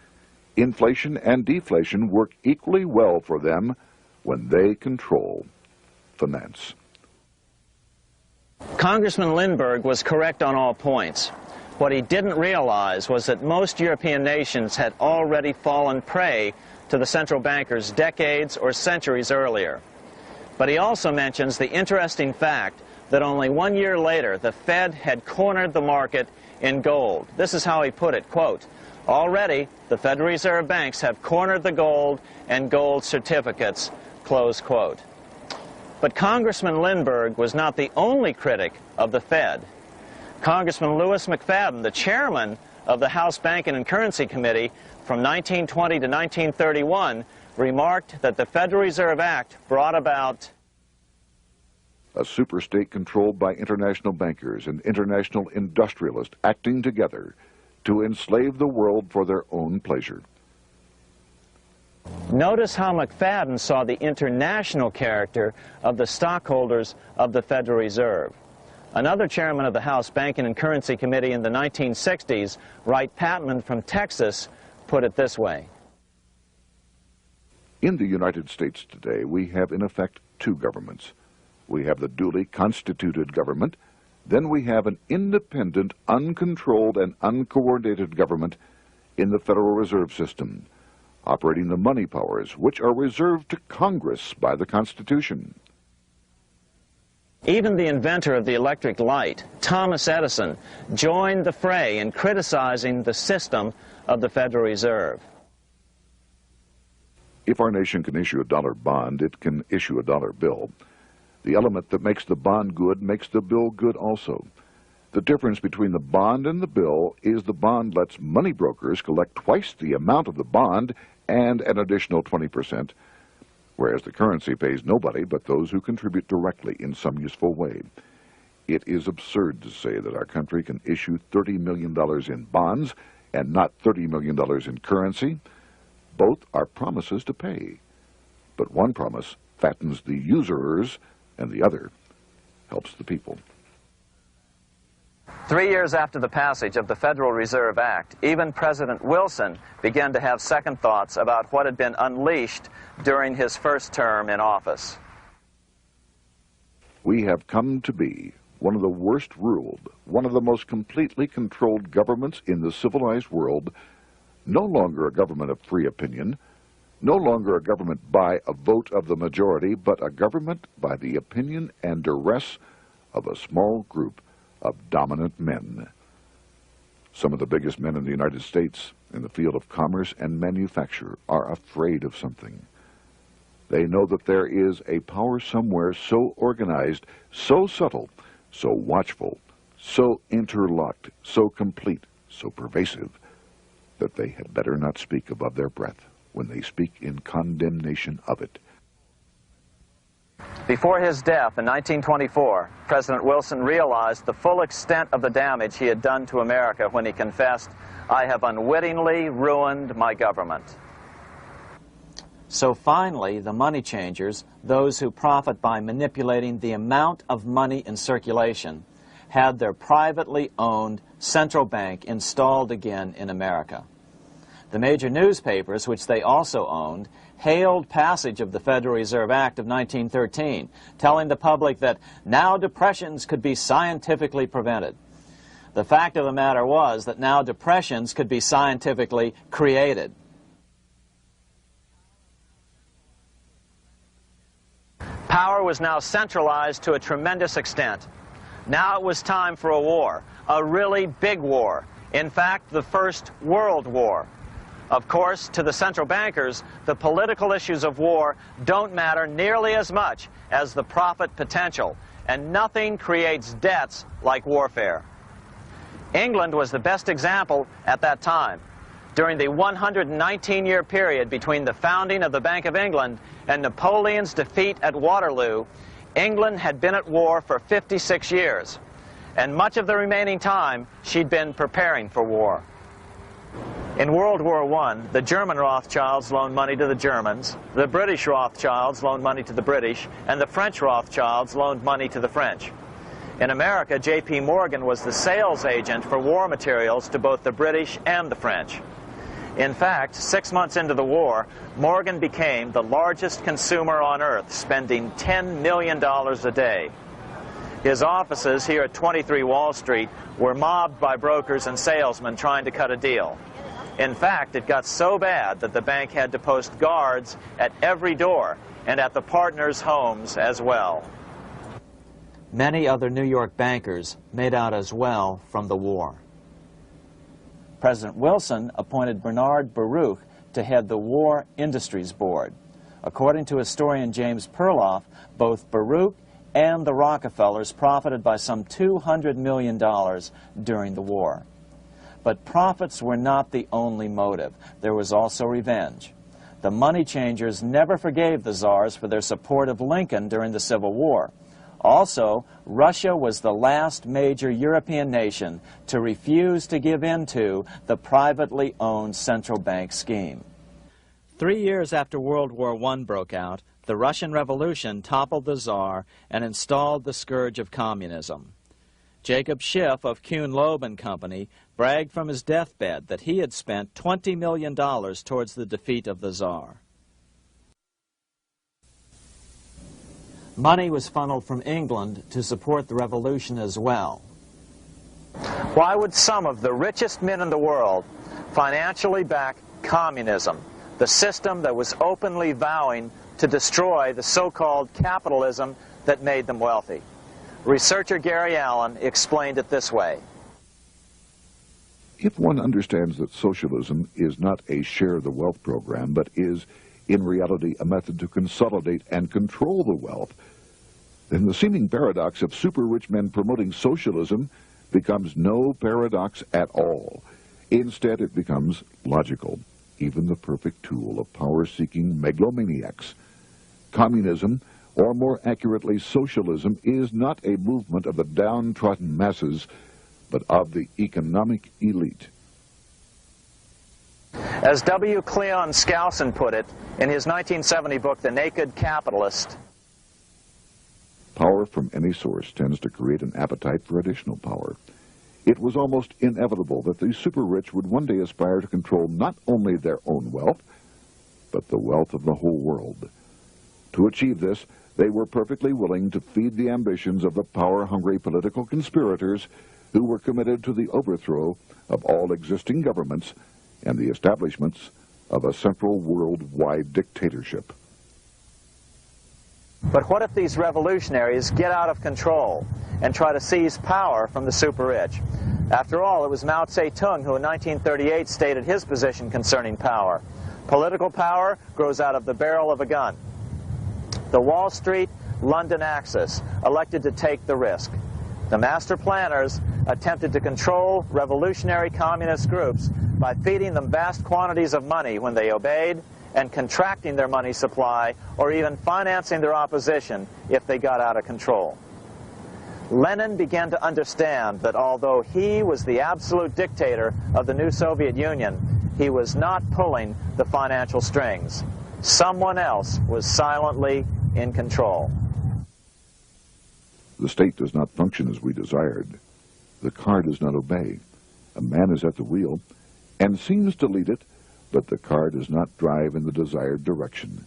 Inflation and deflation work equally well for them when they control finance. Congressman Lindbergh was correct on all points. What he didn't realize was that most European nations had already fallen prey to the central bankers decades or centuries earlier. But he also mentions the interesting fact that only 1 year later, the Fed had cornered the market in gold. This is how he put it, quote, "Already, the Federal Reserve banks have cornered the gold and gold certificates," close quote. But Congressman Lindbergh was not the only critic of the Fed. Congressman Lewis McFadden, the chairman of the House Banking and Currency Committee from 1920 to 1931, remarked that the Federal Reserve Act brought about a superstate controlled by international bankers and international industrialists acting together to enslave the world for their own pleasure. Notice how McFadden saw the international character of the stockholders of the Federal Reserve. Another chairman of the House Banking and Currency Committee in the 1960s, Wright Patman from Texas, put it this way. In the United States today, we have in effect two governments. We have the duly constituted government, then we have an independent, uncontrolled, and uncoordinated government in the Federal Reserve System, operating the money powers which are reserved to Congress by the Constitution. Even the inventor of the electric light, Thomas Edison, joined the fray in criticizing the system of the Federal Reserve. If our nation can issue a dollar bond, it can issue a dollar bill. The element that makes the bond good makes the bill good also. The difference between the bond and the bill is the bond lets money brokers collect twice the amount of the bond and an additional 20%, whereas the currency pays nobody but those who contribute directly in some useful way. It is absurd to say that our country can issue $30 million in bonds and not $30 million in currency. Both are promises to pay, but one promise fattens the usurers, and the other helps the people. 3 years after the passage of the Federal Reserve Act, even President Wilson began to have second thoughts about what had been unleashed during his first term in office. We have come to be one of the worst ruled, one of the most completely controlled governments in the civilized world, no longer a government of free opinion, no longer a government by a vote of the majority, but a government by the opinion and duress of a small group of dominant men. Some of the biggest men in the United States in the field of commerce and manufacture are afraid of something. They know that there is a power somewhere so organized, so subtle, so watchful, so interlocked, so complete, so pervasive, that they had better not speak above their breath when they speak in condemnation of it. Before his death in 1924, President Wilson realized the full extent of the damage he had done to America when he confessed, "I have unwittingly ruined my government." So finally, the money changers, those who profit by manipulating the amount of money in circulation, had their privately owned central bank installed again in America. The major newspapers, which they also owned, hailed passage of the Federal Reserve Act of 1913, telling the public that now depressions could be scientifically prevented. The fact of the matter was that now depressions could be scientifically created. Power was now centralized to a tremendous extent. Now it was time for a war, a really big war. In fact, the First World War. Of course, to the central bankers, the political issues of war don't matter nearly as much as the profit potential, and nothing creates debts like warfare. England was the best example at that time. During the 119-year period between the founding of the Bank of England and Napoleon's defeat at Waterloo, England had been at war for 56 years, and much of the remaining time she'd been preparing for war. In World War I, the German Rothschilds loaned money to the Germans, the British Rothschilds loaned money to the British, and the French Rothschilds loaned money to the French. In America, J.P. Morgan was the sales agent for war materials to both the British and the French. In fact, 6 months into the war, Morgan became the largest consumer on earth, spending $10 million a day. His offices here at 23 Wall Street were mobbed by brokers and salesmen trying to cut a deal. In fact, it got so bad that the bank had to post guards at every door and at the partners' homes as well. Many other New York bankers made out as well from the war. President Wilson appointed Bernard Baruch to head the War Industries Board. According to historian James Perloff, both Baruch and the Rockefellers profited by some $200 million during the war. But profits were not the only motive. There was also revenge. The money changers never forgave the czars for their support of Lincoln during the Civil War. Also, Russia was the last major European nation to refuse to give in to the privately owned central bank scheme. 3 years after World War I broke out, the Russian Revolution toppled the Tsar and installed the scourge of communism. Jacob Schiff of Kuhn Loeb and Company bragged from his deathbed that he had spent $20 million towards the defeat of the Tsar. Money was funneled from England to support the revolution as well. Why would some of the richest men in the world financially back communism, the system that was openly vowing to destroy the so-called capitalism that made them wealthy? Researcher Gary Allen explained it this way. If one understands that socialism is not a share the wealth program, but is, in reality, a method to consolidate and control the wealth, then the seeming paradox of super-rich men promoting socialism becomes no paradox at all. Instead, it becomes logical, even the perfect tool of power-seeking megalomaniacs. Communism, or more accurately socialism, is not a movement of the downtrodden masses, but of the economic elite. As W. Cleon Skousen put it in his 1970 book, The Naked Capitalist, power from any source tends to create an appetite for additional power. It was almost inevitable that the super-rich would one day aspire to control not only their own wealth, but the wealth of the whole world. To achieve this, they were perfectly willing to feed the ambitions of the power-hungry political conspirators who were committed to the overthrow of all existing governments and the establishments of a central worldwide dictatorship. but what if these revolutionaries get out of control and try to seize power from the super-rich? After all, it was Mao Zedong who in 1938 stated his position concerning power. Political power grows out of the barrel of a gun. The Wall Street, London axis elected to take the risk. The master planners attempted to control revolutionary communist groups by feeding them vast quantities of money when they obeyed and contracting their money supply or even financing their opposition if they got out of control. Lenin began to understand that although he was the absolute dictator of the new Soviet Union, he was not pulling the financial strings. Someone else was silently in control. The state does not function as we desired. The car does not obey. A man is at the wheel and seems to lead it, but the car does not drive in the desired direction.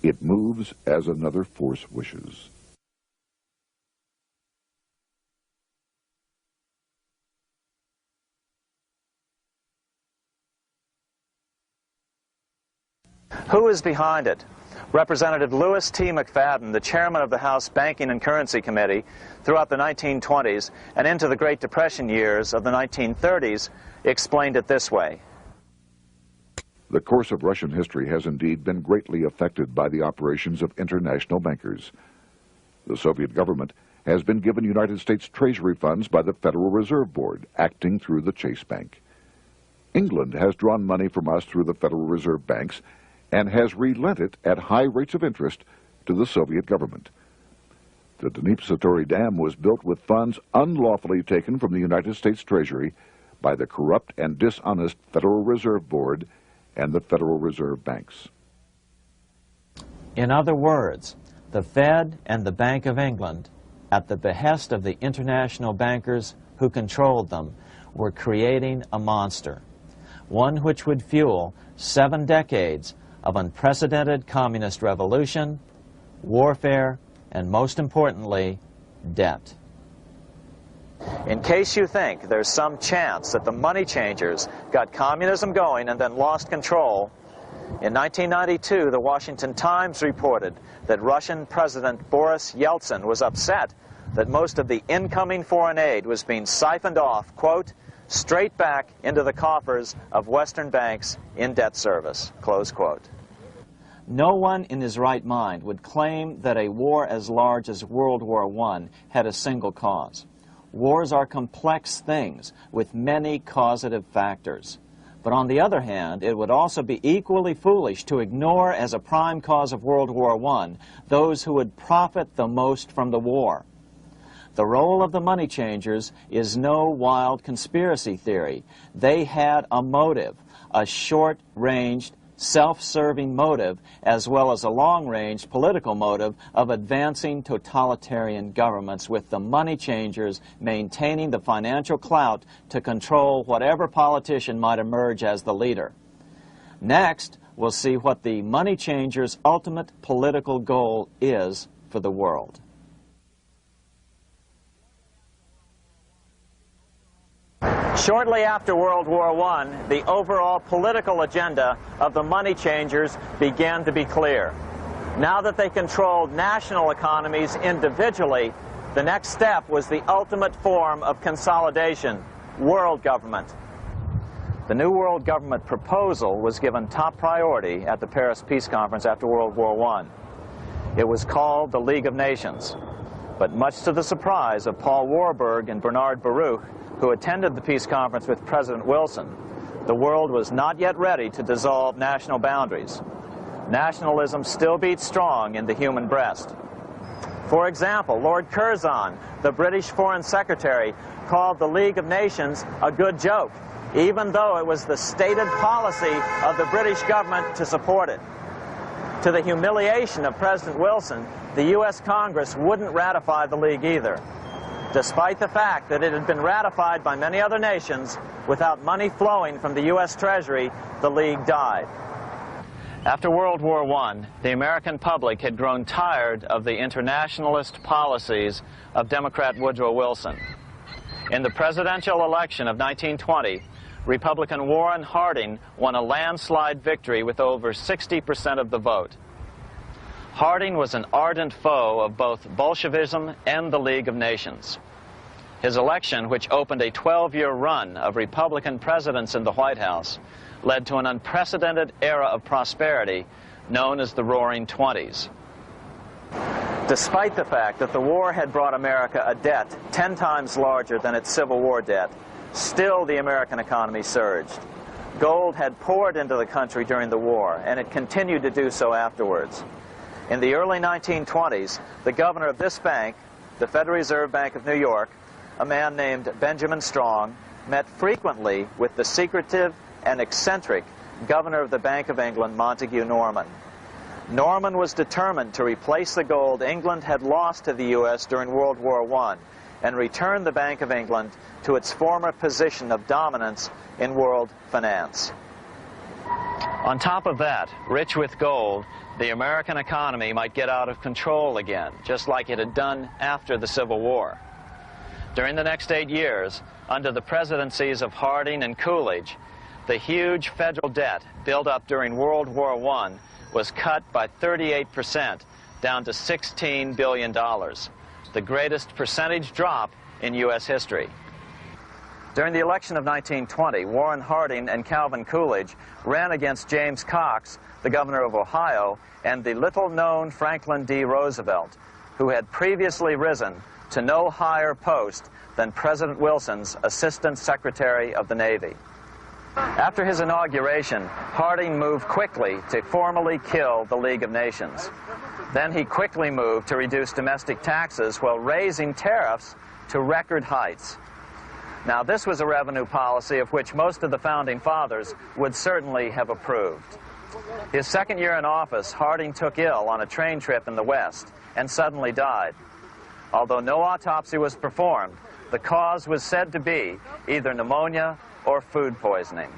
It moves as another force wishes. Who is behind it? Representative Louis T. McFadden, the chairman of the House Banking and Currency Committee throughout the 1920s and into the Great Depression years of the 1930s, explained it this way. The course of Russian history has indeed been greatly affected by the operations of international bankers. The Soviet government has been given United States Treasury funds by the Federal Reserve Board, acting through the Chase Bank. England has drawn money from us through the Federal Reserve banks and has relent it at high rates of interest to the Soviet government. The Dnipro Dam was built with funds unlawfully taken from the United States Treasury by the corrupt and dishonest Federal Reserve Board and the Federal Reserve banks. In other words, the Fed and the Bank of England, at the behest of the international bankers who controlled them, were creating a monster, one which would fuel 7 decades of unprecedented communist revolution, warfare, and most importantly, debt. In case you think there's some chance that the money changers got communism going and then lost control, in 1992, the Washington Times reported that Russian President Boris Yeltsin was upset that most of the incoming foreign aid was being siphoned off, quote, straight back into the coffers of Western banks in debt service, close quote. No one in his right mind would claim that a war as large as World War I had a single cause. Wars are complex things with many causative factors. But on the other hand, it would also be equally foolish to ignore as a prime cause of World War I those who would profit the most from the war. The role of the money changers is no wild conspiracy theory. They had a motive, a short-ranged, self-serving motive, as well as a long-range political motive of advancing totalitarian governments, with the money changers maintaining the financial clout to control whatever politician might emerge as the leader. Next, we'll see what the money changers' ultimate political goal is for the world. Shortly after World War I, the overall political agenda of the money changers began to be clear. Now that they controlled national economies individually, the next step was the ultimate form of consolidation, world government. The new world government proposal was given top priority at the Paris Peace Conference after World War I. It was called the League of Nations, but much to the surprise of Paul Warburg and Bernard Baruch, who attended the peace conference with President Wilson, the world was not yet ready to dissolve national boundaries. Nationalism still beats strong in the human breast. For example, Lord Curzon, the British Foreign Secretary, called the League of Nations a good joke even though it was the stated policy of the British government to support it. To the humiliation of President Wilson, the U.S. Congress wouldn't ratify the League either. Despite the fact that it had been ratified by many other nations, without money flowing from the U.S. Treasury, the League died. After World War I, the American public had grown tired of the internationalist policies of Democrat Woodrow Wilson. In the presidential election of 1920, Republican Warren Harding won a landslide victory with over 60% of the vote. Harding was an ardent foe of both Bolshevism and the League of Nations. His election, which opened a 12-year run of Republican presidents in the White House, led to an unprecedented era of prosperity known as the Roaring Twenties. Despite the fact that the war had brought America a debt 10 times larger than its Civil War debt, still the American economy surged. Gold had poured into the country during the war, and it continued to do so afterwards. In the early 1920s, the governor of this bank, the Federal Reserve Bank of New York, a man named Benjamin Strong, met frequently with the secretive and eccentric governor of the Bank of England, Montague Norman. Norman was determined to replace the gold England had lost to the U.S. during World War I and return the Bank of England to its former position of dominance in world finance. On top of that, rich with gold, the American economy might get out of control again, just like it had done after the Civil War. During the next 8 years, under the presidencies of Harding and Coolidge, the huge federal debt built up during World War I was cut by 38%, down to $16 billion, the greatest percentage drop in U.S. history. During the election of 1920, Warren Harding and Calvin Coolidge ran against James Cox, the governor of Ohio, and the little-known Franklin D. Roosevelt, who had previously risen to no higher post than President Wilson's Assistant Secretary of the Navy. After his inauguration, Harding moved quickly to formally kill the League of Nations. Then he quickly moved to reduce domestic taxes while raising tariffs to record heights. Now, this was a revenue policy of which most of the Founding Fathers would certainly have approved. His second year in office, Harding took ill on a train trip in the West and suddenly died. Although no autopsy was performed, the cause was said to be either pneumonia or food poisoning.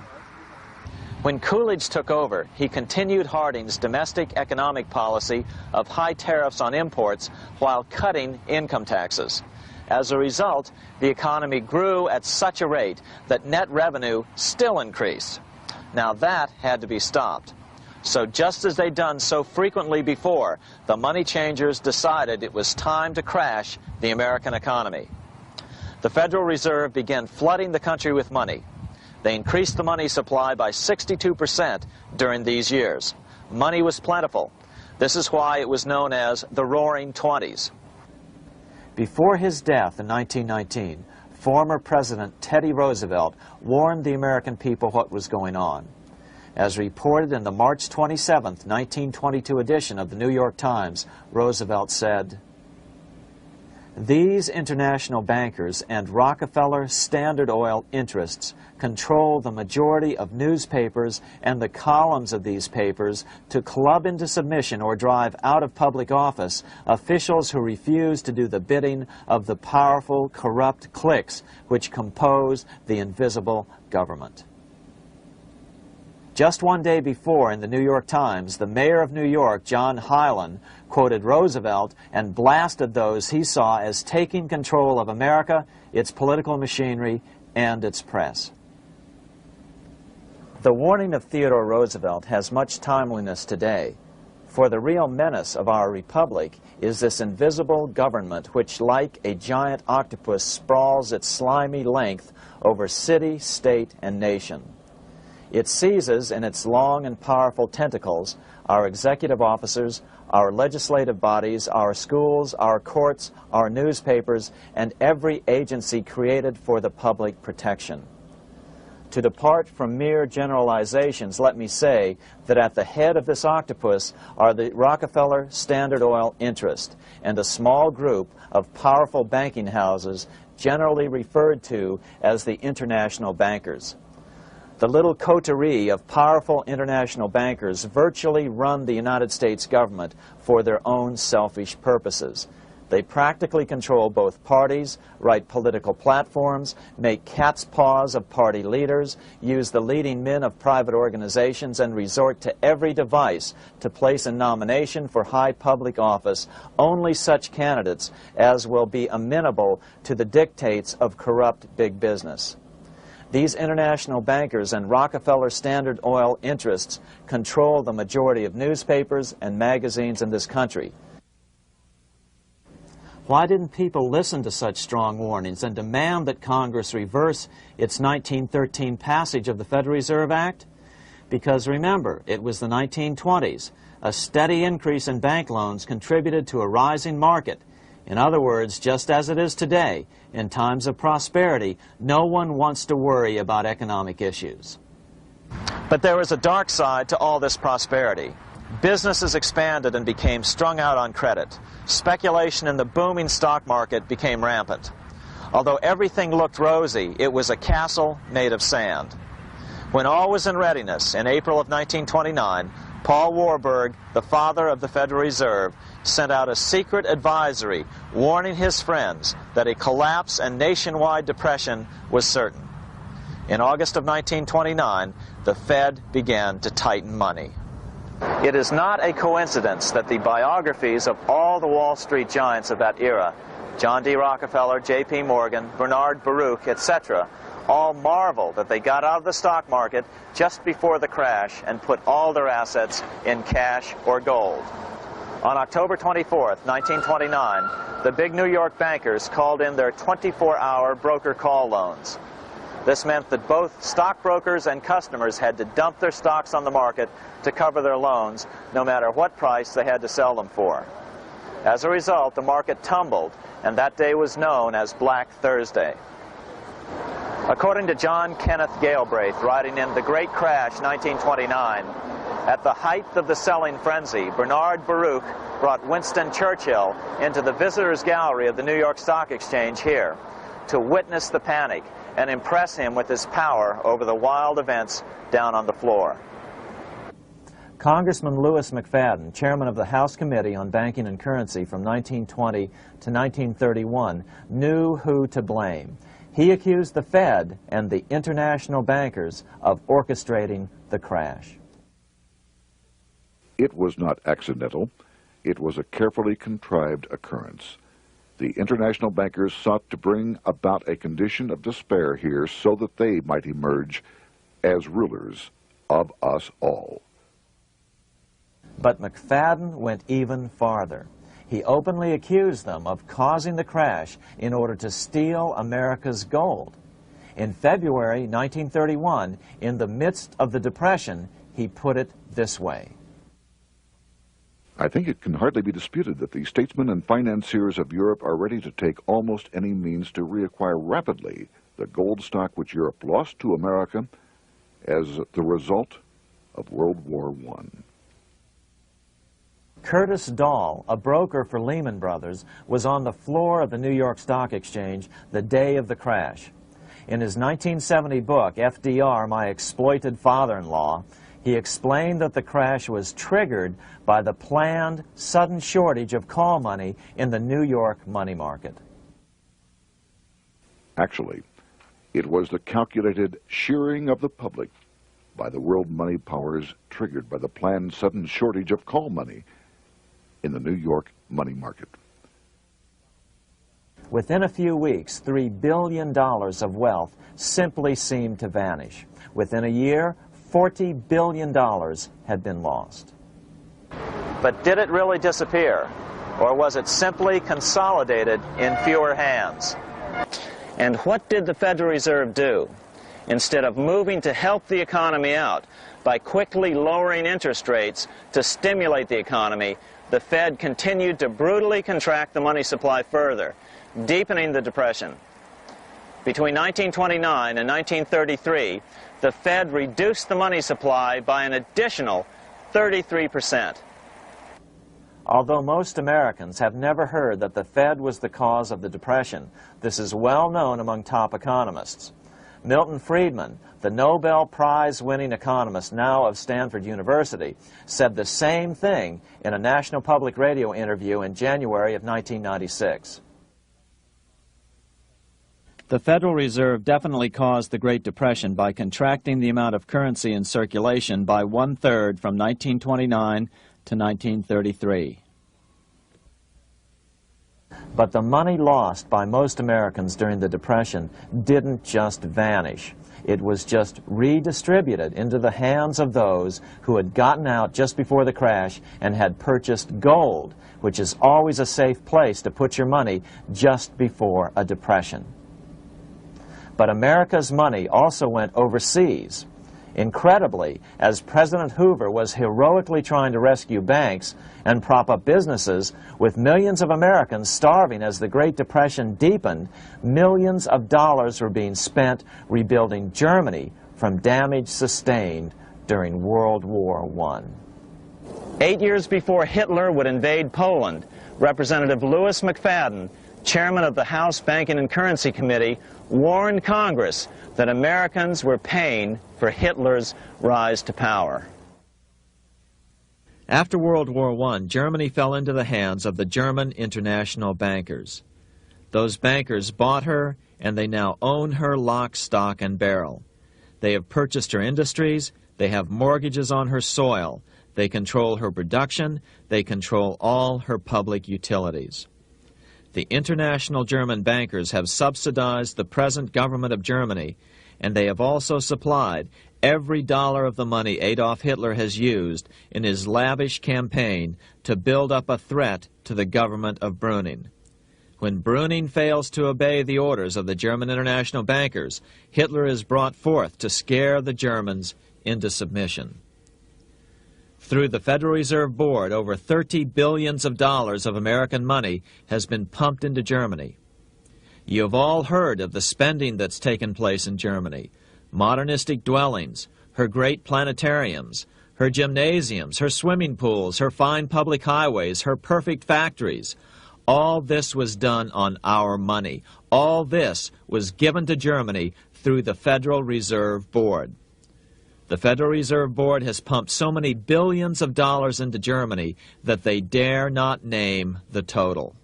When Coolidge took over, he continued Harding's domestic economic policy of high tariffs on imports while cutting income taxes. As a result, the economy grew at such a rate that net revenue still increased. Now that had to be stopped. So just as they'd done so frequently before, the money changers decided it was time to crash the American economy. The Federal Reserve began flooding the country with money. They increased the money supply by 62% during these years. Money was plentiful. This is why it was known as the Roaring Twenties. Before his death in 1919, former President Teddy Roosevelt warned the American people what was going on. As reported in the March 27, 1922 edition of the New York Times, Roosevelt said, "These international bankers and Rockefeller Standard Oil interests control the majority of newspapers and the columns of these papers to club into submission or drive out of public office officials who refuse to do the bidding of the powerful, corrupt cliques which compose the invisible government." Just one day before, in the New York Times, the mayor of New York, John Hylan, quoted Roosevelt and blasted those he saw as taking control of America, its political machinery, and its press. The warning of Theodore Roosevelt has much timeliness today, for the real menace of our republic is this invisible government which, like a giant octopus, sprawls its slimy length over city, state, and nation. It seizes in its long and powerful tentacles our executive officers, our legislative bodies, our schools, our courts, our newspapers, and every agency created for the public protection. To depart from mere generalizations, let me say that at the head of this octopus are the Rockefeller Standard Oil interest and a small group of powerful banking houses generally referred to as the international bankers. The little coterie of powerful international bankers virtually run the United States government for their own selfish purposes. They practically control both parties, write political platforms, make cat's paws of party leaders, use the leading men of private organizations, and resort to every device to place a nomination for high public office only such candidates as will be amenable to the dictates of corrupt big business. These international bankers and Rockefeller Standard Oil interests control the majority of newspapers and magazines in this country. Why didn't people listen to such strong warnings and demand that Congress reverse its 1913 passage of the Federal Reserve Act? Because remember, it was the 1920s. A steady increase in bank loans contributed to a rising market. In other words, just as it is today, in times of prosperity, no one wants to worry about economic issues. But there was a dark side to all this prosperity. Businesses expanded and became strung out on credit. Speculation in the booming stock market became rampant. Although everything looked rosy, it was a castle made of sand. When all was in readiness, in April of 1929, Paul Warburg, the father of the Federal Reserve, sent out a secret advisory warning his friends that a collapse and nationwide depression was certain. In August of 1929, the Fed began to tighten money. It is not a coincidence that the biographies of all the Wall Street giants of that era, John D. Rockefeller, J.P. Morgan, Bernard Baruch, etc., all marvel that they got out of the stock market just before the crash and put all their assets in cash or gold. On October 24th, 1929, the big New York bankers called in their 24-hour broker call loans. This meant that both stockbrokers and customers had to dump their stocks on the market to cover their loans, no matter what price they had to sell them for. As a result, the market tumbled, and that day was known as Black Thursday. According to John Kenneth Galbraith, writing in The Great Crash, 1929, at the height of the selling frenzy, Bernard Baruch brought Winston Churchill into the visitors' gallery of the New York Stock Exchange here to witness the panic and impress him with his power over the wild events down on the floor. Congressman Louis McFadden, chairman of the House Committee on Banking and Currency from 1920 to 1931, knew who to blame. He accused the Fed and the international bankers of orchestrating the crash. It was not accidental. It was a carefully contrived occurrence. The international bankers sought to bring about a condition of despair here so that they might emerge as rulers of us all. But McFadden went even farther. He openly accused them of causing the crash in order to steal America's gold. In February 1931, in the midst of the Depression, he put it this way. I think it can hardly be disputed that the statesmen and financiers of Europe are ready to take almost any means to reacquire rapidly the gold stock which Europe lost to America as the result of World War I. Curtis Dahl, a broker for Lehman Brothers, was on the floor of the New York Stock Exchange the day of the crash. In his 1970 book, FDR, My Exploited Father-in-Law, he explained that the crash was triggered by the planned sudden shortage of call money in the New York money market. Actually, it was the calculated shearing of the public by the world money powers triggered by the planned sudden shortage of call money in the New York money market. Within a few weeks, $3 billion of wealth simply seemed to vanish. Within a year, $40 billion had been lost. But did it really disappear? Or was it simply consolidated in fewer hands? And what did the Federal Reserve do? Instead of moving to help the economy out by quickly lowering interest rates to stimulate the economy, the Fed continued to brutally contract the money supply further, deepening the Depression. Between 1929 and 1933, the Fed reduced the money supply by an additional 33%. Although most Americans have never heard that the Fed was the cause of the Depression, this is well known among top economists. Milton Friedman, the Nobel Prize-winning economist now of Stanford University, said the same thing in a National Public Radio interview in January of 1996. The Federal Reserve definitely caused the Great Depression by contracting the amount of currency in circulation by 1/3 from 1929 to 1933. But the money lost by most Americans during the Depression didn't just vanish. It was just redistributed into the hands of those who had gotten out just before the crash and had purchased gold, which is always a safe place to put your money just before a depression. But America's money also went overseas. Incredibly, as President Hoover was heroically trying to rescue banks and prop up businesses, with millions of Americans starving as the Great Depression deepened, millions of dollars were being spent rebuilding Germany from damage sustained during World War I. 8 years before Hitler would invade Poland, Representative Louis McFadden, chairman of the House Banking and Currency Committee, warned Congress that Americans were paying for Hitler's rise to power. After World War I, Germany fell into the hands of the German international bankers. Those bankers bought her, and they now own her lock, stock, and barrel. They have purchased her industries, they have mortgages on her soil, they control her production, they control all her public utilities. The international German bankers have subsidized the present government of Germany, and they have also supplied every dollar of the money Adolf Hitler has used in his lavish campaign to build up a threat to the government of Brüning. When Brüning fails to obey the orders of the German international bankers, Hitler is brought forth to scare the Germans into submission. Through the Federal Reserve Board, over $30 billion of American money has been pumped into Germany. You have all heard of the spending that's taken place in Germany. Modernistic dwellings, her great planetariums, her gymnasiums, her swimming pools, her fine public highways, her perfect factories. All this was done on our money. All this was given to Germany through the Federal Reserve Board. The Federal Reserve Board has pumped so many billions of dollars into Germany that they dare not name the total.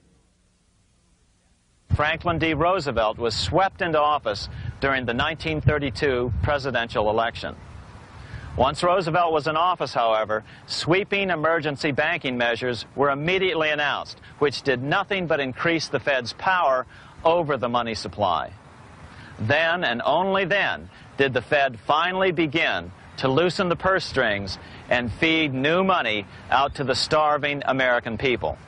Franklin D. Roosevelt was swept into office during the 1932 presidential election. Once Roosevelt was in office, however, sweeping emergency banking measures were immediately announced, which did nothing but increase the Fed's power over the money supply. Then, and only then, did the Fed finally begin to loosen the purse strings and feed new money out to the starving American people.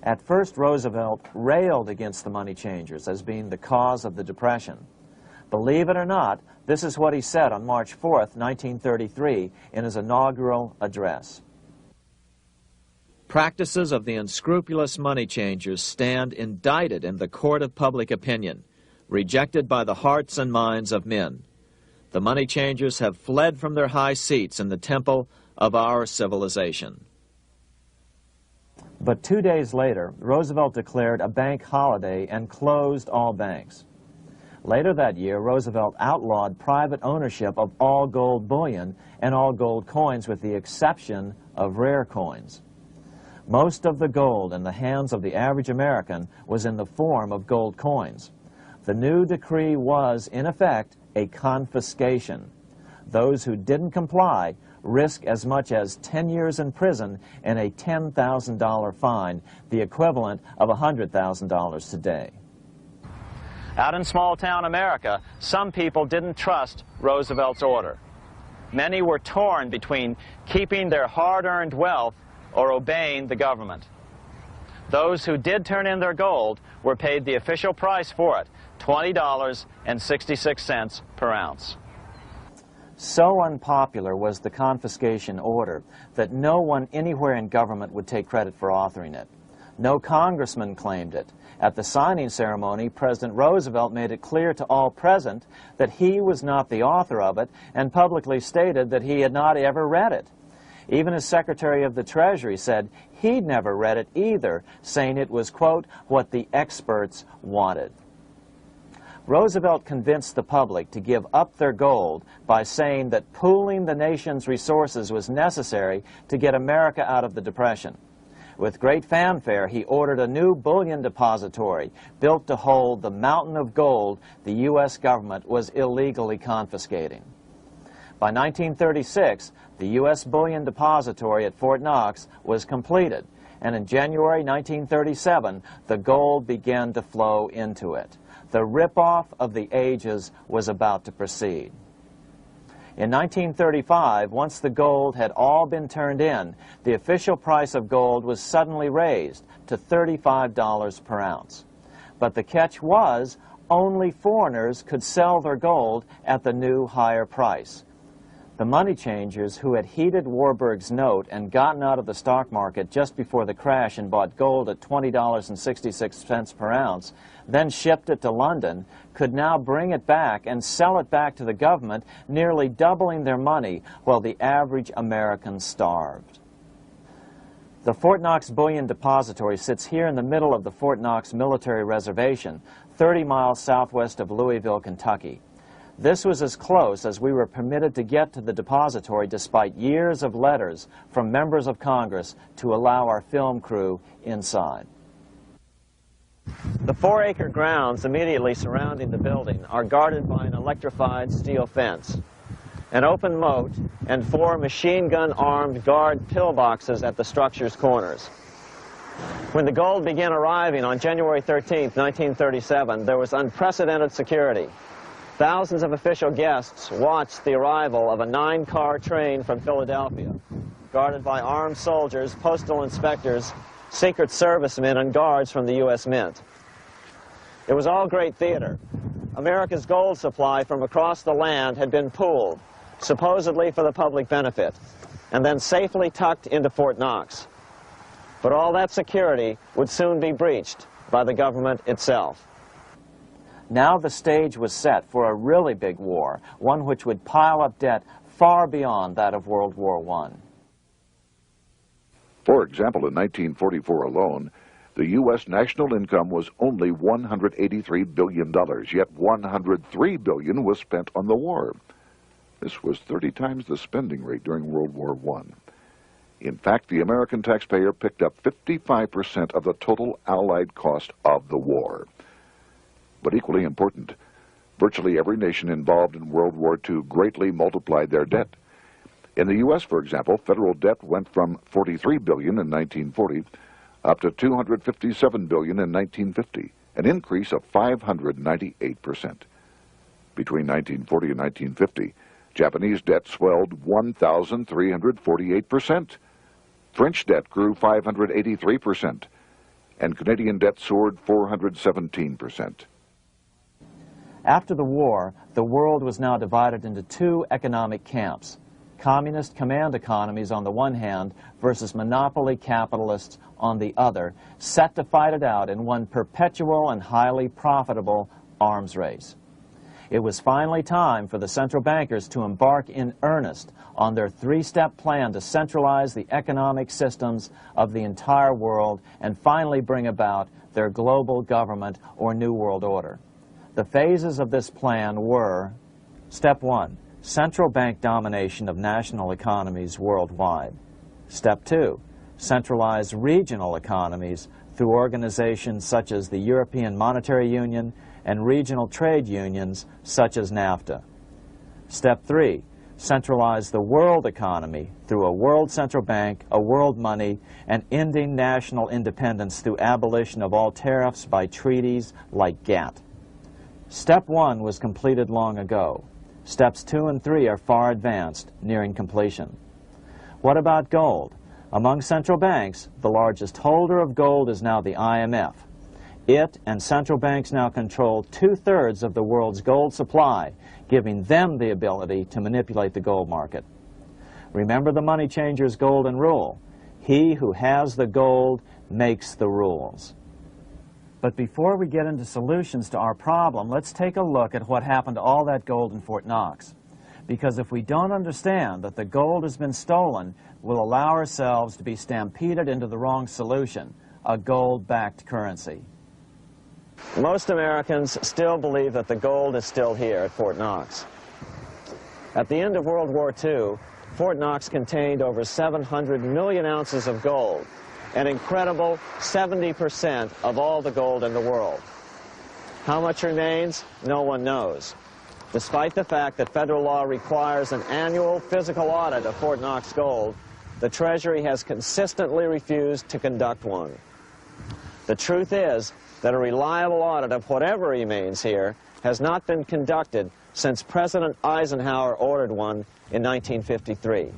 At first, Roosevelt railed against the money changers as being the cause of the Depression. Believe it or not, this is what he said on March 4th, 1933, in his inaugural address. Practices of the unscrupulous money changers stand indicted in the court of public opinion, rejected by the hearts and minds of men. The money changers have fled from their high seats in the temple of our civilization. But 2 days later, Roosevelt declared a bank holiday and closed all banks. Later that year, Roosevelt outlawed private ownership of all gold bullion and all gold coins with the exception of rare coins. Most of the gold in the hands of the average American was in the form of gold coins. The new decree was, in effect, a confiscation. Those who didn't comply risk as much as 10 years in prison and a $10,000 fine, the equivalent of $100,000 today. Out in small-town America, some people didn't trust Roosevelt's order. Many were torn between keeping their hard-earned wealth or obeying the government. Those who did turn in their gold were paid the official price for it, $20.66 per ounce. So unpopular was the confiscation order that no one anywhere in government would take credit for authoring it. No congressman claimed it. At the signing ceremony, President Roosevelt made it clear to all present that he was not the author of it and publicly stated that he had not ever read it. Even his Secretary of the Treasury said he'd never read it either, saying it was, quote, what the experts wanted. Roosevelt convinced the public to give up their gold by saying that pooling the nation's resources was necessary to get America out of the Depression. With great fanfare, he ordered a new bullion depository built to hold the mountain of gold the U.S. government was illegally confiscating. By 1936, the U.S. bullion depository at Fort Knox was completed, and in January 1937, the gold began to flow into it. The rip-off of the ages was about to proceed. In 1935, once the gold had all been turned in, the official price of gold was suddenly raised to $35 per ounce. But the catch was, only foreigners could sell their gold at the new higher price. The money changers who had heeded Warburg's note and gotten out of the stock market just before the crash and bought gold at $20.66 per ounce, then shipped it to London, could now bring it back and sell it back to the government, nearly doubling their money while the average American starved. The Fort Knox Bullion Depository sits here in the middle of the Fort Knox Military Reservation, 30 miles southwest of Louisville, Kentucky. This was as close as we were permitted to get to the depository despite years of letters from members of Congress to allow our film crew inside. The 4-acre grounds immediately surrounding the building are guarded by an electrified steel fence, an open moat, and 4 machine-gun-armed guard pillboxes at the structure's corners. When the gold began arriving on January 13, 1937, there was unprecedented security. Thousands of official guests watched the arrival of a 9-car train from Philadelphia, guarded by armed soldiers, postal inspectors, Secret Servicemen, and guards from the U.S. Mint. It was all great theater. America's gold supply from across the land had been pooled, supposedly for the public benefit, and then safely tucked into Fort Knox. But all that security would soon be breached by the government itself. Now the stage was set for a really big war, one which would pile up debt far beyond that of World War I. For example, in 1944 alone, the U.S. national income was only $183 billion, yet $103 billion was spent on the war. This was 30 times the spending rate during World War I. In fact, the American taxpayer picked up 55% of the total Allied cost of the war. But equally important, virtually every nation involved in World War II greatly multiplied their debt. In the U.S., for example, federal debt went from $43 billion in 1940 up to $257 billion in 1950, an increase of 598%. Between 1940 and 1950, Japanese debt swelled 1,348%. French debt grew 583%, and Canadian debt soared 417%. After the war, the world was now divided into 2 economic camps: communist command economies on the one hand versus monopoly capitalists on the other, set to fight it out in one perpetual and highly profitable arms race. It was finally time for the central bankers to embark in earnest on their 3-step plan to centralize the economic systems of the entire world and finally bring about their global government or New World Order. The phases of this plan were: Step 1, central bank domination of national economies worldwide. Step 2, centralize regional economies through organizations such as the European Monetary Union and regional trade unions such as NAFTA. Step 3, centralize the world economy through a world central bank, a world money, and ending national independence through abolition of all tariffs by treaties like GATT. Step 1 was completed long ago. Steps 2 and 3 are far advanced, nearing completion. What about gold? Among central banks, the largest holder of gold is now the IMF. It and central banks now control 2/3 of the world's gold supply, giving them the ability to manipulate the gold market. Remember the money changer's golden rule: he who has the gold makes the rules. But before we get into solutions to our problem, let's take a look at what happened to all that gold in Fort Knox. Because if we don't understand that the gold has been stolen, we'll allow ourselves to be stampeded into the wrong solution: a gold-backed currency. Most Americans still believe that the gold is still here at Fort Knox. At the end of World War II, Fort Knox contained over 700 million ounces of gold, an incredible 70% of all the gold in the world. How much remains? No one knows. Despite the fact that federal law requires an annual physical audit of Fort Knox gold, the Treasury has consistently refused to conduct one. The truth is that a reliable audit of whatever remains here has not been conducted since President Eisenhower ordered one in 1953.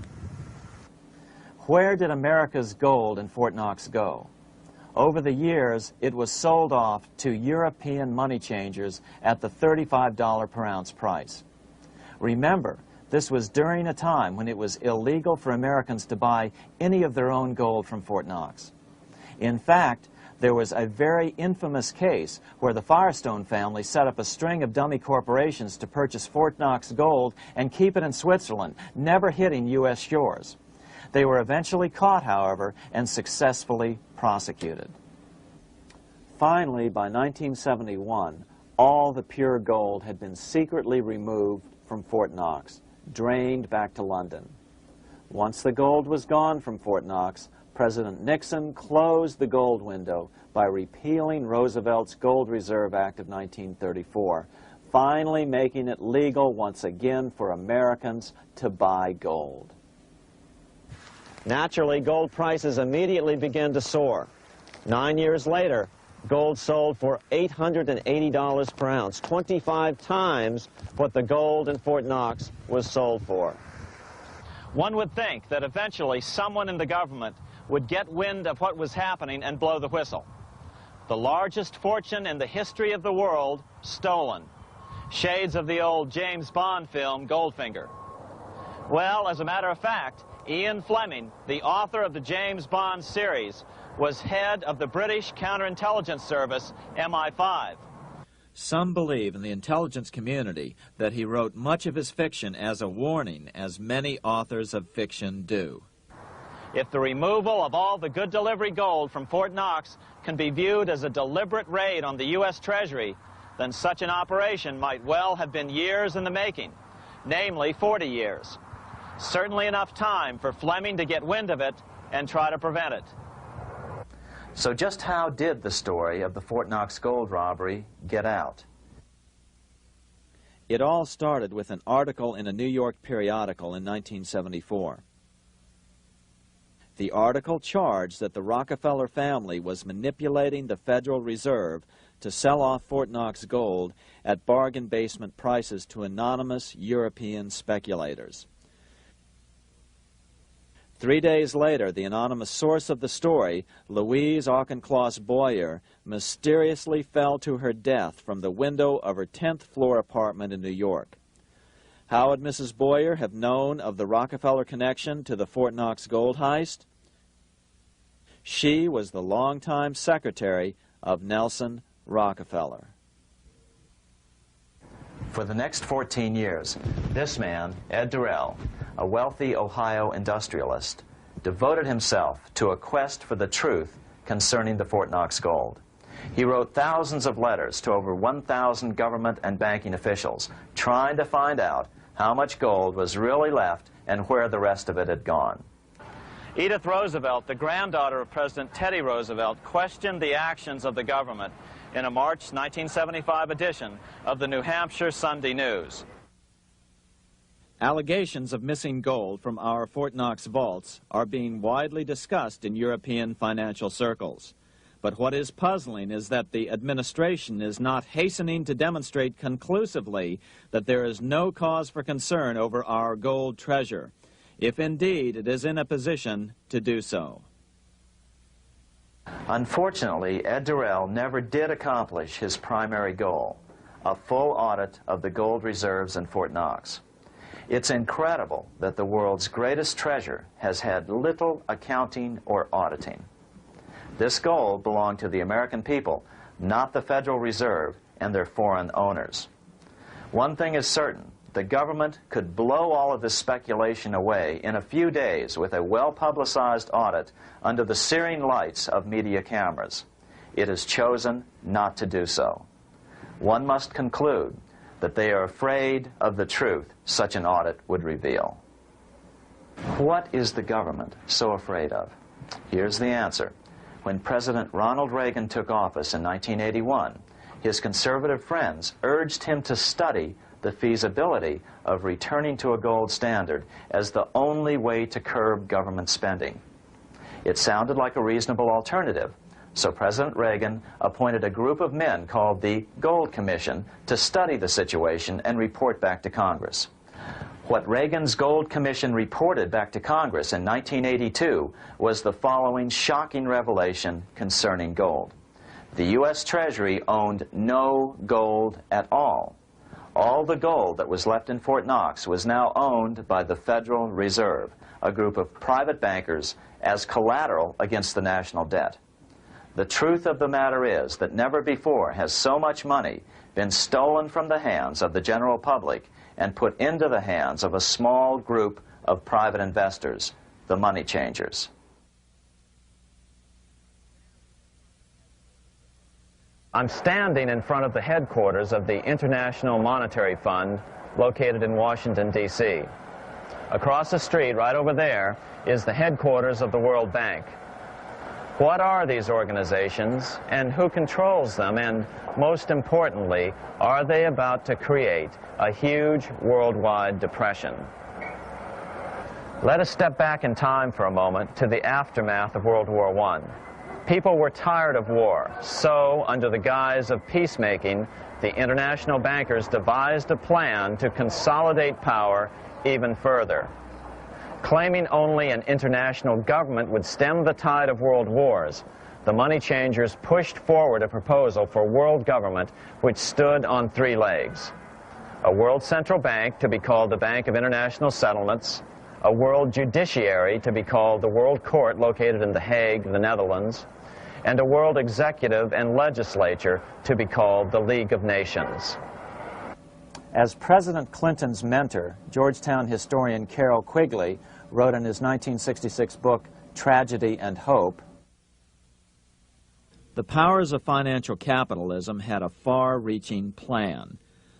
Where did America's gold in Fort Knox go? Over the years, it was sold off to European money changers at the $35 per ounce price. Remember, this was during a time when it was illegal for Americans to buy any of their own gold from Fort Knox. In fact, there was a very infamous case where the Firestone family set up a string of dummy corporations to purchase Fort Knox gold and keep it in Switzerland, never hitting U.S. shores. They were eventually caught, however, and successfully prosecuted. Finally, by 1971, all the pure gold had been secretly removed from Fort Knox, drained back to London. Once the gold was gone from Fort Knox, President Nixon closed the gold window by repealing Roosevelt's Gold Reserve Act of 1934, finally making it legal once again for Americans to buy gold. Naturally, gold prices immediately began to soar. 9 years later, gold sold for $880 per ounce, 25 times what the gold in Fort Knox was sold for. One would think that eventually someone in the government would get wind of what was happening and blow the whistle. The largest fortune in the history of the world stolen. Shades of the old James Bond film, Goldfinger. Well, as a matter of fact, Ian Fleming, the author of the James Bond series, was head of the British counterintelligence service, MI5. Some believe in the intelligence community that he wrote much of his fiction as a warning, as many authors of fiction do. If the removal of all the good delivery gold from Fort Knox can be viewed as a deliberate raid on the U.S. Treasury, then such an operation might well have been years in the making, namely 40 years. Certainly enough time for Fleming to get wind of it and try to prevent it. So just how did the story of the Fort Knox gold robbery get out? It all started with an article in a New York periodical in 1974. The article charged that the Rockefeller family was manipulating the Federal Reserve to sell off Fort Knox gold at bargain basement prices to anonymous European speculators. 3 days later, the anonymous source of the story, Louise Auchincloss Boyer, mysteriously fell to her death from the window of her 10th floor apartment in New York. How would Mrs. Boyer have known of the Rockefeller connection to the Fort Knox gold heist? She was the longtime secretary of Nelson Rockefeller. For the next 14 years, this man, Ed Durrell, a wealthy Ohio industrialist, devoted himself to a quest for the truth concerning the Fort Knox gold. He wrote thousands of letters to over 1,000 government and banking officials, trying to find out how much gold was really left and where the rest of it had gone. Edith Roosevelt, the granddaughter of President Teddy Roosevelt, questioned the actions of the government in a March 1975 edition of the New Hampshire Sunday News. Allegations of missing gold from our Fort Knox vaults are being widely discussed in European financial circles. But what is puzzling is that the administration is not hastening to demonstrate conclusively that there is no cause for concern over our gold treasure, if indeed it is in a position to do so. Unfortunately, Ed Durrell never did accomplish his primary goal, a full audit of the gold reserves in Fort Knox. It's incredible that the world's greatest treasure has had little accounting or auditing. This gold belonged to the American people, not the Federal Reserve and their foreign owners. One thing is certain, the government could blow all of this speculation away in a few days with a well-publicized audit under the searing lights of media cameras. it has chosen not to do so. One must conclude that they are afraid of the truth such an audit would reveal. What is the government so afraid of? Here's the answer. When President Ronald Reagan took office in 1981, his conservative friends urged him to study the feasibility of returning to a gold standard as the only way to curb government spending. It sounded like a reasonable alternative, so President Reagan appointed a group of men called the Gold Commission to study the situation and report back to Congress. What Reagan's Gold Commission reported back to Congress in 1982 was the following shocking revelation concerning gold. The U.S. Treasury owned no gold at all. All the gold that was left in Fort Knox was now owned by the Federal Reserve, a group of private bankers, as collateral against the national debt. The truth of the matter is that never before has so much money been stolen from the hands of the general public and put into the hands of a small group of private investors, the money changers. I'm standing in front of the headquarters of the International Monetary Fund located in Washington, D.C. Across the street, right over there, is the headquarters of the World Bank. What are these organizations, and who controls them, and most importantly, are they about to create a huge worldwide depression? Let us step back in time for a moment to the aftermath of World War I. People were tired of war, so under the guise of peacemaking, the international bankers devised a plan to consolidate power even further. Claiming only an international government would stem the tide of world wars, the money changers pushed forward a proposal for world government which stood on three legs. A world central bank to be called the Bank of International Settlements, a world judiciary to be called the World Court located in The Hague, the Netherlands, and a world executive and legislature to be called the League of Nations. As President Clinton's mentor, Georgetown historian Carroll Quigley wrote in his 1966 book, Tragedy and Hope, the powers of financial capitalism had a far-reaching plan,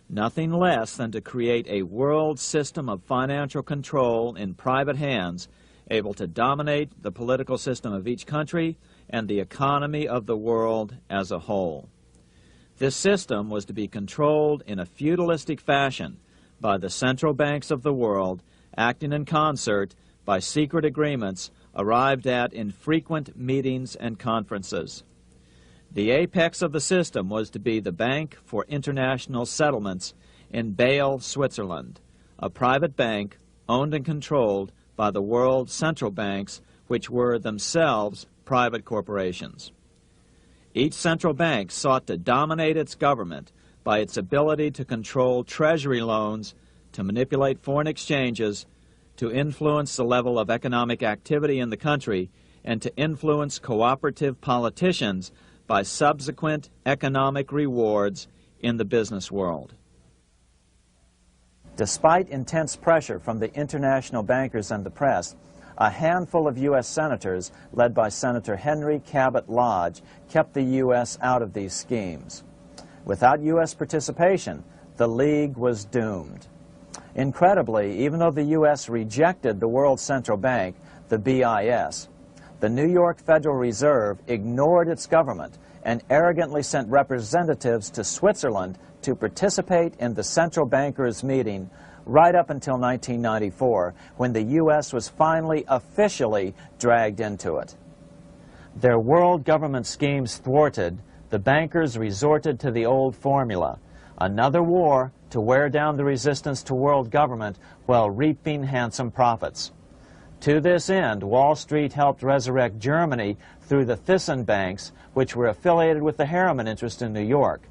nothing less than to create a world system of financial control in private hands, able to dominate the political system of each country and the economy of the world as a whole. This system was to be controlled in a feudalistic fashion by the central banks of the world, acting in concert by secret agreements arrived at in frequent meetings and conferences. The apex of the system was to be the Bank for International Settlements in Bâle, Switzerland, a private bank owned and controlled by the world central banks, which were themselves private corporations. Each central bank sought to dominate its government by its ability to control treasury loans, to manipulate foreign exchanges, to influence the level of economic activity in the country, and to influence cooperative politicians by subsequent economic rewards in the business world. Despite intense pressure from the international bankers and the press, a handful of U.S. senators, led by Senator Henry Cabot Lodge, kept the U.S. out of these schemes. Without U.S. participation, the League was doomed. Incredibly, even though the U.S. rejected the World Central Bank, the BIS, the New York Federal Reserve ignored its government and arrogantly sent representatives to Switzerland to participate in the central bankers' meeting right up until 1994, when the U.S. was finally officially dragged into it. Their world government schemes thwarted, the bankers resorted to the old formula: another war to wear down the resistance to world government while reaping handsome profits. To this end, Wall Street helped resurrect Germany through the Thyssen banks, which were affiliated with the Harriman interest in New York,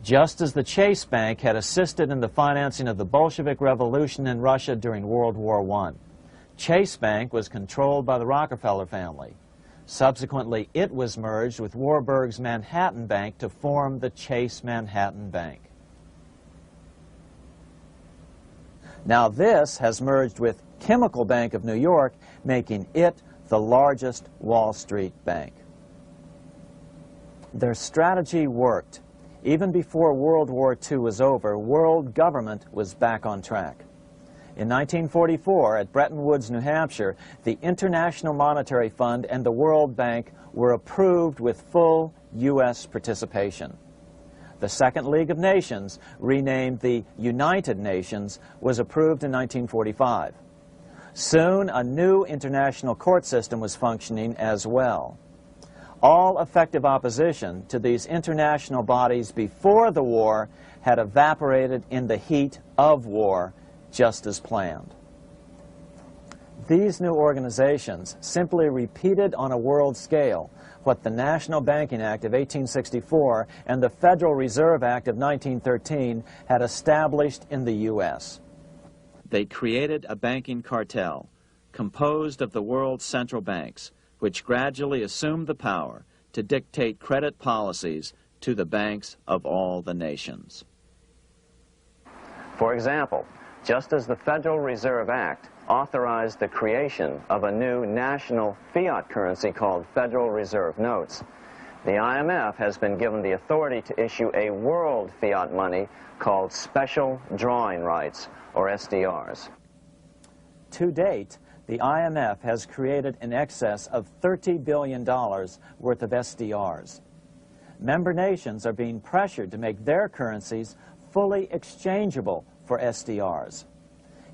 just as the Chase Bank had assisted in the financing of the Bolshevik Revolution in Russia during World War I. Chase Bank was controlled by the Rockefeller family. Subsequently, it was merged with Warburg's Manhattan Bank to form the Chase Manhattan Bank. Now this has merged with Chemical Bank of New York, making it the largest Wall Street bank. Their strategy worked. Even before World War II was over, world government was back on track. In 1944, at Bretton Woods, New Hampshire, the International Monetary Fund and the World Bank were approved with full U.S. participation. The Second League of Nations, renamed the United Nations, was approved in 1945. Soon, a new international court system was functioning as well. All effective opposition to these international bodies before the war had evaporated in the heat of war, just as planned. These new organizations simply repeated on a world scale what the National Banking Act of 1864 and the Federal Reserve Act of 1913 had established in the U.S. They created a banking cartel composed of the world's central banks, which gradually assumed the power to dictate credit policies to the banks of all the nations. For example, just as the Federal Reserve Act authorized the creation of a new national fiat currency called Federal Reserve Notes, the IMF has been given the authority to issue a world fiat money called Special Drawing Rights, or SDRs. To date, the IMF has created in excess of $30 billion worth of SDRs. Member nations are being pressured to make their currencies fully exchangeable for SDRs.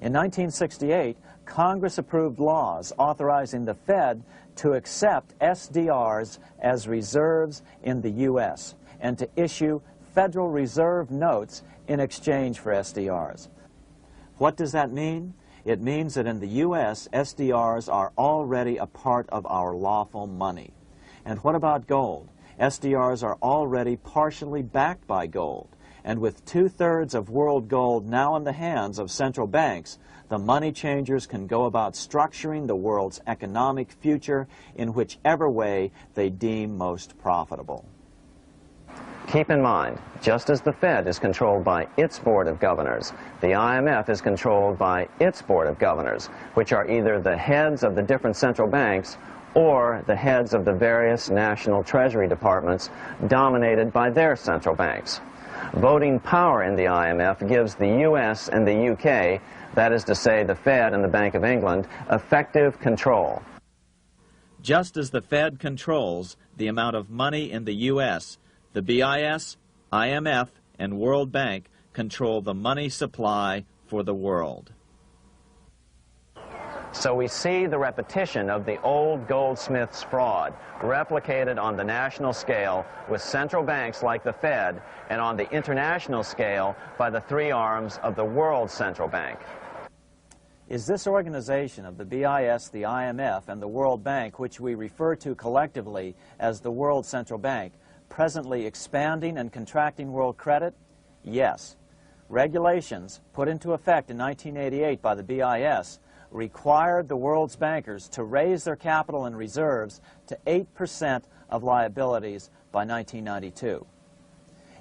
In 1968, Congress approved laws authorizing the Fed to accept SDRs as reserves in the U.S. and to issue Federal Reserve notes in exchange for SDRs. What does that mean? It means that in the U.S., SDRs are already a part of our lawful money. And what about gold? SDRs are already partially backed by gold. And with 2/3 of world gold now in the hands of central banks, the money changers can go about structuring the world's economic future in whichever way they deem most profitable. Keep in mind, just as the Fed is controlled by its Board of Governors, the IMF is controlled by its Board of Governors, which are either the heads of the different central banks or the heads of the various national treasury departments dominated by their central banks. Voting power in the IMF gives the U.S. and the U.K., that is to say the Fed and the Bank of England, effective control. Just as the Fed controls the amount of money in the U.S., the BIS, IMF, and World Bank control the money supply for the world. So we see the repetition of the old goldsmith's fraud replicated on the national scale with central banks like the Fed and on the international scale by the three arms of the world central bank. Is this organization of the BIS, the IMF, and the World Bank, which we refer to collectively as the World Central Bank, presently expanding and contracting world credit? Yes. Regulations put into effect in 1988 by the BIS required the world's bankers to raise their capital and reserves to 8% of liabilities by 1992.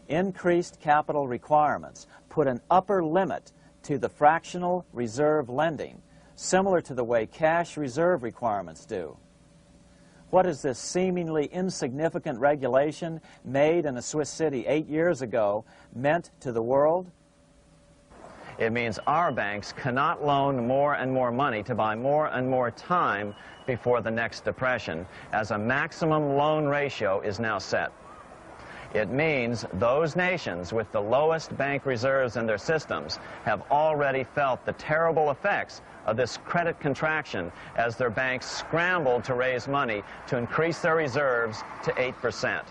Increased capital requirements put an upper limit to the fractional reserve lending, similar to the way cash reserve requirements do. What has this seemingly insignificant regulation made in a Swiss city 8 years ago meant to the world? It means our banks cannot loan more and more money to buy more and more time before the next depression, as a maximum loan ratio is now set. It means those nations with the lowest bank reserves in their systems have already felt the terrible effects of this credit contraction as their banks scrambled to raise money to increase their reserves to 8%.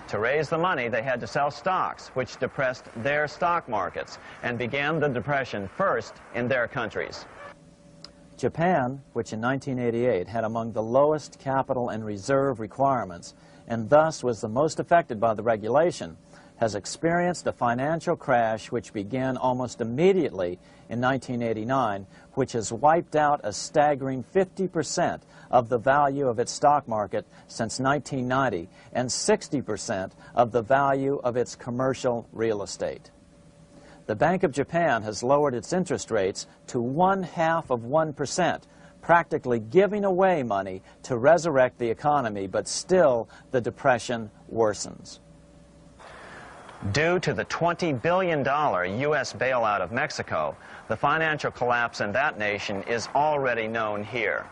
To raise the money, they had to sell stocks, which depressed their stock markets and began the depression first in their countries. Japan, which in 1988 had among the lowest capital and reserve requirements and thus was the most affected by the regulation, has experienced a financial crash which began almost immediately in 1989, which has wiped out a staggering 50% of the value of its stock market since 1990 and 60% of the value of its commercial real estate. The Bank of Japan has lowered its interest rates to 0.5%, practically giving away money to resurrect the economy, but still the depression worsens. Due to the $20 billion U.S. bailout of Mexico, the financial collapse in that nation is already known here.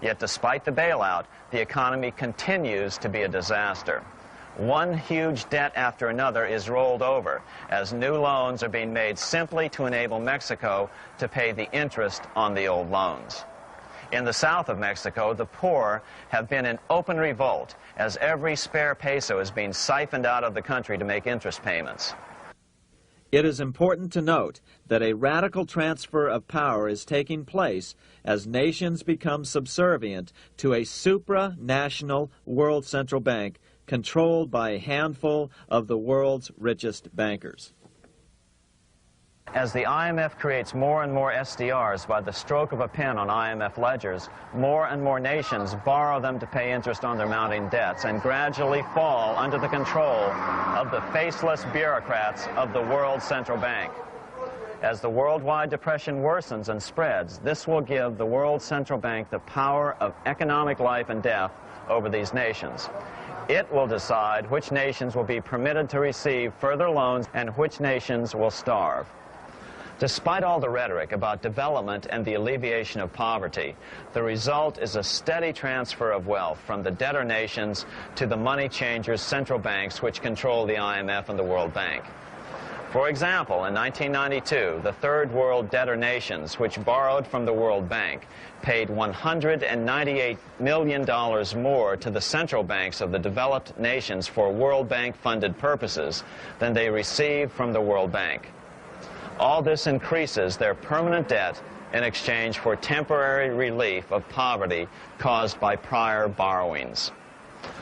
Yet despite the bailout, the economy continues to be a disaster. One huge debt after another is rolled over as new loans are being made simply to enable Mexico to pay the interest on the old loans. In the south of Mexico, the poor have been in open revolt as every spare peso is being siphoned out of the country to make interest payments. It is important to note that a radical transfer of power is taking place as nations become subservient to a supranational world central bank controlled by a handful of the world's richest bankers. As the IMF creates more and more SDRs by the stroke of a pen on IMF ledgers, more and more nations borrow them to pay interest on their mounting debts and gradually fall under the control of the faceless bureaucrats of the World Central Bank. As the worldwide depression worsens and spreads, this will give the World Central Bank the power of economic life and death over these nations. It will decide which nations will be permitted to receive further loans and which nations will starve. Despite all the rhetoric about development and the alleviation of poverty, the result is a steady transfer of wealth from the debtor nations to the money changers' central banks which control the IMF and the World Bank. For example, in 1992, the Third World debtor nations, which borrowed from the World Bank, paid $198 million more to the central banks of the developed nations for World Bank-funded purposes than they received from the World Bank. All this increases their permanent debt in exchange for temporary relief of poverty caused by prior borrowings.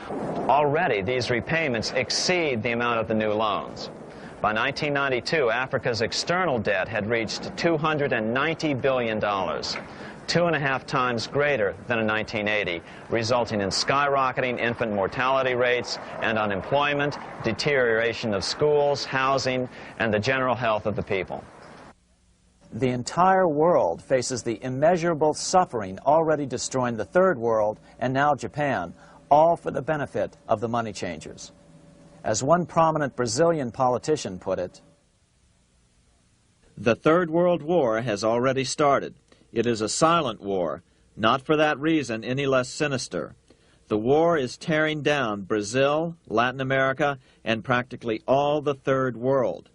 Already, these repayments exceed the amount of the new loans. By 1992, Africa's external debt had reached $290 billion, 2.5 times greater than in 1980, resulting in skyrocketing infant mortality rates and unemployment, deterioration of schools, housing, and the general health of the people. The entire world faces the immeasurable suffering already destroying the Third World and now Japan, all for the benefit of the money changers. As one prominent Brazilian politician put it, "The Third World War has already started. It is a silent war, not for that reason any less sinister. The war is tearing down Brazil, Latin America, and practically all the Third World.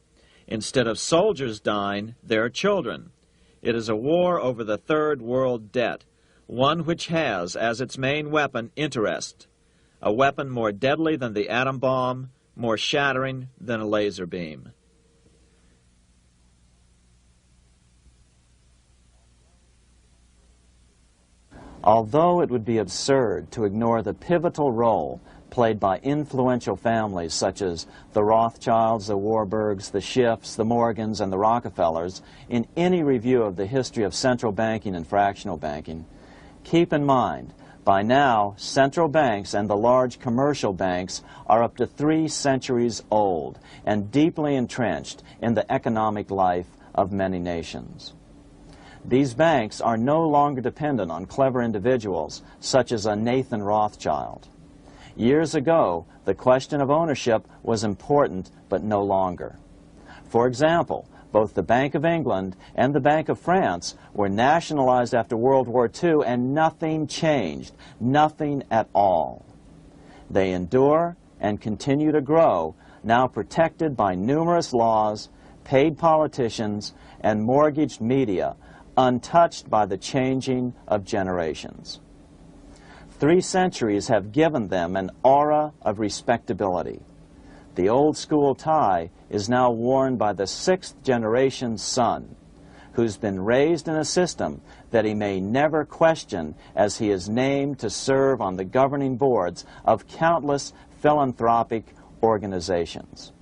Instead of soldiers dying, there are children. It is a war over the Third World debt, one which has as its main weapon interest, a weapon more deadly than the atom bomb, more shattering than a laser beam." Although it would be absurd to ignore the pivotal role played by influential families such as the Rothschilds, the Warburgs, the Schiffs, the Morgans, and the Rockefellers in any review of the history of central banking and fractional banking, keep in mind, by now, central banks and the large commercial banks are up to 3 centuries old and deeply entrenched in the economic life of many nations. These banks are no longer dependent on clever individuals such as a Nathan Rothschild. Years ago, the question of ownership was important, but no longer. For example, both the Bank of England and the Bank of France were nationalized after World War II, and nothing changed, nothing at all. They endure and continue to grow, now protected by numerous laws, paid politicians, and mortgaged media, untouched by the changing of generations. 3 centuries have given them an aura of respectability. The old school tie is now worn by the 6th generation son, who's been raised in a system that he may never question as he is named to serve on the governing boards of countless philanthropic organizations.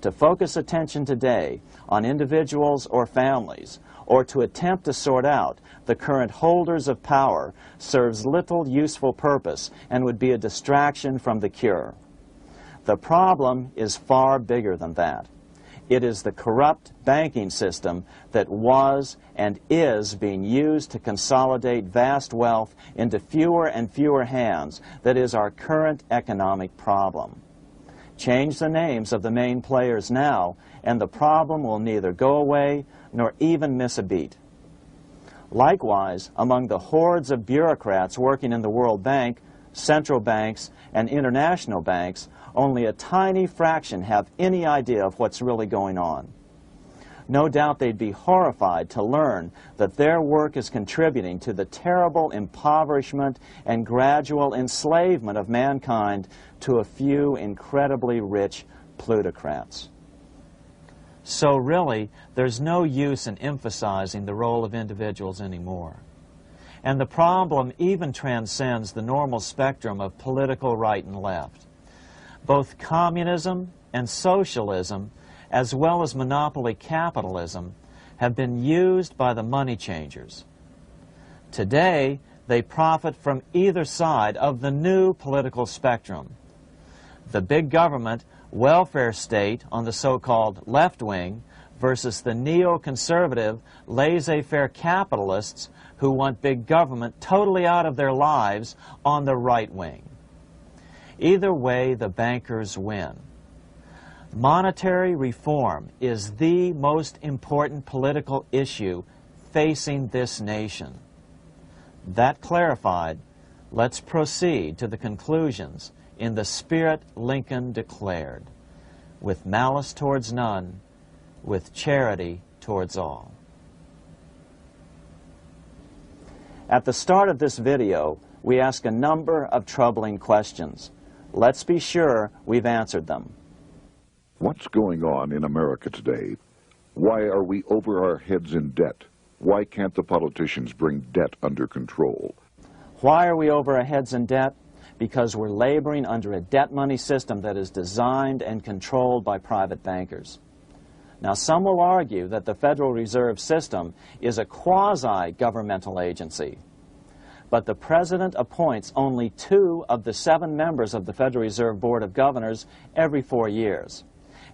To focus attention today on individuals or families, or to attempt to sort out the current holders of power, serves little useful purpose and would be a distraction from the cure. The problem is far bigger than that. It is the corrupt banking system that was and is being used to consolidate vast wealth into fewer and fewer hands that is our current economic problem. Change the names of the main players now, and the problem will neither go away nor even miss a beat. Likewise, among the hordes of bureaucrats working in the World Bank, central banks, and international banks, only a tiny fraction have any idea of what's really going on. No doubt they'd be horrified to learn that their work is contributing to the terrible impoverishment and gradual enslavement of mankind to a few incredibly rich plutocrats. So really, there's no use in emphasizing the role of individuals anymore. And the problem even transcends the normal spectrum of political right and left. Both communism and socialism, as well as monopoly capitalism, have been used by the money changers. Today, they profit from either side of the new political spectrum. The big government, welfare state on the so-called left wing versus the neoconservative, laissez-faire capitalists who want big government totally out of their lives on the right wing. Either way, the bankers win. Monetary reform is the most important political issue facing this nation. That clarified, let's proceed to the conclusions in the spirit Lincoln declared, with malice towards none, with charity towards all. At the start of this video, we ask a number of troubling questions. Let's be sure we've answered them. What's going on in America today? Why are we over our heads in debt? Why can't the politicians bring debt under control? Why are we over our heads in debt? Because we're laboring under a debt money system that is designed and controlled by private bankers. Now, some will argue that the Federal Reserve System is a quasi-governmental agency. But the President appoints only 2 of the 7 members of the Federal Reserve Board of Governors every 4 years.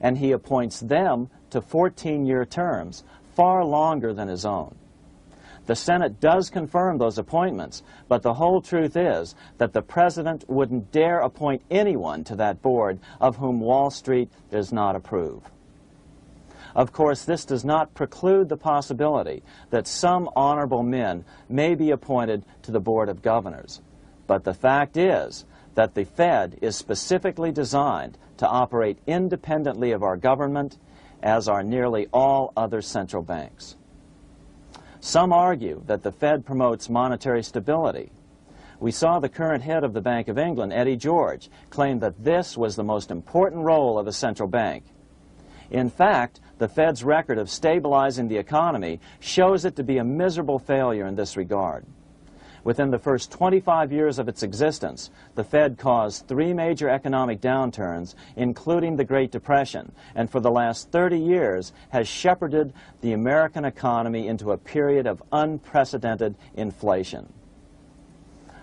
And he appoints them to 14-year terms, far longer than his own. The Senate does confirm those appointments, but the whole truth is that the President wouldn't dare appoint anyone to that board of whom Wall Street does not approve. Of course, this does not preclude the possibility that some honorable men may be appointed to the Board of Governors. But the fact is that the Fed is specifically designed to operate independently of our government, as are nearly all other central banks. Some argue that the Fed promotes monetary stability. We saw the current head of the Bank of England, Eddie George, claim that this was the most important role of a central bank. In fact, the Fed's record of stabilizing the economy shows it to be a miserable failure in this regard. Within the first 25 years of its existence, the Fed caused 3 major economic downturns, including the Great Depression, and for the last 30 years has shepherded the American economy into a period of unprecedented inflation.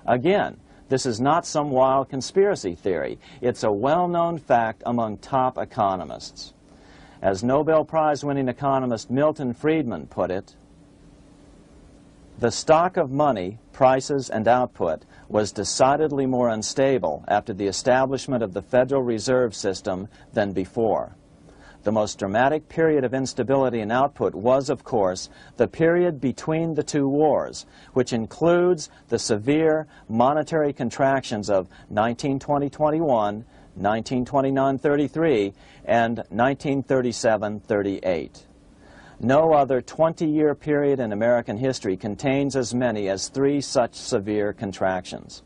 Again, this is not some wild conspiracy theory. It's a well-known fact among top economists. As Nobel Prize-winning economist Milton Friedman put it, the stock of money, prices, and output was decidedly more unstable after the establishment of the Federal Reserve System than before. The most dramatic period of instability in output was, of course, the period between the 2 wars, which includes the severe monetary contractions of 1920-21, 1929-33, and 1937-38. No other 20-year period in American history contains as many as 3 such severe contractions.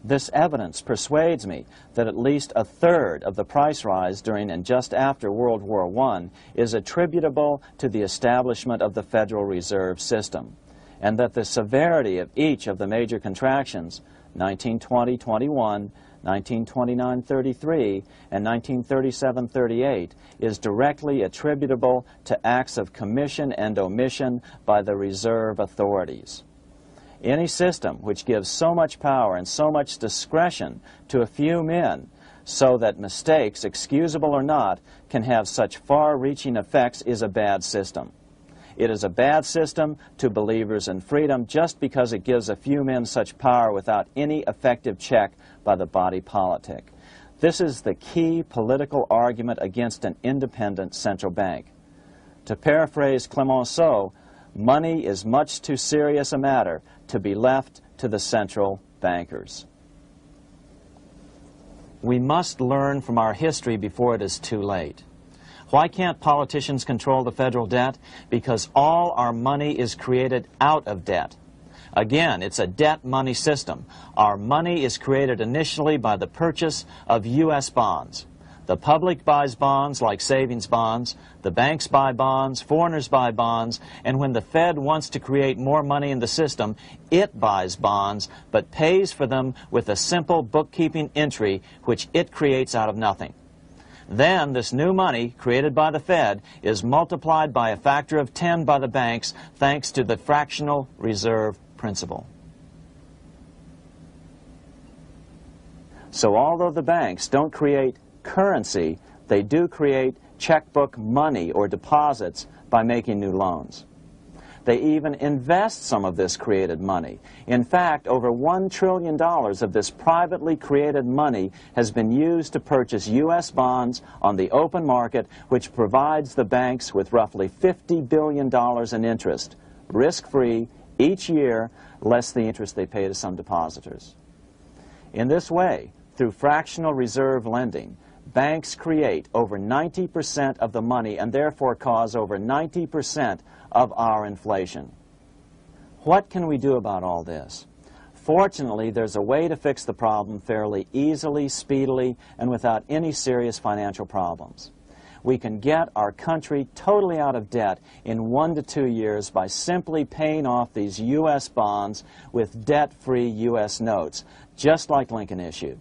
This evidence persuades me that at least a third of the price rise during and just after World War I is attributable to the establishment of the Federal Reserve System, and that the severity of each of the major contractions, 1920-21, 1929-33, and 1937-38, is directly attributable to acts of commission and omission by the reserve authorities. Any system which gives so much power and so much discretion to a few men so that mistakes, excusable or not, can have such far-reaching effects is a bad system. It is a bad system to believers in freedom just because it gives a few men such power without any effective check by the body politic. This is the key political argument against an independent central bank. To paraphrase Clemenceau, money is much too serious a matter to be left to the central bankers. We must learn from our history before it is too late. Why can't politicians control the federal debt? Because all our money is created out of debt. Again, it's a debt money system. Our money is created initially by the purchase of U.S. bonds. The public buys bonds like savings bonds, the banks buy bonds, foreigners buy bonds, and when the Fed wants to create more money in the system, it buys bonds, but pays for them with a simple bookkeeping entry which it creates out of nothing. Then this new money created by the Fed is multiplied by a factor of 10 by the banks thanks to the fractional reserve principle. So although the banks don't create currency, they do create checkbook money or deposits by making new loans. They even invest some of this created money. In fact, over $1 trillion of this privately created money has been used to purchase U.S. bonds on the open market, which provides the banks with roughly $50 billion in interest, risk-free, each year, less the interest they pay to some depositors. In this way, through fractional reserve lending, banks create over 90% of the money and therefore cause over 90% of our inflation. What can we do about all this? Fortunately, there's a way to fix the problem fairly easily, speedily, and without any serious financial problems. We can get our country totally out of debt in 1 to 2 years by simply paying off these U.S. bonds with debt-free U.S. notes, just like Lincoln issued.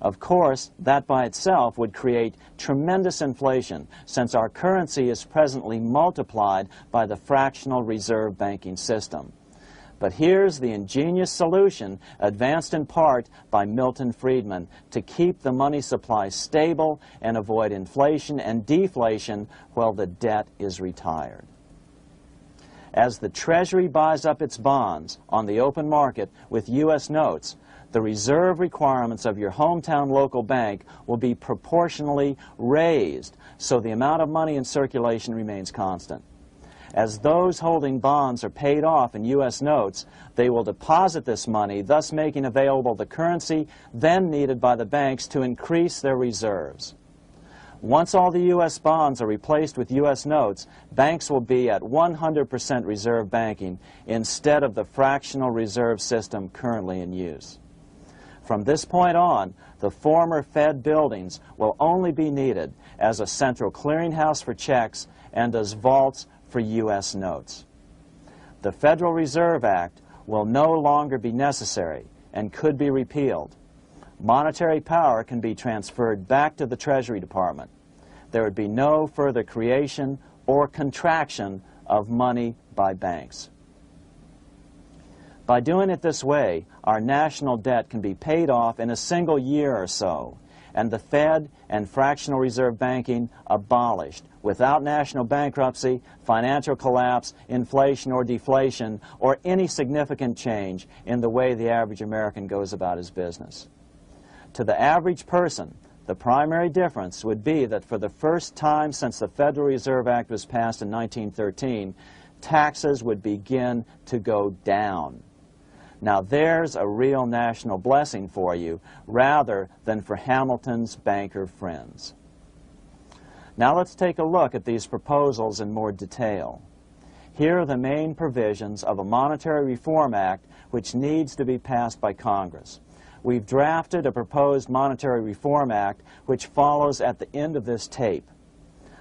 Of course, that by itself would create tremendous inflation, since our currency is presently multiplied by the fractional reserve banking system. But here's the ingenious solution, advanced in part by Milton Friedman, to keep the money supply stable and avoid inflation and deflation while the debt is retired. As the Treasury buys up its bonds on the open market with U.S. notes, the reserve requirements of your hometown local bank will be proportionally raised, so the amount of money in circulation remains constant. As those holding bonds are paid off in U.S. notes, they will deposit this money, thus making available the currency then needed by the banks to increase their reserves. Once all the U.S. bonds are replaced with U.S. notes, banks will be at 100% reserve banking instead of the fractional reserve system currently in use. From this point on, the former Fed buildings will only be needed as a central clearinghouse for checks and as vaults for U.S. notes. The Federal Reserve Act will no longer be necessary and could be repealed. Monetary power can be transferred back to the Treasury Department. There would be no further creation or contraction of money by banks. By doing it this way, our national debt can be paid off in a single year or so, and the Fed and fractional reserve banking abolished without national bankruptcy, financial collapse, inflation or deflation, or any significant change in the way the average American goes about his business. To the average person, the primary difference would be that for the first time since the Federal Reserve Act was passed in 1913, taxes would begin to go down. Now there's a real national blessing for you, rather than for Hamilton's banker friends. Now let's take a look at these proposals in more detail. Here are the main provisions of a Monetary Reform Act which needs to be passed by Congress. We've drafted a proposed Monetary Reform Act which follows at the end of this tape.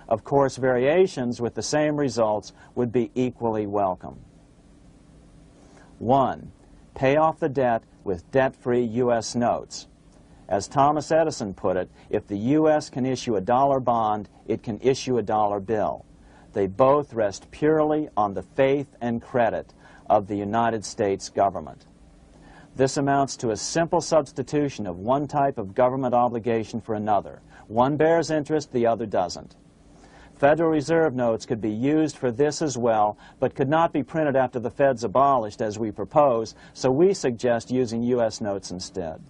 Of course, variations with the same results would be equally welcome. 1. Pay off the debt with debt-free U.S. notes. As Thomas Edison put it, if the U.S. can issue a dollar bond, it can issue a dollar bill. They both rest purely on the faith and credit of the United States government. This amounts to a simple substitution of one type of government obligation for another. One bears interest, the other doesn't. Federal Reserve notes could be used for this as well, but could not be printed after the Fed's abolished as we propose, so we suggest using U.S. notes instead.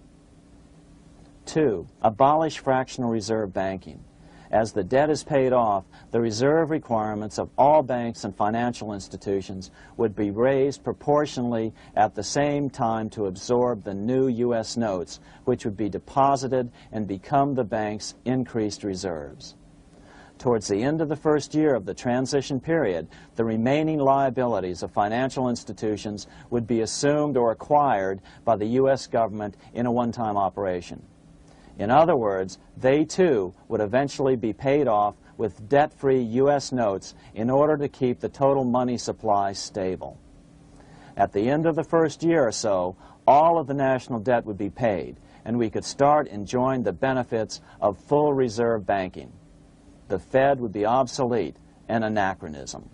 2. Abolish fractional reserve banking. As the debt is paid off, the reserve requirements of all banks and financial institutions would be raised proportionally at the same time to absorb the new U.S. notes, which would be deposited and become the bank's increased reserves. Towards the end of the first year of the transition period, the remaining liabilities of financial institutions would be assumed or acquired by the U.S. government in a one-time operation. In other words, they too would eventually be paid off with debt-free U.S. notes in order to keep the total money supply stable. At the end of the first year or so, all of the national debt would be paid, and we could start enjoying the benefits of full reserve banking. The Fed would be obsolete, an anachronism.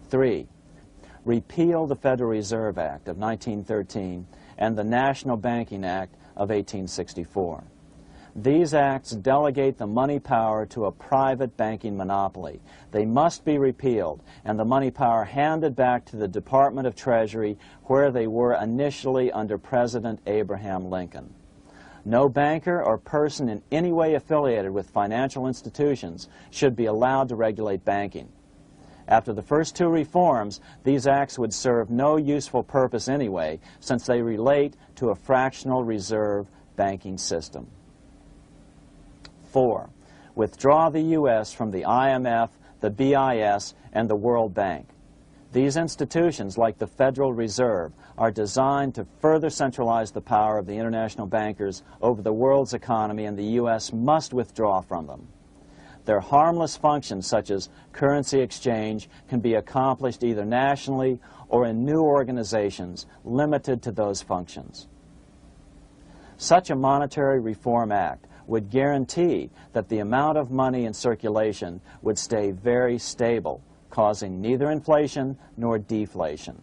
3. Repeal the Federal Reserve Act of 1913 and the National Banking Act of 1864. These acts delegate the money power to a private banking monopoly. They must be repealed, and the money power handed back to the Department of Treasury, where they were initially under President Abraham Lincoln. No banker or person in any way affiliated with financial institutions should be allowed to regulate banking. After the first two reforms, these acts would serve no useful purpose anyway, since they relate to a fractional reserve banking system. 4. Withdraw the U.S. from the IMF, the BIS, and the World Bank. These institutions, like the Federal Reserve, are designed to further centralize the power of the international bankers over the world's economy, and the U.S. must withdraw from them. Their harmless functions, such as currency exchange, can be accomplished either nationally or in new organizations limited to those functions. Such a monetary reform act would guarantee that the amount of money in circulation would stay very stable, causing neither inflation nor deflation.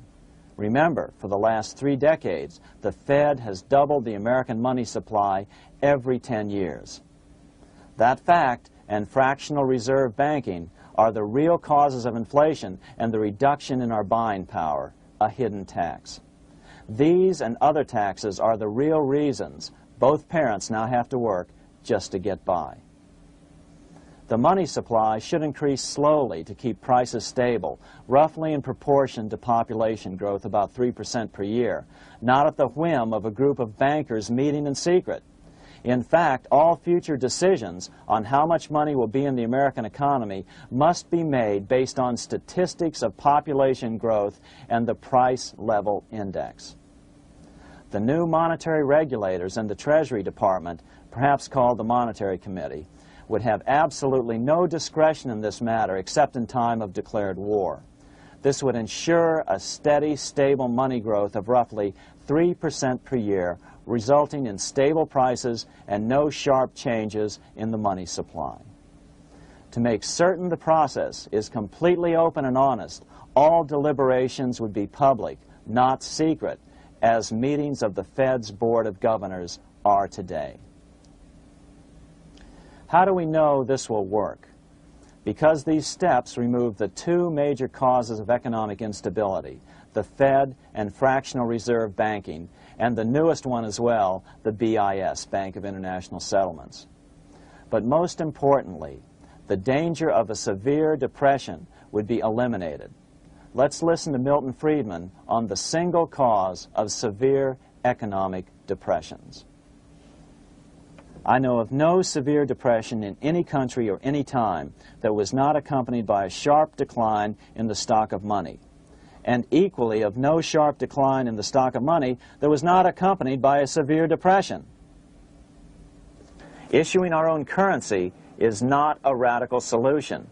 Remember, for the last 3 decades, the Fed has doubled the American money supply every 10 years. That fact and fractional reserve banking are the real causes of inflation and the reduction in our buying power, a hidden tax. These and other taxes are the real reasons both parents now have to work just to get by. The money supply should increase slowly to keep prices stable, roughly in proportion to population growth, about 3% per year, not at the whim of a group of bankers meeting in secret. In fact, all future decisions on how much money will be in the American economy must be made based on statistics of population growth and the price level index. The new monetary regulators and the Treasury Department, perhaps called the Monetary Committee, would have absolutely no discretion in this matter except in time of declared war. This would ensure a steady, stable money growth of roughly 3% per year, resulting in stable prices and no sharp changes in the money supply. To make certain the process is completely open and honest, all deliberations would be public, not secret, as meetings of the Fed's Board of Governors are today. How do we know this will work? Because these steps remove the 2 major causes of economic instability, the Fed and fractional reserve banking, and the newest one as well, the BIS, Bank of International Settlements. But most importantly, the danger of a severe depression would be eliminated. Let's listen to Milton Friedman on the single cause of severe economic depressions. I know of no severe depression in any country or any time that was not accompanied by a sharp decline in the stock of money, and equally of no sharp decline in the stock of money that was not accompanied by a severe depression. Issuing our own currency is not a radical solution.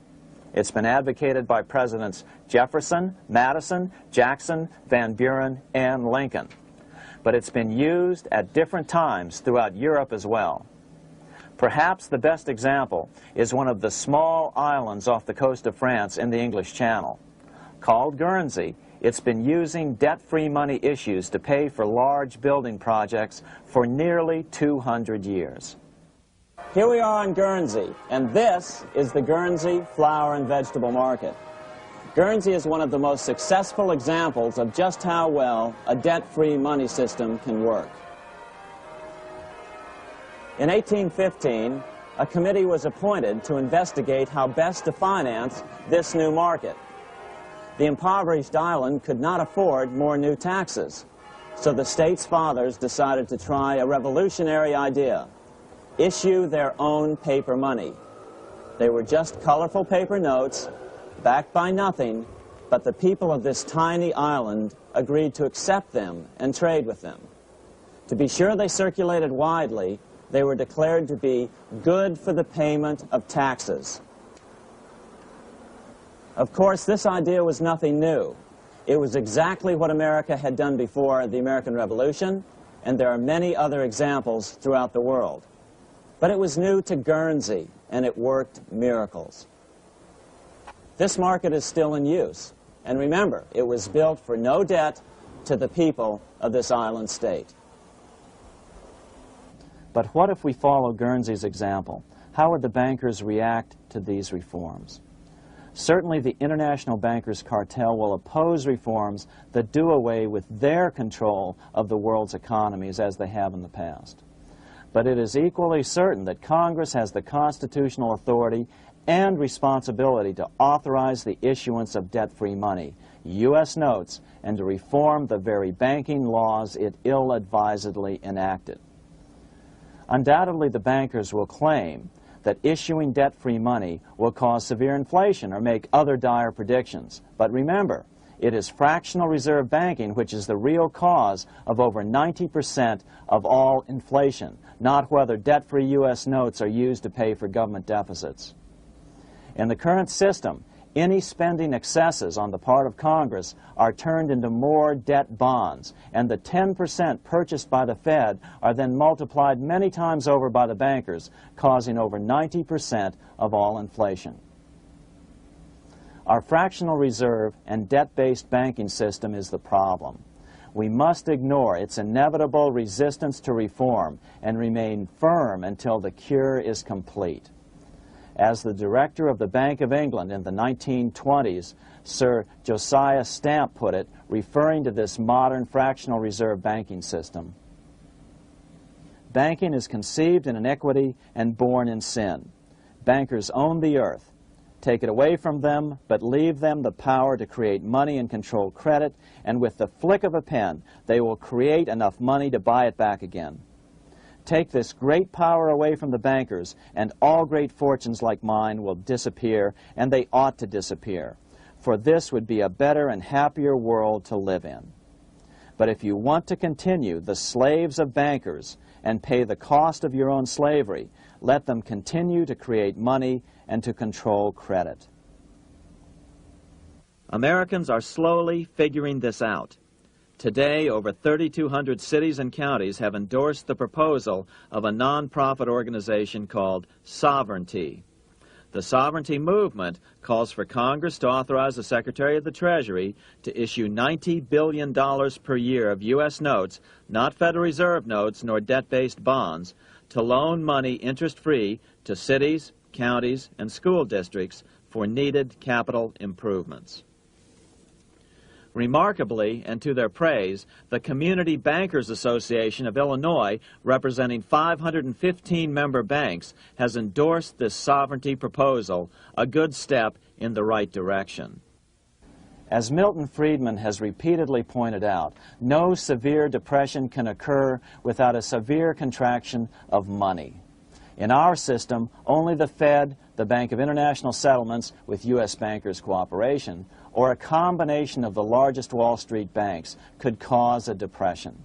It's been advocated by Presidents Jefferson, Madison, Jackson, Van Buren, and Lincoln. But it's been used at different times throughout Europe as well. Perhaps the best example is one of the small islands off the coast of France in the English Channel. Called Guernsey, it's been using debt-free money issues to pay for large building projects for nearly 200 years. Here we are on Guernsey, and this is the Guernsey flower and vegetable market. Guernsey is one of the most successful examples of just how well a debt-free money system can work. In 1815, a committee was appointed to investigate how best to finance this new market. The impoverished island could not afford more new taxes, so the state's fathers decided to try a revolutionary idea: issue their own paper money. They were just colorful paper notes, backed by nothing, but the people of this tiny island agreed to accept them and trade with them. To be sure they circulated widely, they were declared to be good for the payment of taxes. Of course, this idea was nothing new. It was exactly what America had done before the American Revolution, and there are many other examples throughout the world. But it was new to Guernsey, and it worked miracles. This market is still in use, and remember, it was built for no debt to the people of this island state. But what if we follow Guernsey's example? How would the bankers react to these reforms? Certainly the international bankers' cartel will oppose reforms that do away with their control of the world's economies as they have in the past. But it is equally certain that Congress has the constitutional authority and responsibility to authorize the issuance of debt-free money, U.S. notes, and to reform the very banking laws it ill-advisedly enacted. Undoubtedly, the bankers will claim that issuing debt-free money will cause severe inflation or make other dire predictions. But remember, it is fractional reserve banking which is the real cause of over 90% of all inflation, not whether debt-free U.S. notes are used to pay for government deficits. In the current system, any spending excesses on the part of Congress are turned into more debt bonds, and the 10% purchased by the Fed are then multiplied many times over by the bankers, causing over 90% of all inflation. Our fractional reserve and debt-based banking system is the problem. We must ignore its inevitable resistance to reform and remain firm until the cure is complete. As the director of the Bank of England in the 1920s, Sir Josiah Stamp put it, referring to this modern fractional reserve banking system, "Banking is conceived in iniquity and born in sin. Bankers own the earth. Take it away from them, but leave them the power to create money and control credit, and with the flick of a pen, they will create enough money to buy it back again. Take this great power away from the bankers, and all great fortunes like mine will disappear, and they ought to disappear, for this would be a better and happier world to live in. But if you want to continue the slaves of bankers and pay the cost of your own slavery, let them continue to create money and to control credit." Americans are slowly figuring this out. Today, over 3,200 cities and counties have endorsed the proposal of a nonprofit organization called Sovereignty. The Sovereignty movement calls for Congress to authorize the Secretary of the Treasury to issue $90 billion per year of U.S. notes, not Federal Reserve notes nor debt-based bonds, to loan money interest-free to cities, counties, and school districts for needed capital improvements. Remarkably, and to their praise, the Community Bankers Association of Illinois, representing 515 member banks, has endorsed this sovereignty proposal, a good step in the right direction. As Milton Friedman has repeatedly pointed out, no severe depression can occur without a severe contraction of money. In our system, only the Fed, the Bank of International Settlements, with U.S. bankers' cooperation, or a combination of the largest Wall Street banks could cause a depression.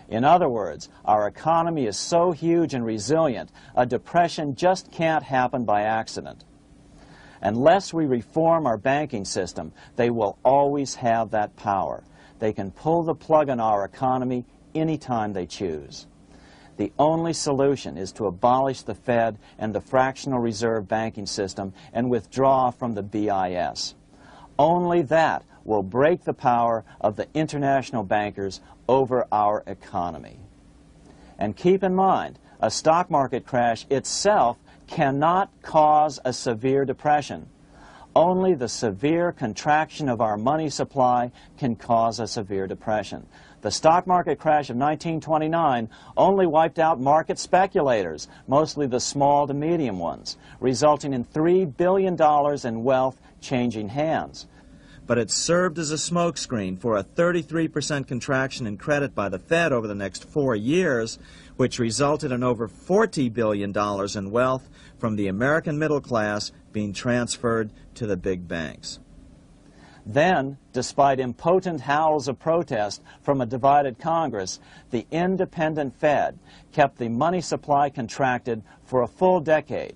In other words, our economy is so huge and resilient, a depression just can't happen by accident. Unless we reform our banking system, they will always have that power. They can pull the plug on our economy anytime they choose. The only solution is to abolish the Fed and the fractional reserve banking system and withdraw from the BIS. Only that will break the power of the international bankers over our economy. And keep in mind, a stock market crash itself cannot cause a severe depression. Only the severe contraction of our money supply can cause a severe depression. The stock market crash of 1929 only wiped out market speculators, mostly the small to medium ones, resulting in $3 billion in wealth changing hands. But it served as a smokescreen for a 33% contraction in credit by the Fed over the next 4 years, which resulted in over $40 billion in wealth from the American middle class being transferred to the big banks. Then, despite impotent howls of protest from a divided Congress, the independent Fed kept the money supply contracted for a full decade.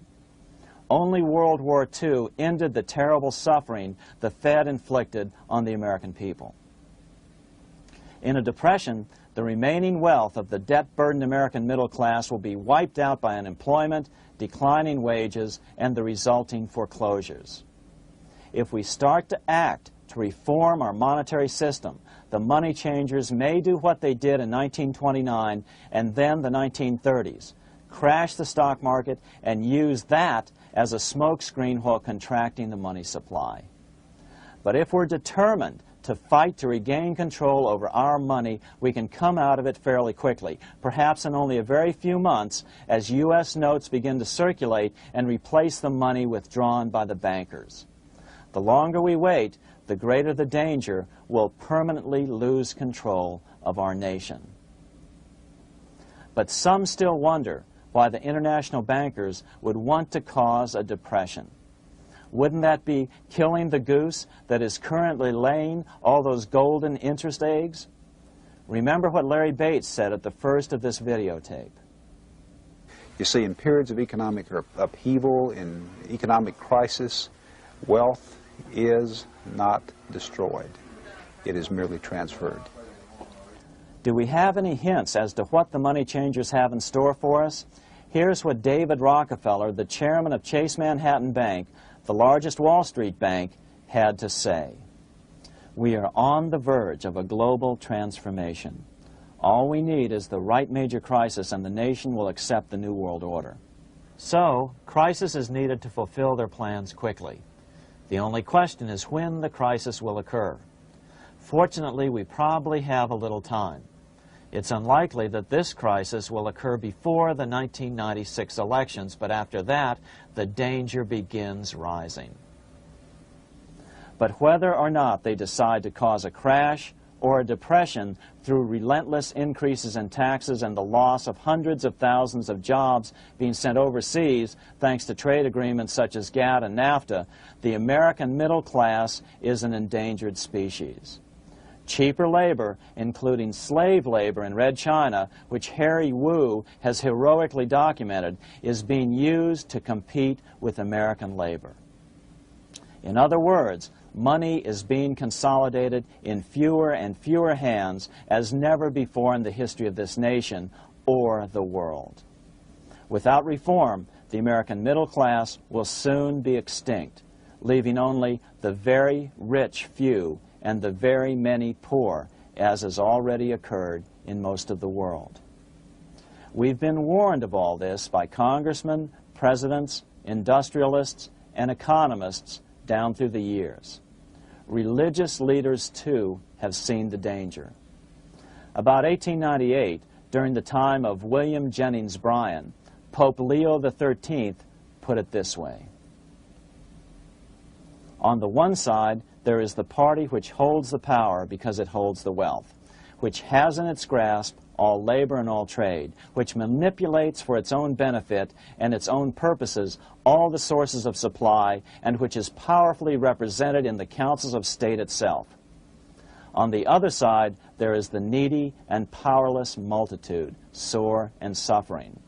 Only World War II ended the terrible suffering the Fed inflicted on the American people. In a depression, the remaining wealth of the debt-burdened American middle class will be wiped out by unemployment, declining wages, and the resulting foreclosures. If we start to act to reform our monetary system, the money changers may do what they did in 1929 and then the 1930s, crash the stock market and use that as a smokescreen while contracting the money supply. But if we're determined to fight to regain control over our money, we can come out of it fairly quickly, perhaps in only a very few months, as U.S. notes begin to circulate and replace the money withdrawn by the bankers. The longer we wait, the greater the danger we'll permanently lose control of our nation. But some still wonder why the international bankers would want to cause a depression. Wouldn't that be killing the goose that is currently laying all those golden interest eggs? Remember what Larry Bates said at the first of this videotape. You see, in periods of economic upheaval, in economic crisis, wealth is not destroyed. It is merely transferred. Do we have any hints as to what the money changers have in store for us? Here's what David Rockefeller, the chairman of Chase Manhattan Bank, the largest Wall Street bank, had to say. We are on the verge of a global transformation. All we need is the right major crisis and the nation will accept the New World Order. So, crisis is needed to fulfill their plans quickly. The only question is when the crisis will occur. Fortunately, we probably have a little time. It's unlikely that this crisis will occur before the 1996 elections, but after that, the danger begins rising. But whether or not they decide to cause a crash or a depression through relentless increases in taxes and the loss of hundreds of thousands of jobs being sent overseas thanks to trade agreements such as GATT and NAFTA, the American middle class is an endangered species. Cheaper labor, including slave labor in Red China, which Harry Wu has heroically documented, is being used to compete with American labor. In other words, money is being consolidated in fewer and fewer hands as never before in the history of this nation or the world. Without reform, the American middle class will soon be extinct, leaving only the very rich few and the very many poor, as has already occurred in most of the world. We've been warned of all this by congressmen, presidents, industrialists, and economists down through the years. Religious leaders, too, have seen the danger. About 1898, during the time of William Jennings Bryan, Pope Leo XIII put it this way. On the one side, there is the party which holds the power because it holds the wealth, which has in its grasp all labor and all trade, which manipulates for its own benefit and its own purposes all the sources of supply, and which is powerfully represented in the councils of state itself. On the other side, there is the needy and powerless multitude, sore and suffering.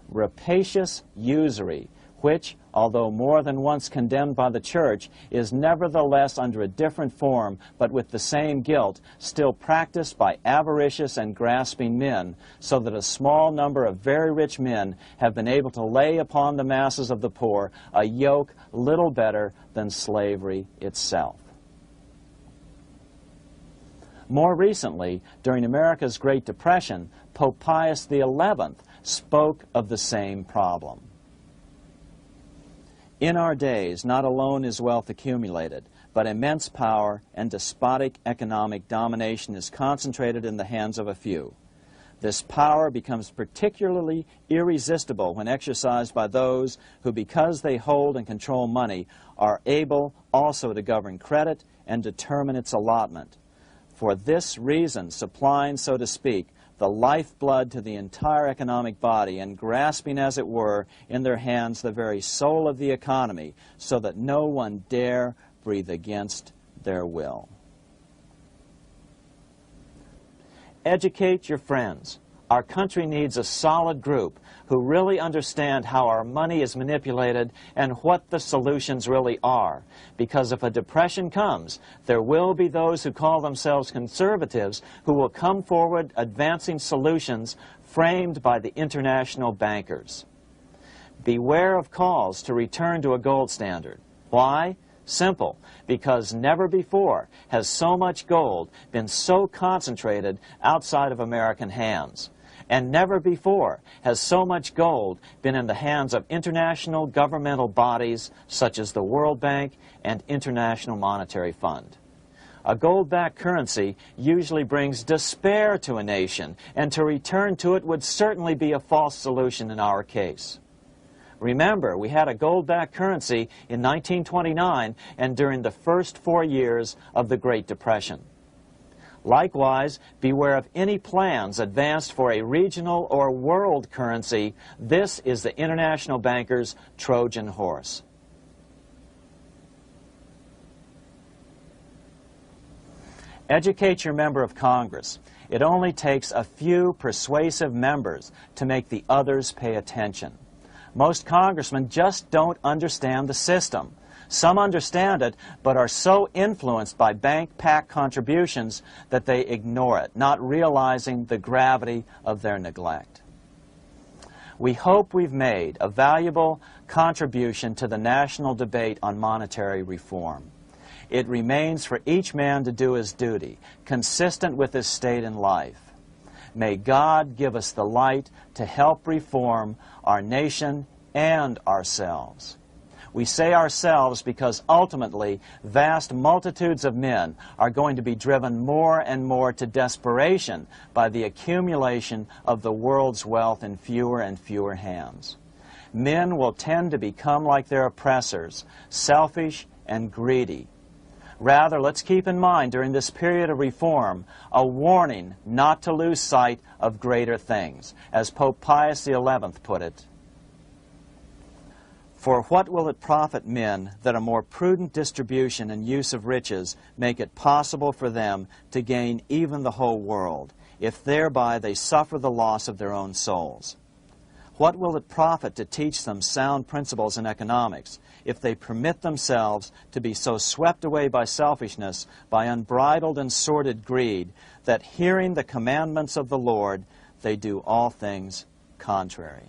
Rapacious usury, which, although more than once condemned by the Church, is nevertheless under a different form, but with the same guilt, still practiced by avaricious and grasping men, so that a small number of very rich men have been able to lay upon the masses of the poor a yoke little better than slavery itself. More recently, during America's Great Depression, Pope Pius XI spoke of the same problem. In our days, not alone is wealth accumulated, but immense power and despotic economic domination is concentrated in the hands of a few. This power becomes particularly irresistible when exercised by those who, because they hold and control money, are able also to govern credit and determine its allotment. For this reason, supplying, so to speak, the lifeblood to the entire economic body and grasping, as it were, in their hands the very soul of the economy, so that no one dare breathe against their will. Educate your friends. Our country needs a solid group who really understand how our money is manipulated and what the solutions really are. Because if a depression comes, there will be those who call themselves conservatives who will come forward advancing solutions framed by the international bankers. Beware of calls to return to a gold standard. Why? Simple, because never before has so much gold been so concentrated outside of American hands. And never before has so much gold been in the hands of international governmental bodies such as the World Bank and International Monetary Fund. A gold-backed currency usually brings despair to a nation, and to return to it would certainly be a false solution in our case. Remember, we had a gold-backed currency in 1929 and during the first 4 years of the Great Depression. Likewise, beware of any plans advanced for a regional or world currency. This is the international bankers' Trojan horse. Educate your member of Congress. It only takes a few persuasive members to make the others pay attention. Most congressmen just don't understand the system. Some understand it, but are so influenced by bank PAC contributions that they ignore it, not realizing the gravity of their neglect. We hope we've made a valuable contribution to the national debate on monetary reform. It remains for each man to do his duty, consistent with his state in life. May God give us the light to help reform our nation and ourselves. We say ourselves because ultimately vast multitudes of men are going to be driven more and more to desperation by the accumulation of the world's wealth in fewer and fewer hands. Men will tend to become like their oppressors, selfish and greedy. Rather, let's keep in mind during this period of reform a warning not to lose sight of greater things, as Pope Pius XI put it. For what will it profit men that a more prudent distribution and use of riches make it possible for them to gain even the whole world, if thereby they suffer the loss of their own souls? What will it profit to teach them sound principles in economics, if they permit themselves to be so swept away by selfishness, by unbridled and sordid greed, that hearing the commandments of the Lord, they do all things contrary?